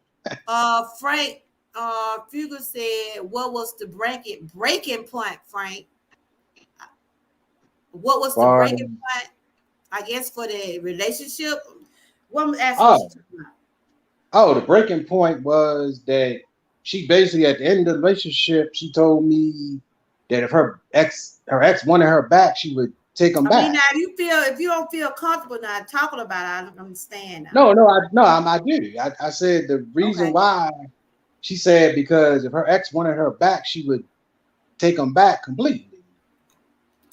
Frank, Fugel said, what was the breaking point, Frank? What was the Far. breaking point? I guess for the relationship. What I'm asking what you Oh, talking about. Oh, the breaking point was that she basically at the end of the relationship, she told me that if her ex wanted her back, she would take him I mean, back. now if you don't feel comfortable now talking about it, I don't understand now. No, I do. I said the reason Okay. why she said because if her ex wanted her back, she would take him back completely.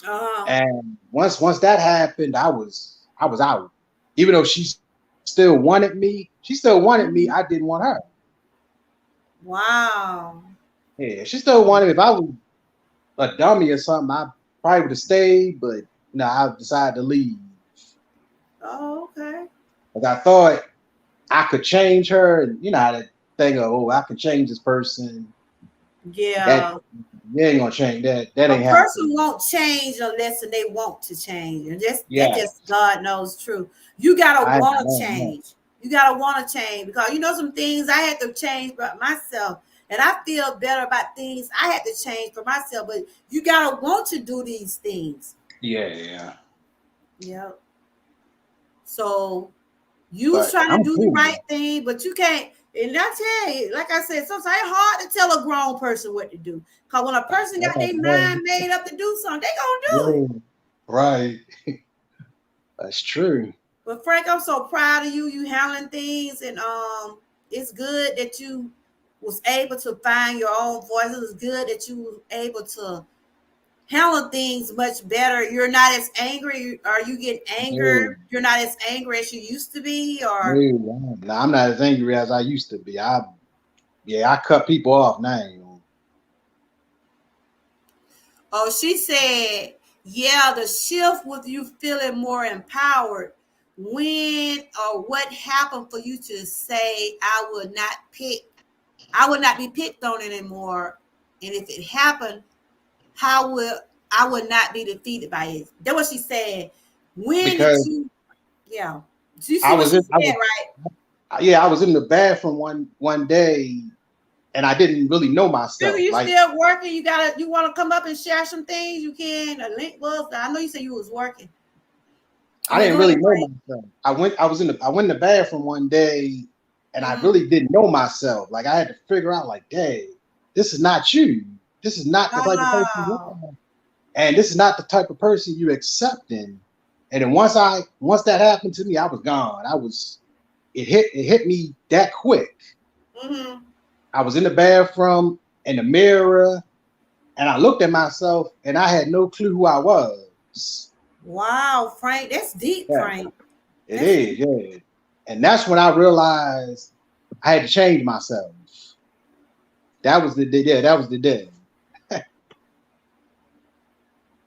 Uh-huh. And once that happened, I was out. Even though she still wanted me, she still wanted me. Mhm. I didn't want her. Wow. Yeah, she still wanted me. If I was a dummy or something, I probably would have stayed. But no, I decided to leave Oh, okay. because I thought I could change her. And you know how that thing of I can change this person. That Yeah. you ain't gonna change that. That A ain't person happening. won't change unless they want to change. And that Yeah, just God knows true. You gotta I want to know. change. You gotta want to change because you know some things I had to change about myself. And I feel better about things I had to change for myself. But you gotta want to do these things. Yeah. Yeah. So you was But trying to I'm do the cool. right thing, but you can't. And I tell you, like I said, sometimes it's hard to tell a grown person what to do. Because when a person got their mind made up to do something, they gonna do it. Yeah, right. That's true. But Frank, I'm so proud of you. You handling things, and it's good that you was able to find your own voice. It was good that you was able to handle things much better. You're not as angry. Are you getting No, anger? You're not as angry as you used to be, or no, I'm not as angry as I used to be. I cut people off now. oh, she said, yeah, the shift with you feeling more empowered. When or what happened for you to say I would not be picked on anymore? And if it happened, how will I would not be defeated by it? That's what she said. When did Because you yeah. You I see what was she in, I said, was, right? yeah, I was in the bathroom one day, and I didn't really know Figure myself. you Like still working. You want to come up and share some things, you can. A link was I know you said you was working. I Okay, didn't go ahead, really know Frank. myself. I went in the bathroom one day, and I Mm-hmm. really didn't know myself. Like I had to figure out, like, dang, this is not you. This is not the type of person you Wow. are. And this is not the type of person you accepting. And then once that happened to me, I was gone. It hit me that quick. Mm-hmm. I was in the bathroom in the mirror, and I looked at myself, and I had no clue who I was. Wow, Frank. That's deep, Yeah, Frank. it That's is, deep. yeah. And that's when I realized I had to change myself. That was the day. Yeah, that was the day.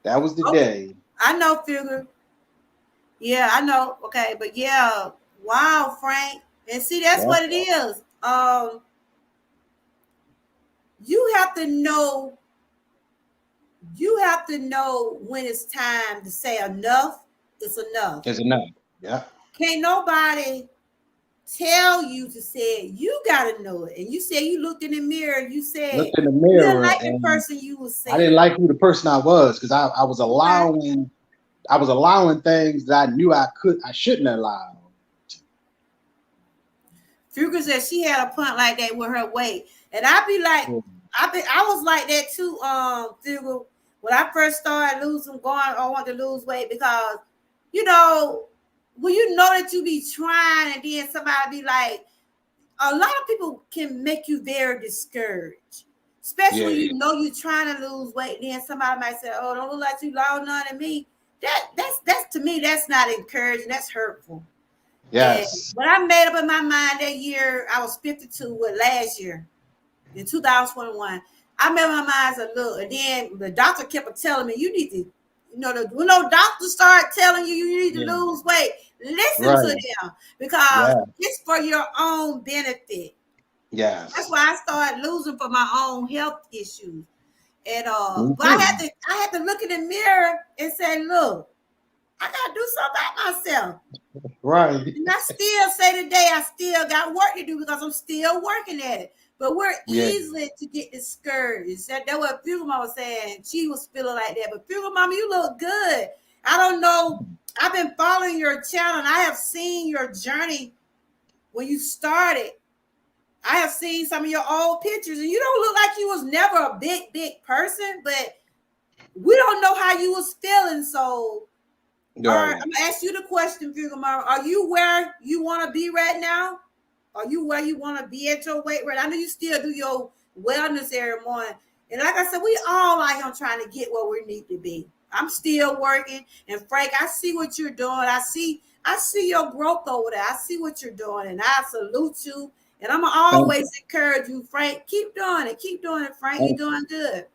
That was the Okay. day. I know, figure. Yeah, I know. Okay, but yeah. Wow, Frank. And see, that's Yeah, what it is. You have to know, you have to know when it's time to say enough, it's enough. it's enough. Yeah, Can't nobody tell you to say it. You gotta know it. And you said you looked in the mirror and you said looked in the you didn't mirror, like the and person you was I didn't saying. like who the person I was because Okay. I was allowing things that I knew I shouldn't allow. Fuga said she had a punt like that with her weight. And I'd be like, I was like that too, Fuga. When I first started I wanted to lose weight because, you know, when you know that you be trying and then somebody be like, a lot of people can make you very discouraged. Especially Yeah, when yeah, you know you're trying to lose weight, then somebody might say, "Oh, don't look like you lost none of me." That's to me, that's not encouraging. That's hurtful. And yes, when I made up in my mind that year, I was 52 with last year in 2021. I made my mind a little, and then the doctor kept telling me, "You need to, when no doctors start telling you you need to yeah, lose weight, listen to right, them because yeah, it's for your own benefit." That's yes. why I started losing for my own health issues. And Me but too. I had to look in the mirror and say, "Look, I gotta do something about myself." Right. And I still say today, I still got work to do because I'm still working at it. But we're Yeah. easily to get discouraged. That's what Fugle Mama was saying. She was feeling like that. But Fugle Mama, you look good. I don't know. I've been following your channel and I have seen your journey when you started. I have seen some of your old pictures, and you don't look like you was never a big person, but we don't know how you was feeling. So, I'm Right. gonna ask you the question, Fugal Mama. Are you where you want to be right now? Are you where you want to be at your weight right? I know you still do your wellness every morning. And like I said, we all out here trying to get where we need to be. I'm still working. And Frank, I see what you're doing. I see your growth over there. I see what you're doing. And I salute you. And I'm gonna Thank always encourage you, Frank. Keep doing it. Keep doing it, Frank. You're thank doing good.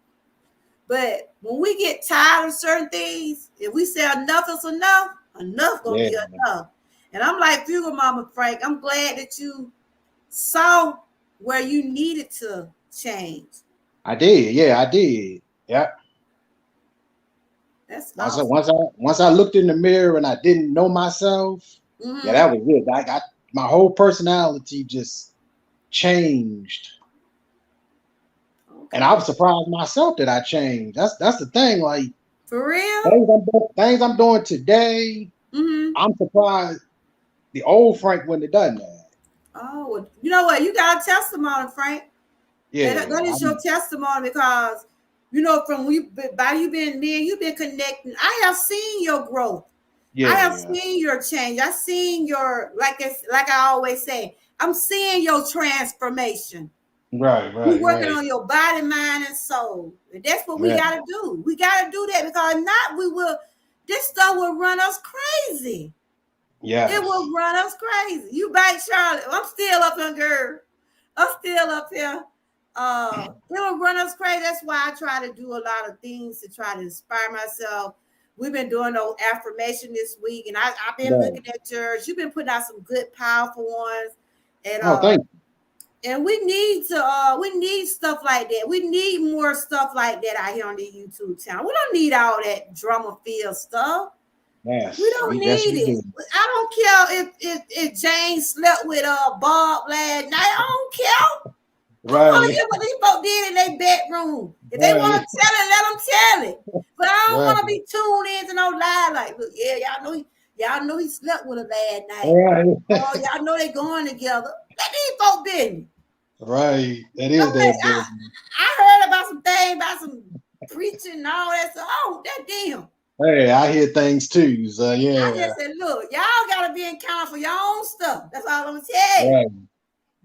But when we get tired of certain things, if we say enough is enough, enough gonna Yeah, be enough. And I'm like Fugal Mama Frank. I'm glad that you saw where you needed to change. I did. Yeah, I did. Yeah. That's Once I awesome. once I once I looked in the mirror and I didn't know myself, yeah, Mm-hmm. that was it. I got my whole personality just changed. And I Okay. was surprised myself that I changed. That's the thing. Like For real? things I'm doing today, Mm-hmm. I'm surprised the old Frank wouldn't have done that. Oh, well, you know what? You got a testimony, Frank. That Yeah, is your testimony because from by you being me and you've been connecting. I have seen your growth. I have yeah, seen your change. I've seen your like I always say. I'm seeing your transformation. right, You right, working right. on your body, mind, and soul. And that's what we Yeah, gotta do. We gotta do that because if not, we will. This stuff will run us crazy. It yes, will run us crazy. You back, Charlotte. I'm still up here, girl. I'm still up here. It will run us crazy. That's why I try to do a lot of things to try to inspire myself. We've been doing those affirmation this week, and I've been right. looking at yours. You've been putting out some good, powerful ones, and Oh, thank you. we need stuff like that. We need more stuff like that out here on the YouTube channel. We don't need all that drama filled stuff. We Yes, don't yes, need we it. do. I don't care if Jane slept with Bob last night. I don't care. I want to Right, hear what these folks did in their bedroom. If they want right, to tell it, let them tell it. But I don't right, want to be tuned into no lie. Like, look, yeah, y'all know he slept with her last night. right, Oh, y'all know they going together. Let these folks business. right. That is Don't let, their business. I heard about some things about some preaching and all that stuff. Oh, that damn. Hey, I hear things too. So I yeah, just said, look, y'all gotta be accountable for your own stuff. That's all I'm gonna tell you. right.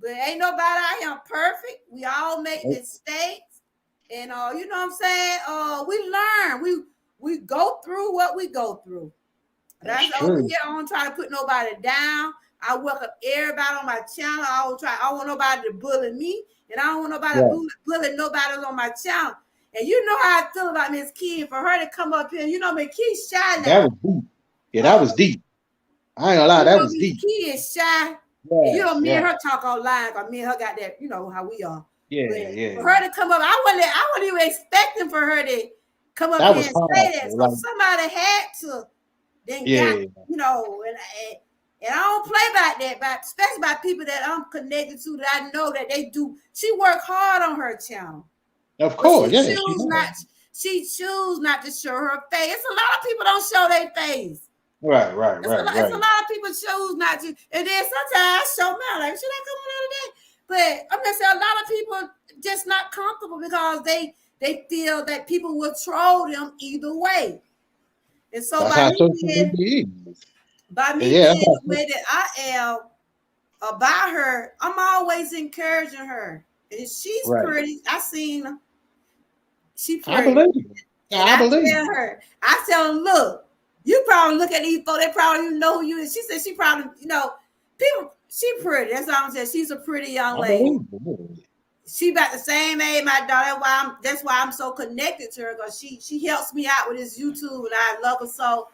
But ain't nobody out here perfect. We all make Nope, mistakes. And you know what I'm saying? We learn. We go through what we go through. that's That's over true. here. I don't try to put nobody down. I welcome everybody on my channel. I don't want nobody to bully me, and I don't want nobody Right. to bully nobody on my channel. And you know how I feel about Miss Key. For her to come up here, Miss Key's shy That now. was deep. Yeah, that Uh, was deep. I ain't gonna lie, that was Miss deep. Key is shy. And Yes, me and yes, her talk online because me and her got that, how we are. But yeah, for yeah. her to come up, I wasn't even expecting for her to come up That here was and say powerful. that. So Like, somebody had to then got, yeah, and I don't play about that, but especially by people that I'm connected to that I know that they do. She worked hard on her channel, of but course, yeah, she does. she choose not to show her face. It's a lot of people don't show their face. Right, right, right, It's a right. lot of people choose not to, and then sometimes I show mine like, should I come on today? But I'm gonna say a lot of people just not comfortable because they feel that people will troll them either way. And so That's how social media is. by And me yeah, that's being how, the way that I am about her, I'm always encouraging her. And she's right. pretty. I seen her. She I pretty. believe you. And I believe you. I tell them, look, you probably look at these folks, they probably even know who you is. She said she probably, people, she pretty. That's all I'm saying. She's a pretty young I lady. believe you. She about the same age my daughter. That's why I'm so connected to her because she helps me out with this YouTube and I love her so.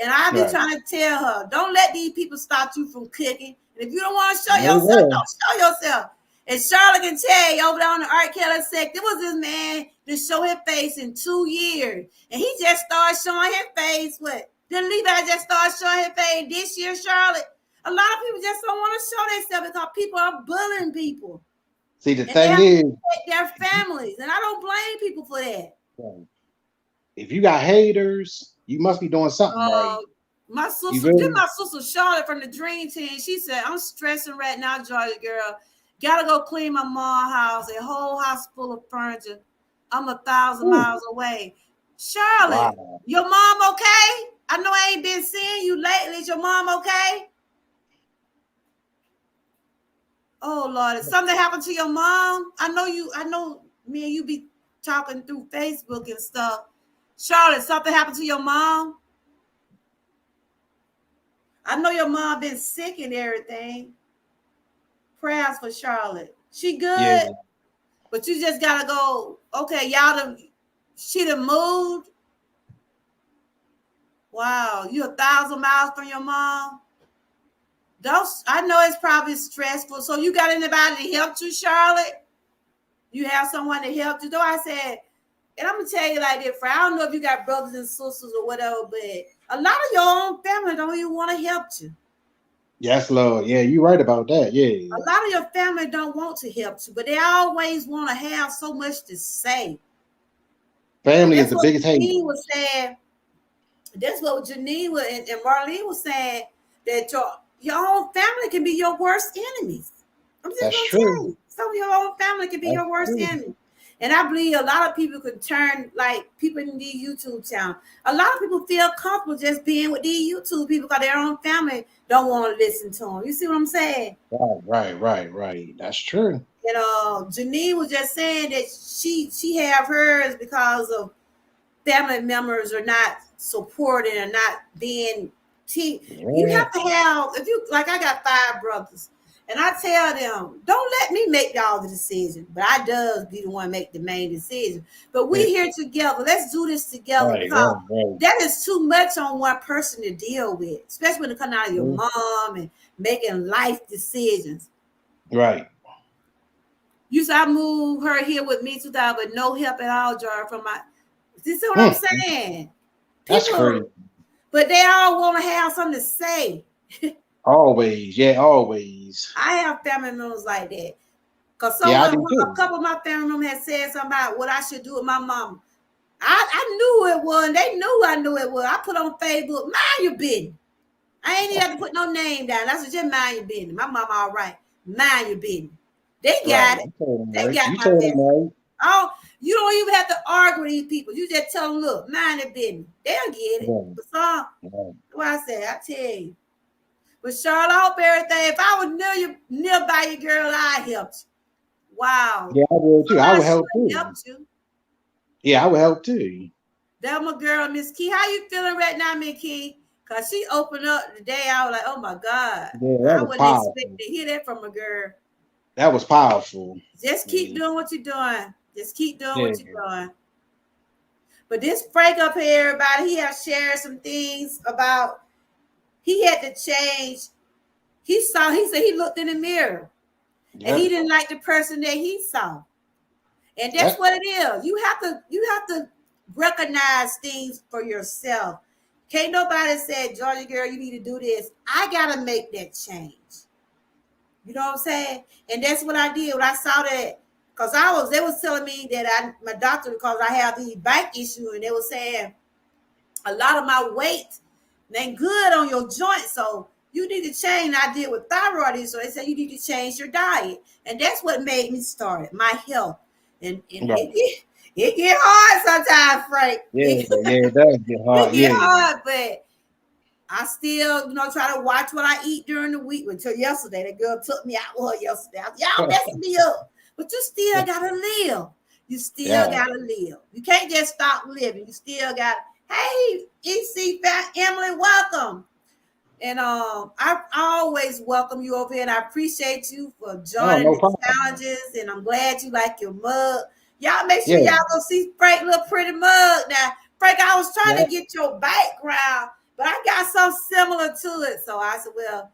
And I've been Right. trying to tell her, don't let these people stop you from cooking. And if you don't want to show Very yourself, well. don't show yourself. And Charlotte can tell you over there on the Art Keller sect, there was this man that showed his face in 2 years. And he just started showing his face. What? Then Levi just started showing his face this year, Charlotte. A lot of people just don't want to show themselves because people are bullying people. See, the And they thing have to is, protect their families. And I don't blame people for that. if you got haters, you must be doing something right. My You sister, feel this me? my sister Charlotte from the Dream Team. She said, I'm stressing right now, Georgia girl. Gotta go clean my mom's house, a whole house full of furniture. I'm 1,000 Ooh, miles away. Charlotte, wow. your mom okay? I know I ain't been seeing you lately. Is your mom okay? Oh Lord, if something happened to your mom, I know me and you be talking through Facebook and stuff. Charlotte, something happened to your mom? I know your mom been sick and everything. Prayers for Charlotte. She Yeah, good, but you just gotta go. Okay, y'all done. She done moved. Wow, you 1,000 miles from your mom. Those I know it's probably stressful. So you got anybody to help you, Charlotte? You have someone to help you. Though I said, and I'm gonna tell you like this, I don't know if you got brothers and sisters or whatever, but a lot of your own family don't even want to help you. yes, Lord. Yeah, you're right about that. A Yeah, lot of your family don't want to help you, but they always want to have so much to say. And family is that's the what biggest hate. Janine was saying. That's what Janine and Marlene was saying, that your own family can be your worst enemies. I'm just That's gonna tell true. you, some of your own family can be That's your worst true. enemy. And I believe a lot of people could turn, like people in these YouTube channels. A lot of people feel comfortable just being with these YouTube people because their own family don't want to listen to them. You see what I'm saying? Right. That's true. You know, Janine was just saying that she have hers because of family members are not supporting or not being you Yeah, have to have, if you like, I got 5 brothers and I tell them, don't let me make all the decision, but I does be the one make the main decision. But we yeah. here together, let's do this together, Right, because right, right. that is too much on one person to deal with, especially when it comes out of your Mhm. mom and making life decisions. Right. You said I moved her here with me 2000, but no help at all, Jar, from my. This is what I'm Mm, saying. that's People, crazy. but they all want to have something to say. Always. Yeah, always. I have family members like that. Cause Yeah, I someone, do a too. couple of my family members had said something about what I should do with my mom. I knew it was. They knew I knew it was. I put on Facebook, mind your business. I ain't even have to put no name down. I said, just mind your business. My mama all right. Mind your business. They Right. got it. You told them They right. got You my told them message. right. Oh, you don't even have to argue with these people. You just tell them, look, mind your business. They'll get it. Right, But some, right. what I said, I tell you. But Charlotte, I hope everything. If I was nearby you, girl, I helped you. Wow. Yeah, I will too. I Somebody will should help have too. helped you. Yeah, I will help too. That my girl, Miss Key. How you feeling right now, Miss Key? Cause she opened up the day. I was like, oh my God. Yeah, that I was wasn't expecting powerful. to hear that from a girl. That was powerful. Just keep Yeah. doing what you're doing. Just keep doing Yeah. what you're doing. But this Frank up here, everybody, he has shared some things about he had to change. He said he looked in the mirror and he Yep. didn't like the person that he saw. And that's Yep. what it is. You have to recognize things for yourself. Can't nobody say, Georgia girl, you need to do this. I gotta make that change. You know what I'm saying? And that's what I did when I saw that. Because they was telling me that my doctor, because I have the back issue, and they were saying a lot of my weight ain't good on your joints. So you need to change. I did with thyroid. So they said you need to change your diet. And that's what made me start my health. And Right. it get hard sometimes, Frank. Yeah, yeah, it does get It hard. get Yeah. hard, but I still, try to watch what I eat during the week. Until yesterday, that girl took me out with her yesterday. Y'all messing me up. But you still gotta live. You still Yeah. gotta live. You can't just stop living. You still got. Hey, EC Fat Emily, welcome. And I always welcome you over here, and I appreciate you for Oh, joining no the problem. challenges. And I'm glad you like your mug. Y'all make sure Yeah. y'all go see Frank little pretty mug. Now, Frank, I was trying Yeah. to get your background, but I got something similar to it. So I said, well,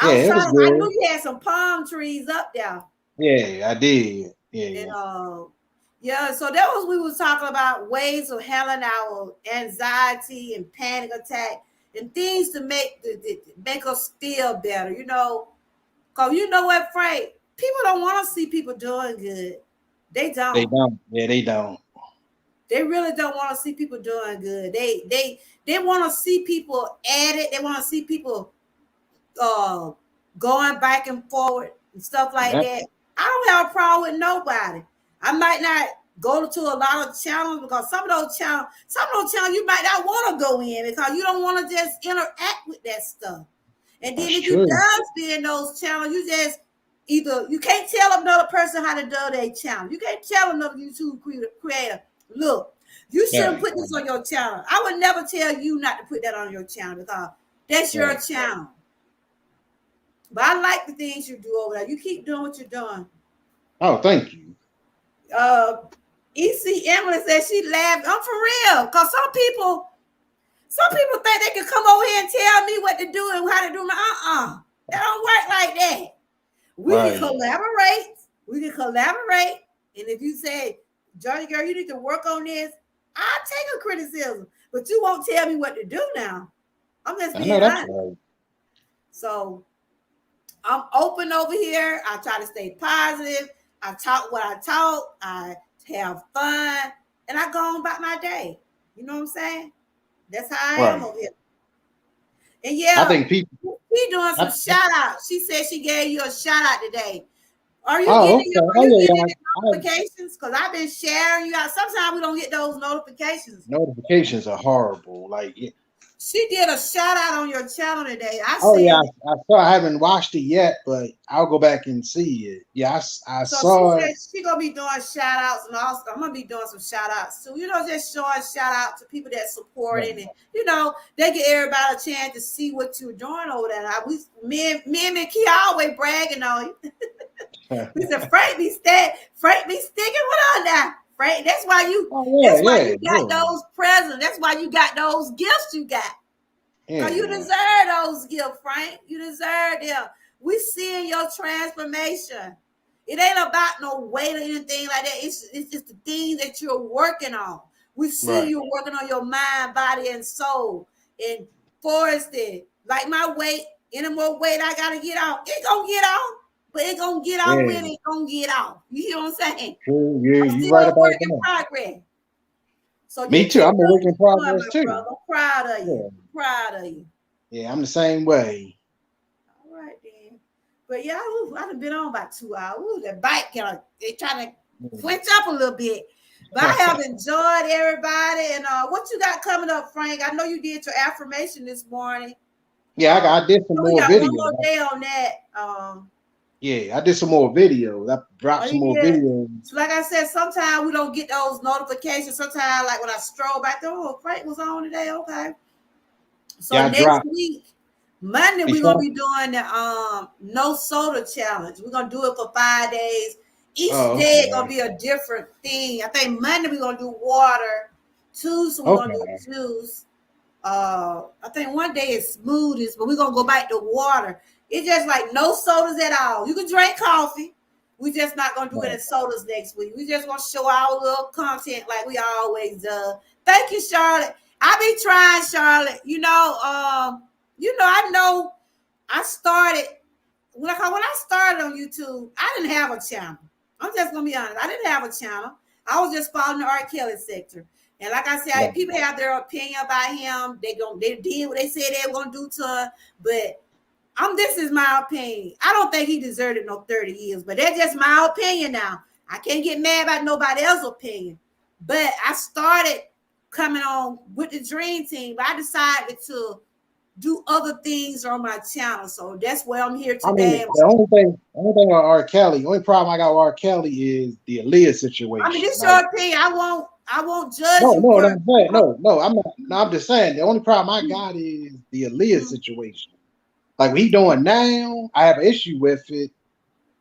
Yeah, it was I knew good. you had some palm trees up there. Yeah, I did. And Yeah. yeah, so that was we was talking about ways of handling our anxiety and panic attack and things to make us feel better, Cause you know what, Frank? People don't want to see people doing good. They They don't. don't. Yeah, they don't. They really don't want to see people doing good. They want to see people at it. They want to see people uh going back and forward. and stuff like Yeah. that. I don't have a problem with nobody. I might not go to a lot of channels because some of those channels you might not want to go in because you don't want to just interact with that stuff. And then That's if you true. does be in those channels, you just either you can't tell another person how to do their channel. You can't tell another YouTube creator, look, you shouldn't Right. put this on your channel. I would never tell you not to put that on your channel because that's your Right. channel. But I like the things you do over there. You keep doing what you're doing. Oh, thank you. EC Emily says she laughed. I'm for real. Because some people think they can come over here and tell me what to do and how to do my That don't work like that. We Right. can collaborate. And if you say, Johnny girl, you need to work on this, I'll take a criticism. But you won't tell me what to do now. I'm just I being know that's honest. right. So I'm open over here. I try to stay positive. I talk what I talk. I have fun. And I go on about my day. You know what I'm saying? That's how I am Right. over here. And I yeah, think people. she doing some shout outs. She said she gave you a shout out today. Are you Oh, getting okay. Oh, yeah, yeah. notifications? Because I've been sharing you out. Sometimes we don't get those notifications. Notifications are horrible. Like, She did a shout out on your channel today. I oh see yeah, it. I saw. I haven't watched it yet, but I'll go back and see it. Yeah, I So she saw said it. she gonna be doing shout outs, and also I'm gonna be doing some shout outs too. Just showing shout out to people that supporting and they get everybody a chance to see what you're doing over there. Me and Key always bragging on you. We said Frank be sticking with us now. Frank, that's why you got those presents. That's why you got those gifts you got. Because you deserve those gifts, Frank. You deserve them. We seeing your transformation. It ain't about no weight or anything like that. It's just the things that you're working on. We see you working on your mind, body, and soul. And Forested, like my weight, any more weight I gotta get off, it gonna get off. But it gonna get off when it gonna get off. You hear what I'm saying? Yeah, I'm you still right a about work in that. progress. So Me too. I'm a work in progress too. brother. I'm proud of you. I'm proud of you. Yeah, I'm the same way. All right then. But yeah, I done been on about 2 hours. That bike they trying to quench up a little bit. But I have enjoyed everybody. And what you got coming up, Frank? I know you did your affirmation this morning. Yeah, I did some more videos. We got one more day on that. Yeah, I did some more videos. I dropped some more videos. So like I said, sometimes we don't get those notifications. Sometimes, like when I stroll back there, Frank was on today. Okay. So next week, Monday, we're gonna be doing the no soda challenge. We're gonna do it for 5 days. Each day gonna be a different thing. I think Monday we're gonna do water. Tuesday we're gonna do juice. I think one day is smoothies, but we're gonna go back to water. It's just like no sodas at all. You can drink coffee. We just not gonna do it in sodas next week. We just gonna show our little content like we always do. Thank you, Charlotte. I be trying, Charlotte. I know I started when I started on YouTube, I didn't have a channel. I'm just gonna be honest. I didn't have a channel. I was just following the R. Kelly sector. And like I said, people have their opinion about him. They did what they said they were gonna do to him. But this is my opinion. I don't think he deserved no 30 years, but that's just my opinion now. I can't get mad about nobody else's opinion. But I started coming on with the Dream Team, but I decided to do other things on my channel. So that's why I'm here today. I mean, the only thing with R. Kelly, the only problem I got with R. Kelly is the Aaliyah situation. I mean, this is your opinion. I won't judge you. No, I'm not. No, I'm just saying the only problem I got is the Aaliyah situation. Like what he doing now, I have an issue with it,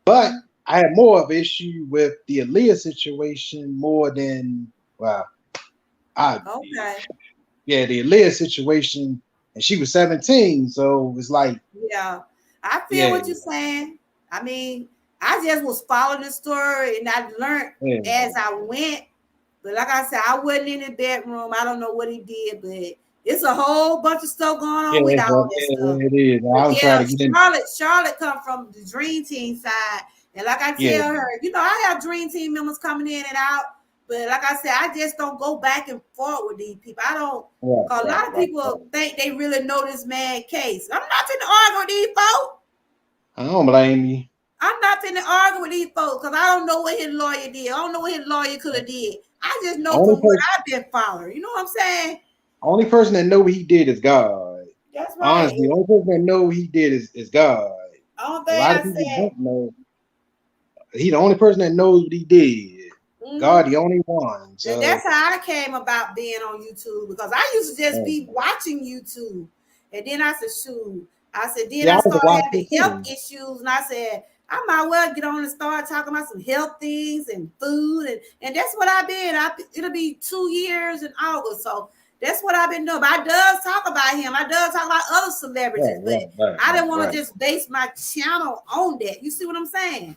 but I have more of an issue with the Aaliyah situation more than the Aaliyah situation, and she was 17, so it's like I feel what you're saying. I mean, I just was following the story and I learned as I went. But like I said, I wasn't in the bedroom. I don't know what he did, but it's a whole bunch of stuff going on with all this stuff. It is. I'm trying to get Charlotte come from the Dream Team side. And like I tell her, I have Dream Team members coming in and out. But like I said, I just don't go back and forth with these people. I don't. A lot of people think they really know this man's case. I'm not going to argue with these folks. I don't blame you. I'm not finna argue with these folks because I don't know what his lawyer did. I don't know what his lawyer could have did. I just know Only from what person, I've been following. You know what I'm saying? only person that know what he did is God. That's right. Honestly, the only person that know what he did is God. The only A thing lot I of people said, don't know. He the only person that knows what he did. mm-hmm. God, the only one. And So that's how I came about being on YouTube because I used to just uh, be watching YouTube. And then I said, shoot. I said, then yeah, I I was started having watching health too. issues. And I said, I might well get on and start talking about some health things and food. And that's what I've been. It'll be 2 years in August. So that's what I've been doing. But I does talk about him. I does talk about other celebrities. But I didn't want to Right. just base my channel on that. You see what I'm saying?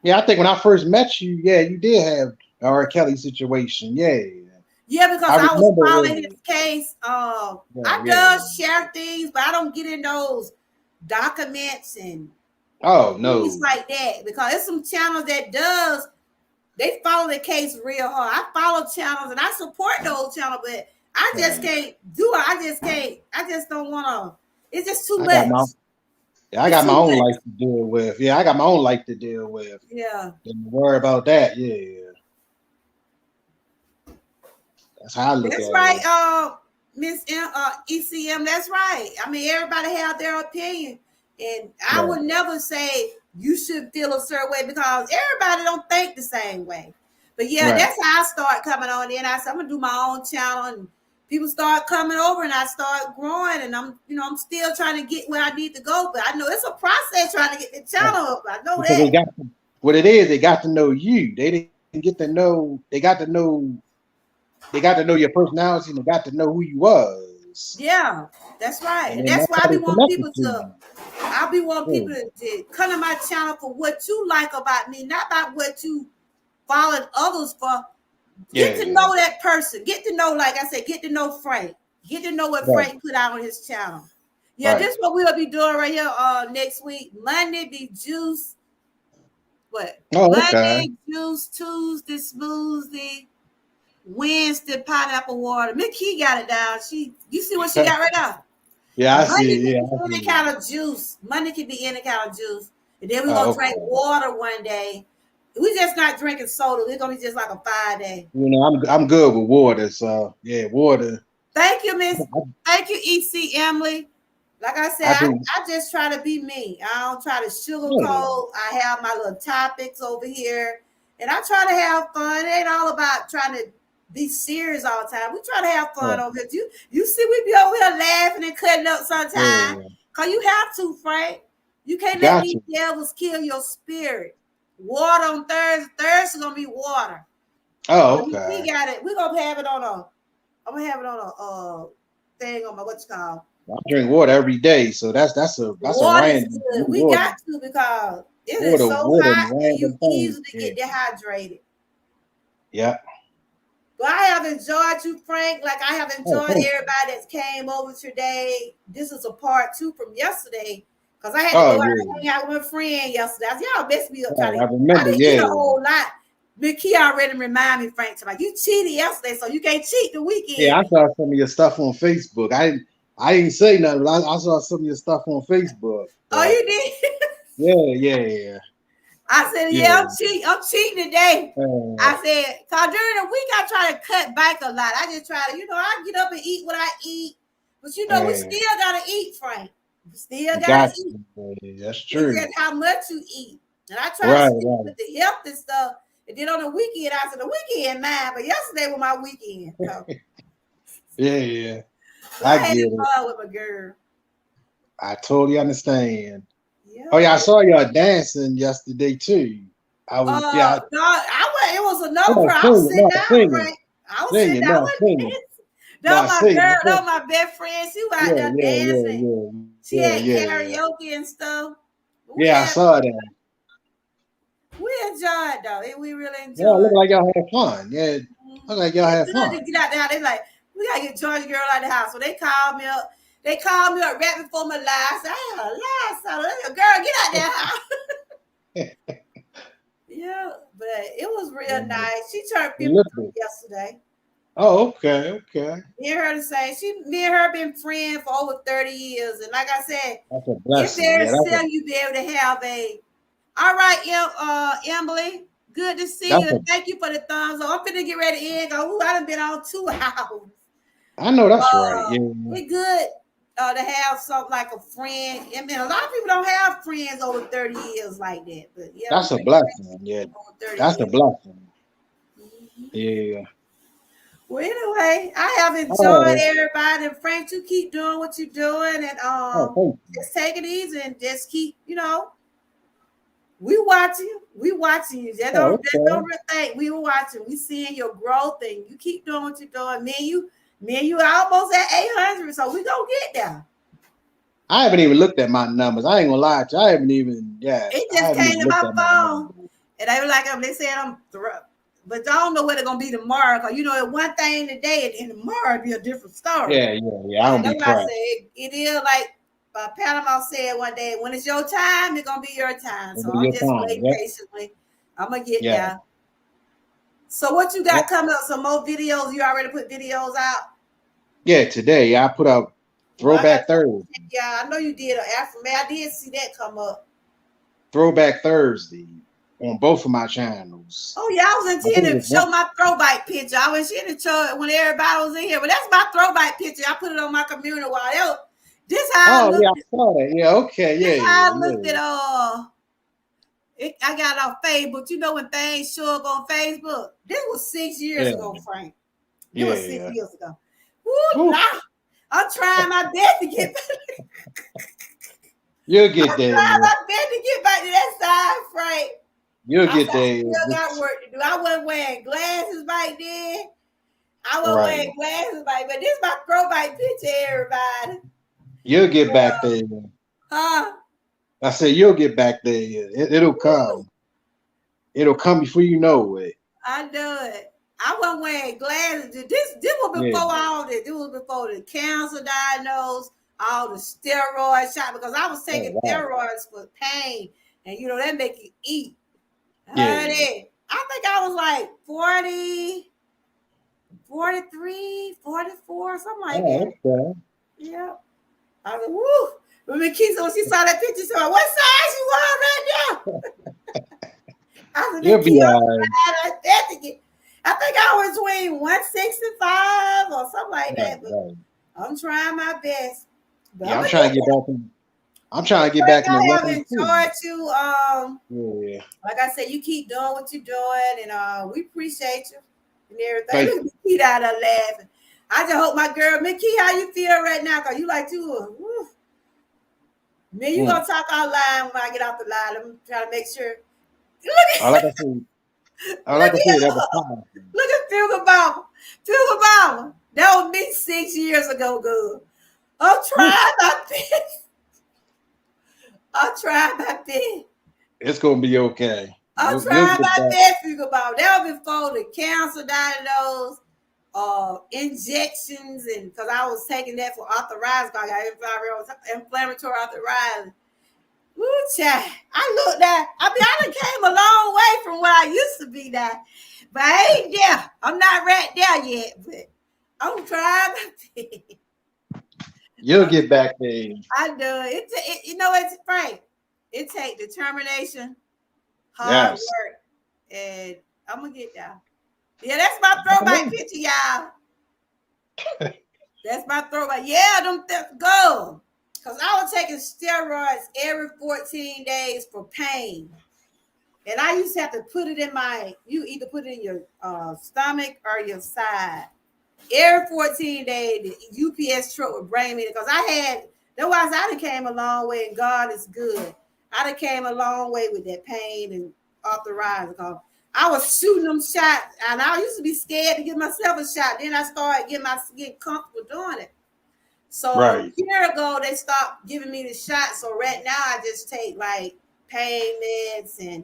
Yeah, I think when I first met you, yeah, you did have a R. Kelly situation. Yeah, Yeah, because I I was remember. following his case. I Yeah. does share things, but I don't get in those documents and Oh things no. like that because there's some channels that does they follow the case real hard. I follow channels and I support those channels, but I just Right. can't do it. I just can't. I just don't want to. It's just too I got much. my I It's got my too own much. life to deal with. Yeah, I got my own life to deal with. Yeah. Don't worry about that. Yeah, that's how I look That's at right, it. Miss ECM. That's right. I mean, everybody have their opinion, and I Right. would never say you should feel a certain way because everybody don't think the same way. But yeah, Right. that's how I start coming on in. I said I'm gonna do my own channel, and people start coming over, and I start growing, and I'm still trying to get where I need to go. But I know it's a process trying to get the Right. channel up. I know Because they that. got what it is. They got to know you. They didn't get to know. They got to know. They got to know your personality. And they got to know who you was. Yeah, that's right, And and then that's that's why how I be they want connected people to to. you. I be wanting Yeah. people to come to my channel for what you like about me, not about what you following others for. Get to Yeah. know that person. Get to know, like I said, get to know Frank. Get to know what Right. Frank put out on his channel. Yeah, Right. this is what we'll be doing right here next week. Monday be juice. What? Oh, okay. Monday juice, Tuesday smoothie, Wednesday pineapple water. Mickey got it down. You see what she got right now? Yeah, I Monday see. can Yeah, be I any see. kind of juice. Monday can be any kind of juice. And then we're gonna Oh, drink okay. water one day. We just not drinking soda. We're gonna be just like a 5 day. I'm good with water. So yeah, water. Thank you, Miss. I, Thank you, EC Emily. Like I said, I I, do. I just try to be me. I don't try to Yeah. sugarcoat. I have my little topics over here. And I try to have fun. It ain't all about trying to be serious all the time. We try to have fun Right. over here. You see, we be over here laughing and cutting up sometimes. Yeah. Cause you have to, Frank. You can't let Got these you. devils kill your spirit. Water on Thursday. Thursday gonna be water. Oh, But we okay. got it. We're gonna have it on a I'm gonna have it on a thing on my what you call I drink water every day, so that's a water is random good. We water, got to because it is so water, hot and you random thing. easily Yeah. get dehydrated. Yeah. But I have enjoyed you, Frank. Like I have Oh, enjoyed thank you. everybody that came over today. This is a part two from yesterday because I had to Oh go out yeah. and hang out with my friend yesterday. I said, y'all messed me up trying Oh, to. I I remember. didn't eat Yeah. a whole lot. Mickey already remind me, Frank, to like you cheated yesterday, so you can't cheat the Yeah. weekend. I saw some of your stuff on Facebook. I didn't say nothing, but I saw some of your stuff on Facebook. Oh, So you did? yeah. I said, Yeah. yeah, I'm cheating today. Uh, I said, cause during the week I try to cut back a lot. I just try to, I get up and eat what I eat. But we uh, still gotta eat, Frank. We still gotta got eat. you. That's It's true. just how much you eat. And I try to Right. stick Right. with the healthy stuff. And then on the weekend, I said the weekend mine, but yesterday was my weekend. So, Yeah. but I I had get it. fun with my girl. I totally understand. Oh Yeah. yeah, I saw y'all dancing yesterday too. I was yeah. No, it was another No, person. I was singing, sitting no, down, singing, Frank. I was sitting singing, down. I no, wasn't singing, dancing. That no, was my girl. singing. That was my best friend. She was out Yeah, there yeah, yeah, dancing. yeah, She yeah, had yeah, yeah. karaoke and stuff. Yeah, I saw that. We enjoyed though. We really Yeah, look enjoyed. like y'all had fun. Yeah, look like y'all had It's good fun. to get out there. They like, we gotta get Georgia girl out of the house. So they called me up. They called me up right before my live. I said, I had a live. So girl, get out there house. Yeah, but it was real Yeah, nice. She turned it looked 53 good. yesterday. Oh, okay. Me and her the same. Me and her been friends for over 30 years. And like I said, That's a if blessing. Yeah, there's still you be able to have All right, Emily. Good to see That's you. a, Thank you for the thumbs up. I'm finna get ready to end. Ooh, I done been on 2 hours. I know that's right. Yeah, It's good to have something like a friend. I mean, a lot of people don't have friends over 30 years like that. But yeah, we that's a been blessing. Yeah, friends over 30 that's a years. blessing. Mhm. Yeah. Well, anyway, I have enjoyed Oh, everybody. And Frank, you keep doing what you're doing, and oh, thank you. just take it easy and just keep, we watching you. We watching you. Oh, Just don't okay. really think we were watching. We seeing your growth, and you keep doing what you're doing. Me and you are almost at 800, so we gonna get there. I haven't even looked at my numbers. I ain't gonna lie to you. I haven't even. Yeah, It I just haven't came even to looked my at my phone, numbers. and they were like, they said I'm but I don't know what it's gonna be tomorrow. Cause one thing today, and tomorrow it'll be a different story. Yeah, yeah, yeah. I And don't that's be what I pressed. said. It is like Panama said one day, when it's your time, it's gonna be your time. It'll So be I'm your just time. waiting Yep. patiently. I'm gonna get Yeah. there. So what you Yep. got coming up? Some more videos? You already put videos out? Yeah. Today I put up Well, I got Throwback Thursday. yeah, I know you did an affirmation. I did see that come up. Throwback Thursday on both of my channels. Oh yeah, I was I think it intending to was one. show my throwback picture. I was intending to show it when everybody was in here, but that's my throwback picture. I put it on my community wall. This how I Oh yeah, looked. I saw that. Yeah. Okay. This Yeah. how I Yeah. looked at I got it off Facebook. You know when things show up on Facebook? This was 6 years Yeah. ago, Frank. It Yeah. was six Yeah. years ago. Woo, Whew. nah. I'm trying my best to get You'll get there. trying my best to get back to that side, Frank. You'll I get there. still got work to do. I wasn't wearing glasses back then. I wasn't Right. wearing glasses back, but this is my throwback picture, everybody. You'll get back there. Huh? I said you'll get back there. It'll Woo. come. It'll come before you know it. I know it. I wasn't wearing glasses. This was Yeah. before all this. This was before the cancer diagnosed, all the steroid shot, because I was taking Oh wow. steroids for pain, and that make you eat. Yeah. Honey, I think I was like 40, 43, 44, something like that. Oh, okay. Yeah. I was like, woo. When Keisha, when she saw that picture, she said, what size you are right now? I said, You'll be Keisha, all right. I think I was between 165 or something like Right, that, but right. I'm trying my best. But Yeah, I'm I'm gonna trying get to get there. back in. I'm trying to get Frank, back in the I have running too. enjoyed you. Yeah. Like I said, you keep doing what you're doing, and we appreciate you and everything. Thank Look at me, Keith out there laughing. I just hope my girl, Mickey, how you feel right now? Cause you like you. Man, you you. gonna talk out loud when I get off the line. I'm trying to make sure. Like I said, Look at that was powerful. look at Fugal Baba. Fugal Baba. That was me 6 years ago, girl. I'm Whew. trying my best. I'm trying my best. It's gonna be okay. I'm You'll trying get my back. best, Fugal Baba. That was before the cancer diagnosed, injections, and because I was taking that for arthritis, I got inflammatory arthritis. Woo, child. I looked at, I done came a long way from where I used to be now. But I ain't there. I'm not right there yet, but I'm trying my best. You'll get back there. I know it's Frank. It takes determination, hard Yes. work, and I'm gonna get there. Yeah, that's my throwback picture, y'all. That's my throwback. Yeah, go. Because I was taking steroids every 14 days for pain. And I used to have to put it in you either put it in your stomach or your side. Every 14 days, the UPS truck would bring me, because that's why I done came a long way, and God is good. I done came a long way with that pain and arthritis. Because I was shooting them shots, and I used to be scared to give myself a shot. Then I started getting comfortable doing it. So a Right. year ago, they stopped giving me the shot. So right now, I just take like pain meds, and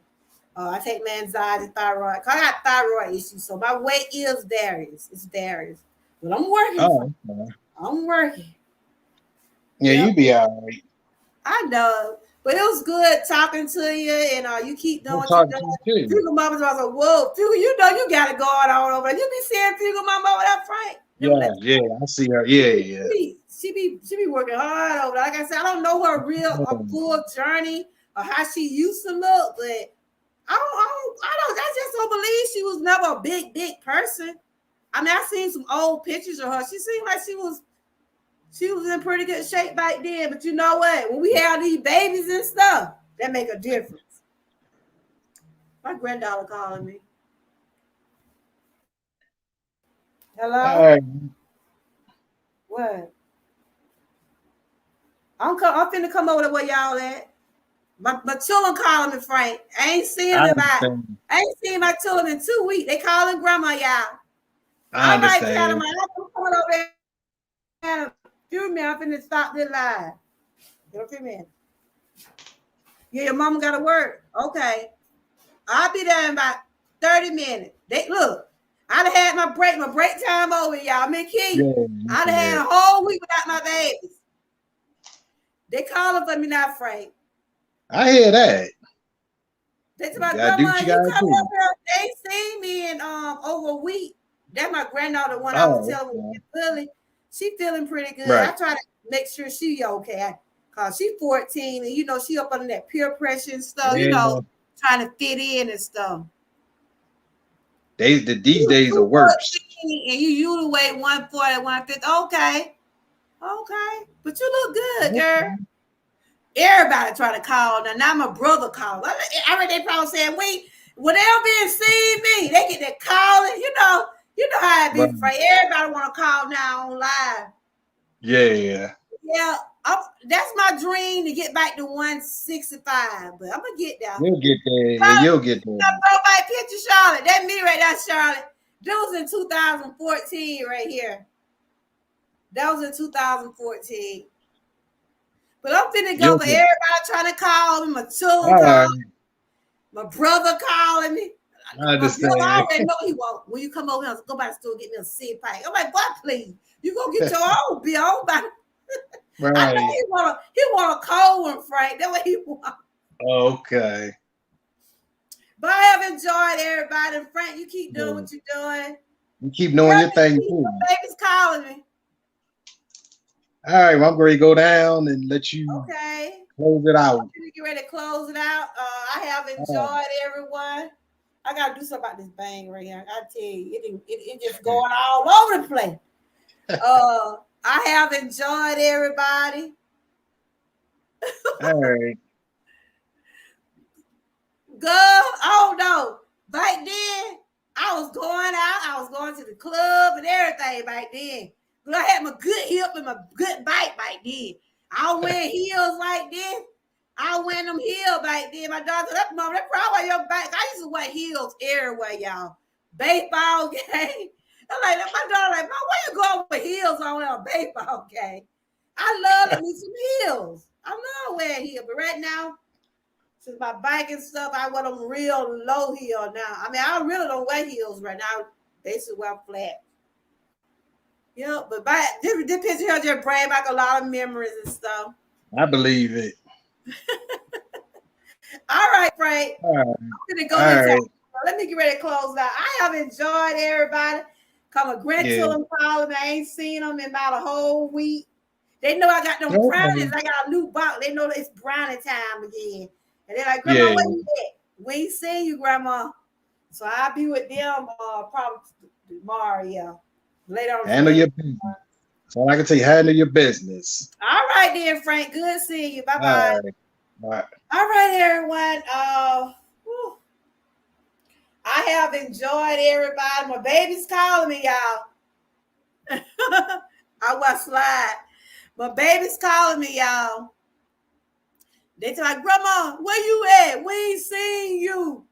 I take my anxiety, thyroid. Cause I got thyroid issues, so my weight is varies. It's varies, but I'm working. Oh, okay. I'm working. Yeah, Yep, you be all right. I know. But it was good talking to you, and you keep doing I'm what you're talking doing. to you too. Fugal Mama was like, "Whoa, Fugal, you got it going on over there. You be seeing Fugal Mama over there, Frank? Yeah, yeah, I see her. Yeah, yeah. She be working hard over there. Like I said, I don't know her full journey or how she used to look, but I just don't believe she was never a big person. I mean, I seen some old pictures of her. She seemed like she was in pretty good shape back then. But you know what? When we have these babies and stuff, that make a difference. My granddaughter calling me. Hello? All right. What? I'm finna come over to where y'all at. My children calling me, Frank. I ain't seen my children in 2 weeks. They calling grandma, y'all. I All right, understand. Adam, I'm coming over there. Excuse me, I'm finna stop this live. Give me a minute. Yeah, your mama got to work. Okay. I'll be there in about 30 minutes. Look, I'd have had my break time over, y'all. I'm in Key. I'd have had a whole week without my babies. They calling for me now, Frank. I hear that. They tell my grandma, you come up here. They seen me in over a week. That's my granddaughter one. I was telling Lily. She feeling pretty good. Right. I try to make sure she okay. Cause she's 14 and she up under that peer pressure and stuff, trying to fit in and stuff. These days are worse. And you usually weigh 140, 150. Okay. But you look good, girl. Everybody try to call. Now my brother called. I read they probably saying, when they'll be and see me, they get that calling. You know how it be, Frank. Everybody want to call now on live. Yeah. Yeah, that's my dream to get back to 165, but I'm gonna get there. You'll get there. Yeah, you'll get there. My picture, Charlotte. That's me right there, Charlotte. That was in 2014 right here. That was in 2014. But I'm finna go for everybody trying to call me. My children calling me. My brother calling me. I understand. My brother already know he want. When you come over here, go by the store and get me a sip pack. I'm like, what, please? You go get your own bill. Right. I know he want a cold one, Frank. That's what he want. Okay. But I have enjoyed everybody. And Frank, you keep doing what you're doing. You keep doing your thing too. Baby's calling me. All right, well, I'm ready to go down and let you close it out. I'm gonna get ready to close it out. I have enjoyed everyone. I gotta do something about this bang right here. I tell you, it just going all over the place. I have enjoyed everybody. All right. Girl, oh no. Back then, I was going out. I was going to the club and everything back then. But I had my good hip and my good bike back then. I wear heels like this. I wear them heels back then. My daughter, that's probably your back. I used to wear heels everywhere, y'all. Baseball game. I'm like, my daughter, like, Mom, where you going with heels on a baseball game? I love me some heels. I love wearing heels, but right now, since my bike and stuff, I wear them real low heel now. I mean, I really don't wear heels right now. Basically, wear flat. Yeah, but this picture here just bring back a lot of memories and stuff. I believe it. All right, Frank. All right. I'm gonna go inside. Let me get ready to close out. I have enjoyed everybody. Come a grandchildren calling me. I ain't seen them in about a whole week. They know I got them brownies. I got a new box. They know it's brownie time again. And they're like, Grandma, where you at? We ain't seen you, Grandma. So I'll be with them probably tomorrow, later on. Handle your business. That's all I can tell you. Handle your business. All right, then, Frank. Good seeing you. Bye-bye. All right. All right, everyone. I have enjoyed everybody. My baby's calling me, y'all. I was slide. My baby's calling me, y'all. They tell me, Grandma, where you at? We ain't seen you.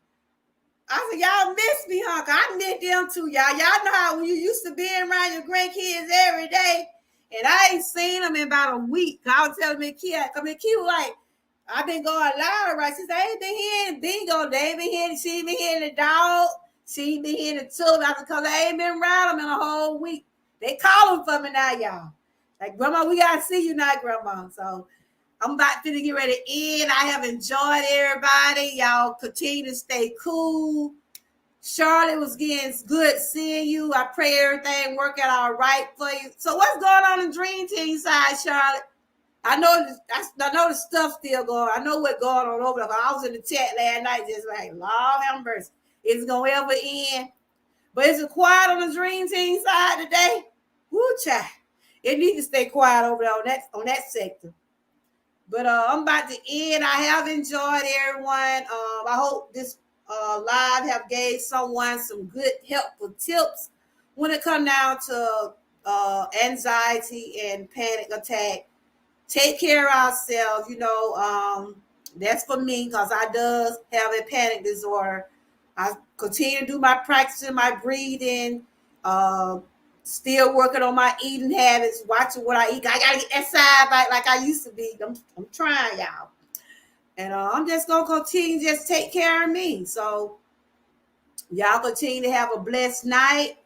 I said, y'all miss me, huh? I miss them too, y'all. Y'all know how when you used to be around your grandkids every day, and I ain't seen them in about a week. I was telling me, Kid was like, I've been going louder, right? She said, I ain't been here in bingo. They ain't been here. She ain't been here in the dog. She ain't been here in the children. Because I ain't been around them in a whole week. They calling for me now, y'all. Like, Grandma, we got to see you now, Grandma. So I'm about to get ready to end. I have enjoyed everybody. Y'all continue to stay cool. Charlotte was getting good seeing you. I pray everything work out all right for you. So what's going on in Dream Team side, Charlotte? I know the stuff still going. I know what's going on over there. I was in the chat last night, just like, Lord have mercy. Is it gonna ever end? But is it quiet on the Dream Team side today? Woo, child. It needs to stay quiet over there on that sector. But I'm about to end. I have enjoyed everyone. I hope this live have gave someone some good helpful tips when it come down to anxiety and panic attack. Take care of ourselves. That's for me because I does have a panic disorder. I continue to do my practicing, my breathing, still working on my eating habits, watching what I eat. I gotta get that side bite like I used to be. I'm trying, y'all. And I'm just gonna continue to just take care of me. So y'all continue to have a blessed night.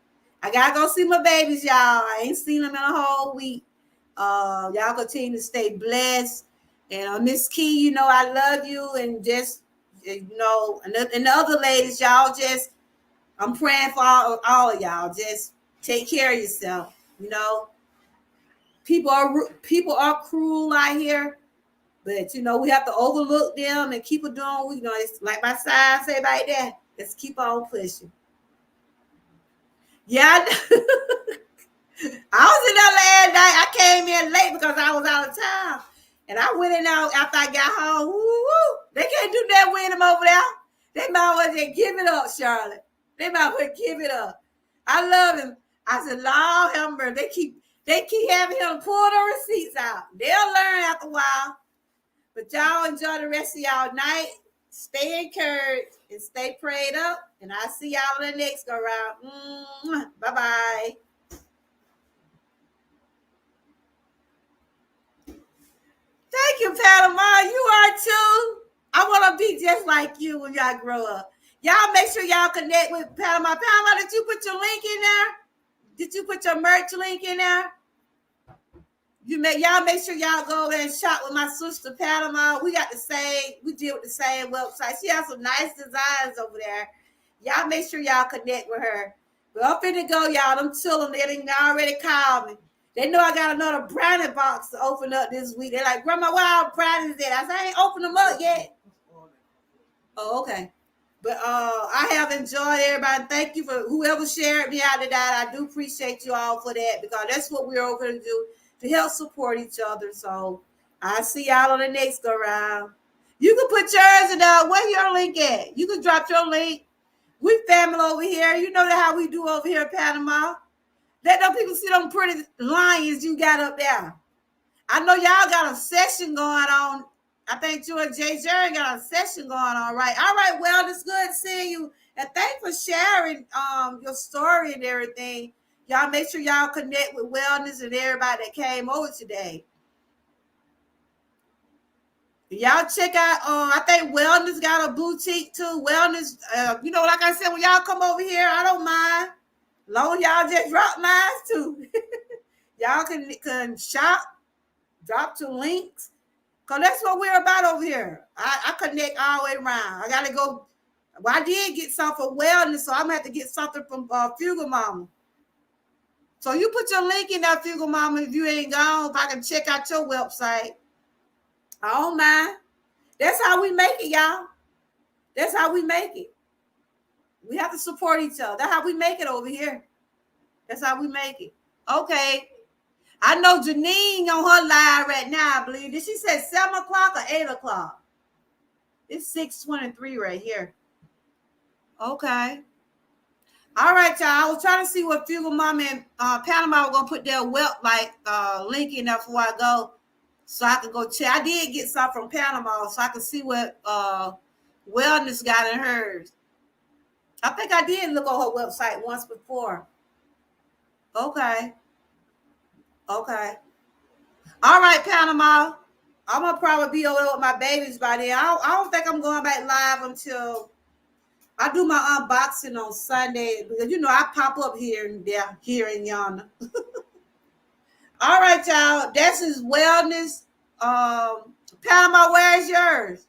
I gotta go see my babies, y'all. I ain't seen them in a whole week. Y'all continue to stay blessed. And Miss Key, I love you. And just, and the other ladies, y'all just, I'm praying for all of y'all. Just take care of yourself. People are cruel out here, but we have to overlook them and keep it doing. It's like my sign say right there. Let's keep on pushing. Yeah. I was in there last night. I came in late because I was out of town. And I went in there after I got home. Woo-woo. They can't do that with them over there. They might well just give it up, Charlotte. They might well give it up. I love him. I said, Lord have mercy. They keep having him pull the receipts out. They'll learn after a while. But y'all enjoy the rest of y'all night. Stay encouraged and stay prayed up. And I'll see y'all in the next go round. Bye-bye. Thank you, Panama. You are too. I want to be just like you when y'all grow up. Y'all make sure y'all connect with Panama. Panama, did you put your link in there? Did you put your merch link in there? Y'all make sure y'all go over there and shop with my sister Panama. We deal with the same website. She has some nice designs over there. Y'all make sure y'all connect with her. But I'm finna go, y'all. Them children, they already called me. They know I got another brownie box to open up this week. They're like, Grandma, where our brownies at? I said, I ain't opened them up yet. Oh, okay. But I have enjoyed everybody. Thank you for whoever shared me out of that. I do appreciate you all for that because that's what we're over to do, to help support each other. So I'll see y'all on the next go round. You can put yours in there. Where your link at? You can drop your link. We family over here. You know how we do over here in Panama. Let them people see them pretty lions you got up there. I know y'all got a session going on. I think you and Jay Jerry got a session going on, right? All right, well, it's good seeing you. And thanks for sharing your story and everything. Y'all make sure y'all connect with Wellness and everybody that came over today. Y'all check out, I think Wellness got a boutique too. Wellness, like I said, when y'all come over here, I don't mind. Long y'all just drop mine too. Y'all can shop, drop two links. Because that's what we're about over here. I connect all the way around. I got to go. Well, I did get something for Wellness, so I'm going to have to get something from Fugal Mama. So you put your link in that Fugal Mama if you ain't gone, if I can check out your website. I don't mind. That's how we make it, y'all. That's how we make it. We have to support each other. That's how we make it over here. That's how we make it. Okay. I know Janine on her live right now, I believe. Did she say 7 o'clock or 8 o'clock? It's 6:23 right here. Okay. All right, y'all. I was trying to see what Fugal Mama and Panama were going to put their link in there before I go so I could go check. I did get some from Panama so I could see what Wellness got in hers. I think I did look on her website once before. Okay. Okay. All right, Panama. I'm going to probably be over there with my babies by then. I don't think I'm going back live until I do my unboxing on Sunday because, I pop up here and there, here and yonder. All right, y'all. This is Wellness. Panama, where's yours?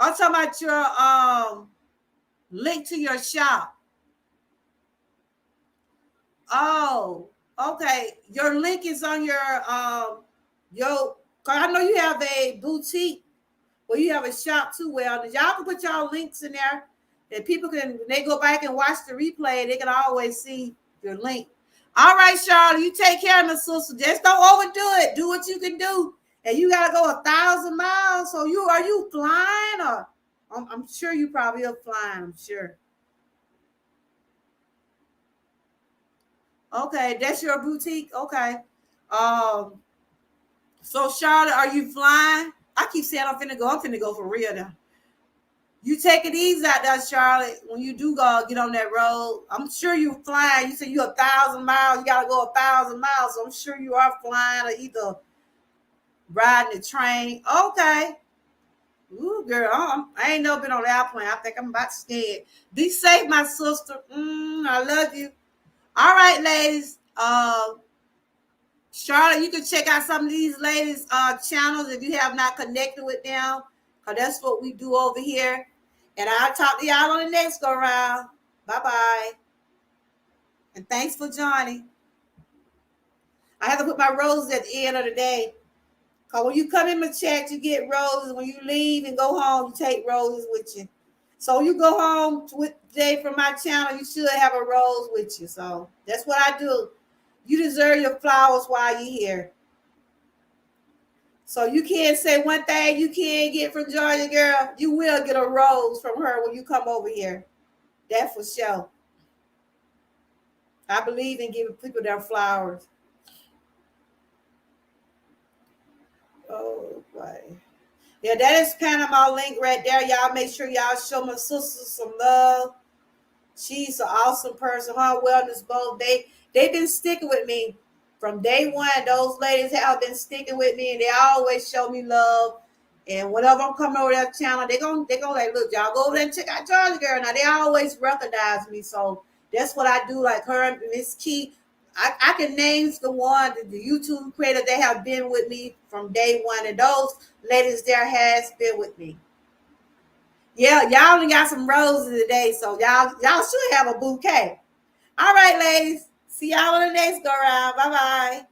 I'm talking about your link to your shop. Oh, Okay, your link is on your. Cause I know you have a boutique where you have a shop too. Well, y'all can put y'all links in there, and people can when they go back and watch the replay, they can always see your link. All right, Charlotte, you take care of my sister. Just don't overdo it. Do what you can do, and you gotta go 1,000 miles. So are you flying or? I'm sure you probably are flying. I'm sure. Okay, that's your boutique. Okay. Um. So Charlotte, are you flying? I keep saying I'm finna go. I'm finna go for real now. You take it easy out there, Charlotte. When you do go get on that road, I'm sure you flying. You say you 1,000 miles. You gotta go 1,000 miles. So I'm sure you are flying or either riding the train. Okay. Ooh, girl, I ain't never been on the airplane. I think I'm about scared. Be safe, my sister. I love you. All right, ladies. Charlotte, you can check out some of these ladies' channels if you have not connected with them, because that's what we do over here. And I'll talk to y'all on the next go round. Bye bye. And thanks for joining. I have to put my roses at the end of the day. Because when you come in my chat, you get roses. When you leave and go home, you take roses with you. So you go home today from my channel, you should have a rose with you. So that's what I do. You deserve your flowers while you're here. So you can't say one thing you can't get from Georgia, girl. You will get a rose from her when you come over here. That's for sure. I believe in giving people their flowers. Oh boy. Yeah, that is Panama link right there. Y'all make sure y'all show my sister some love. She's an awesome person. Her wellness both they've been sticking with me from day one. Those ladies have been sticking with me, and they always show me love. And whenever I'm coming over that channel, they gonna like, look, y'all go over there and check out Georgia Girl. Now they always recognize me, so that's what I do. Like her and Miss Key, I can name the one the YouTube creator. They have been with me from day one, and those ladies there has been with me. Yeah, y'all only got some roses today, so y'all should have a bouquet. All right, ladies. See y'all on the next go round. Bye bye.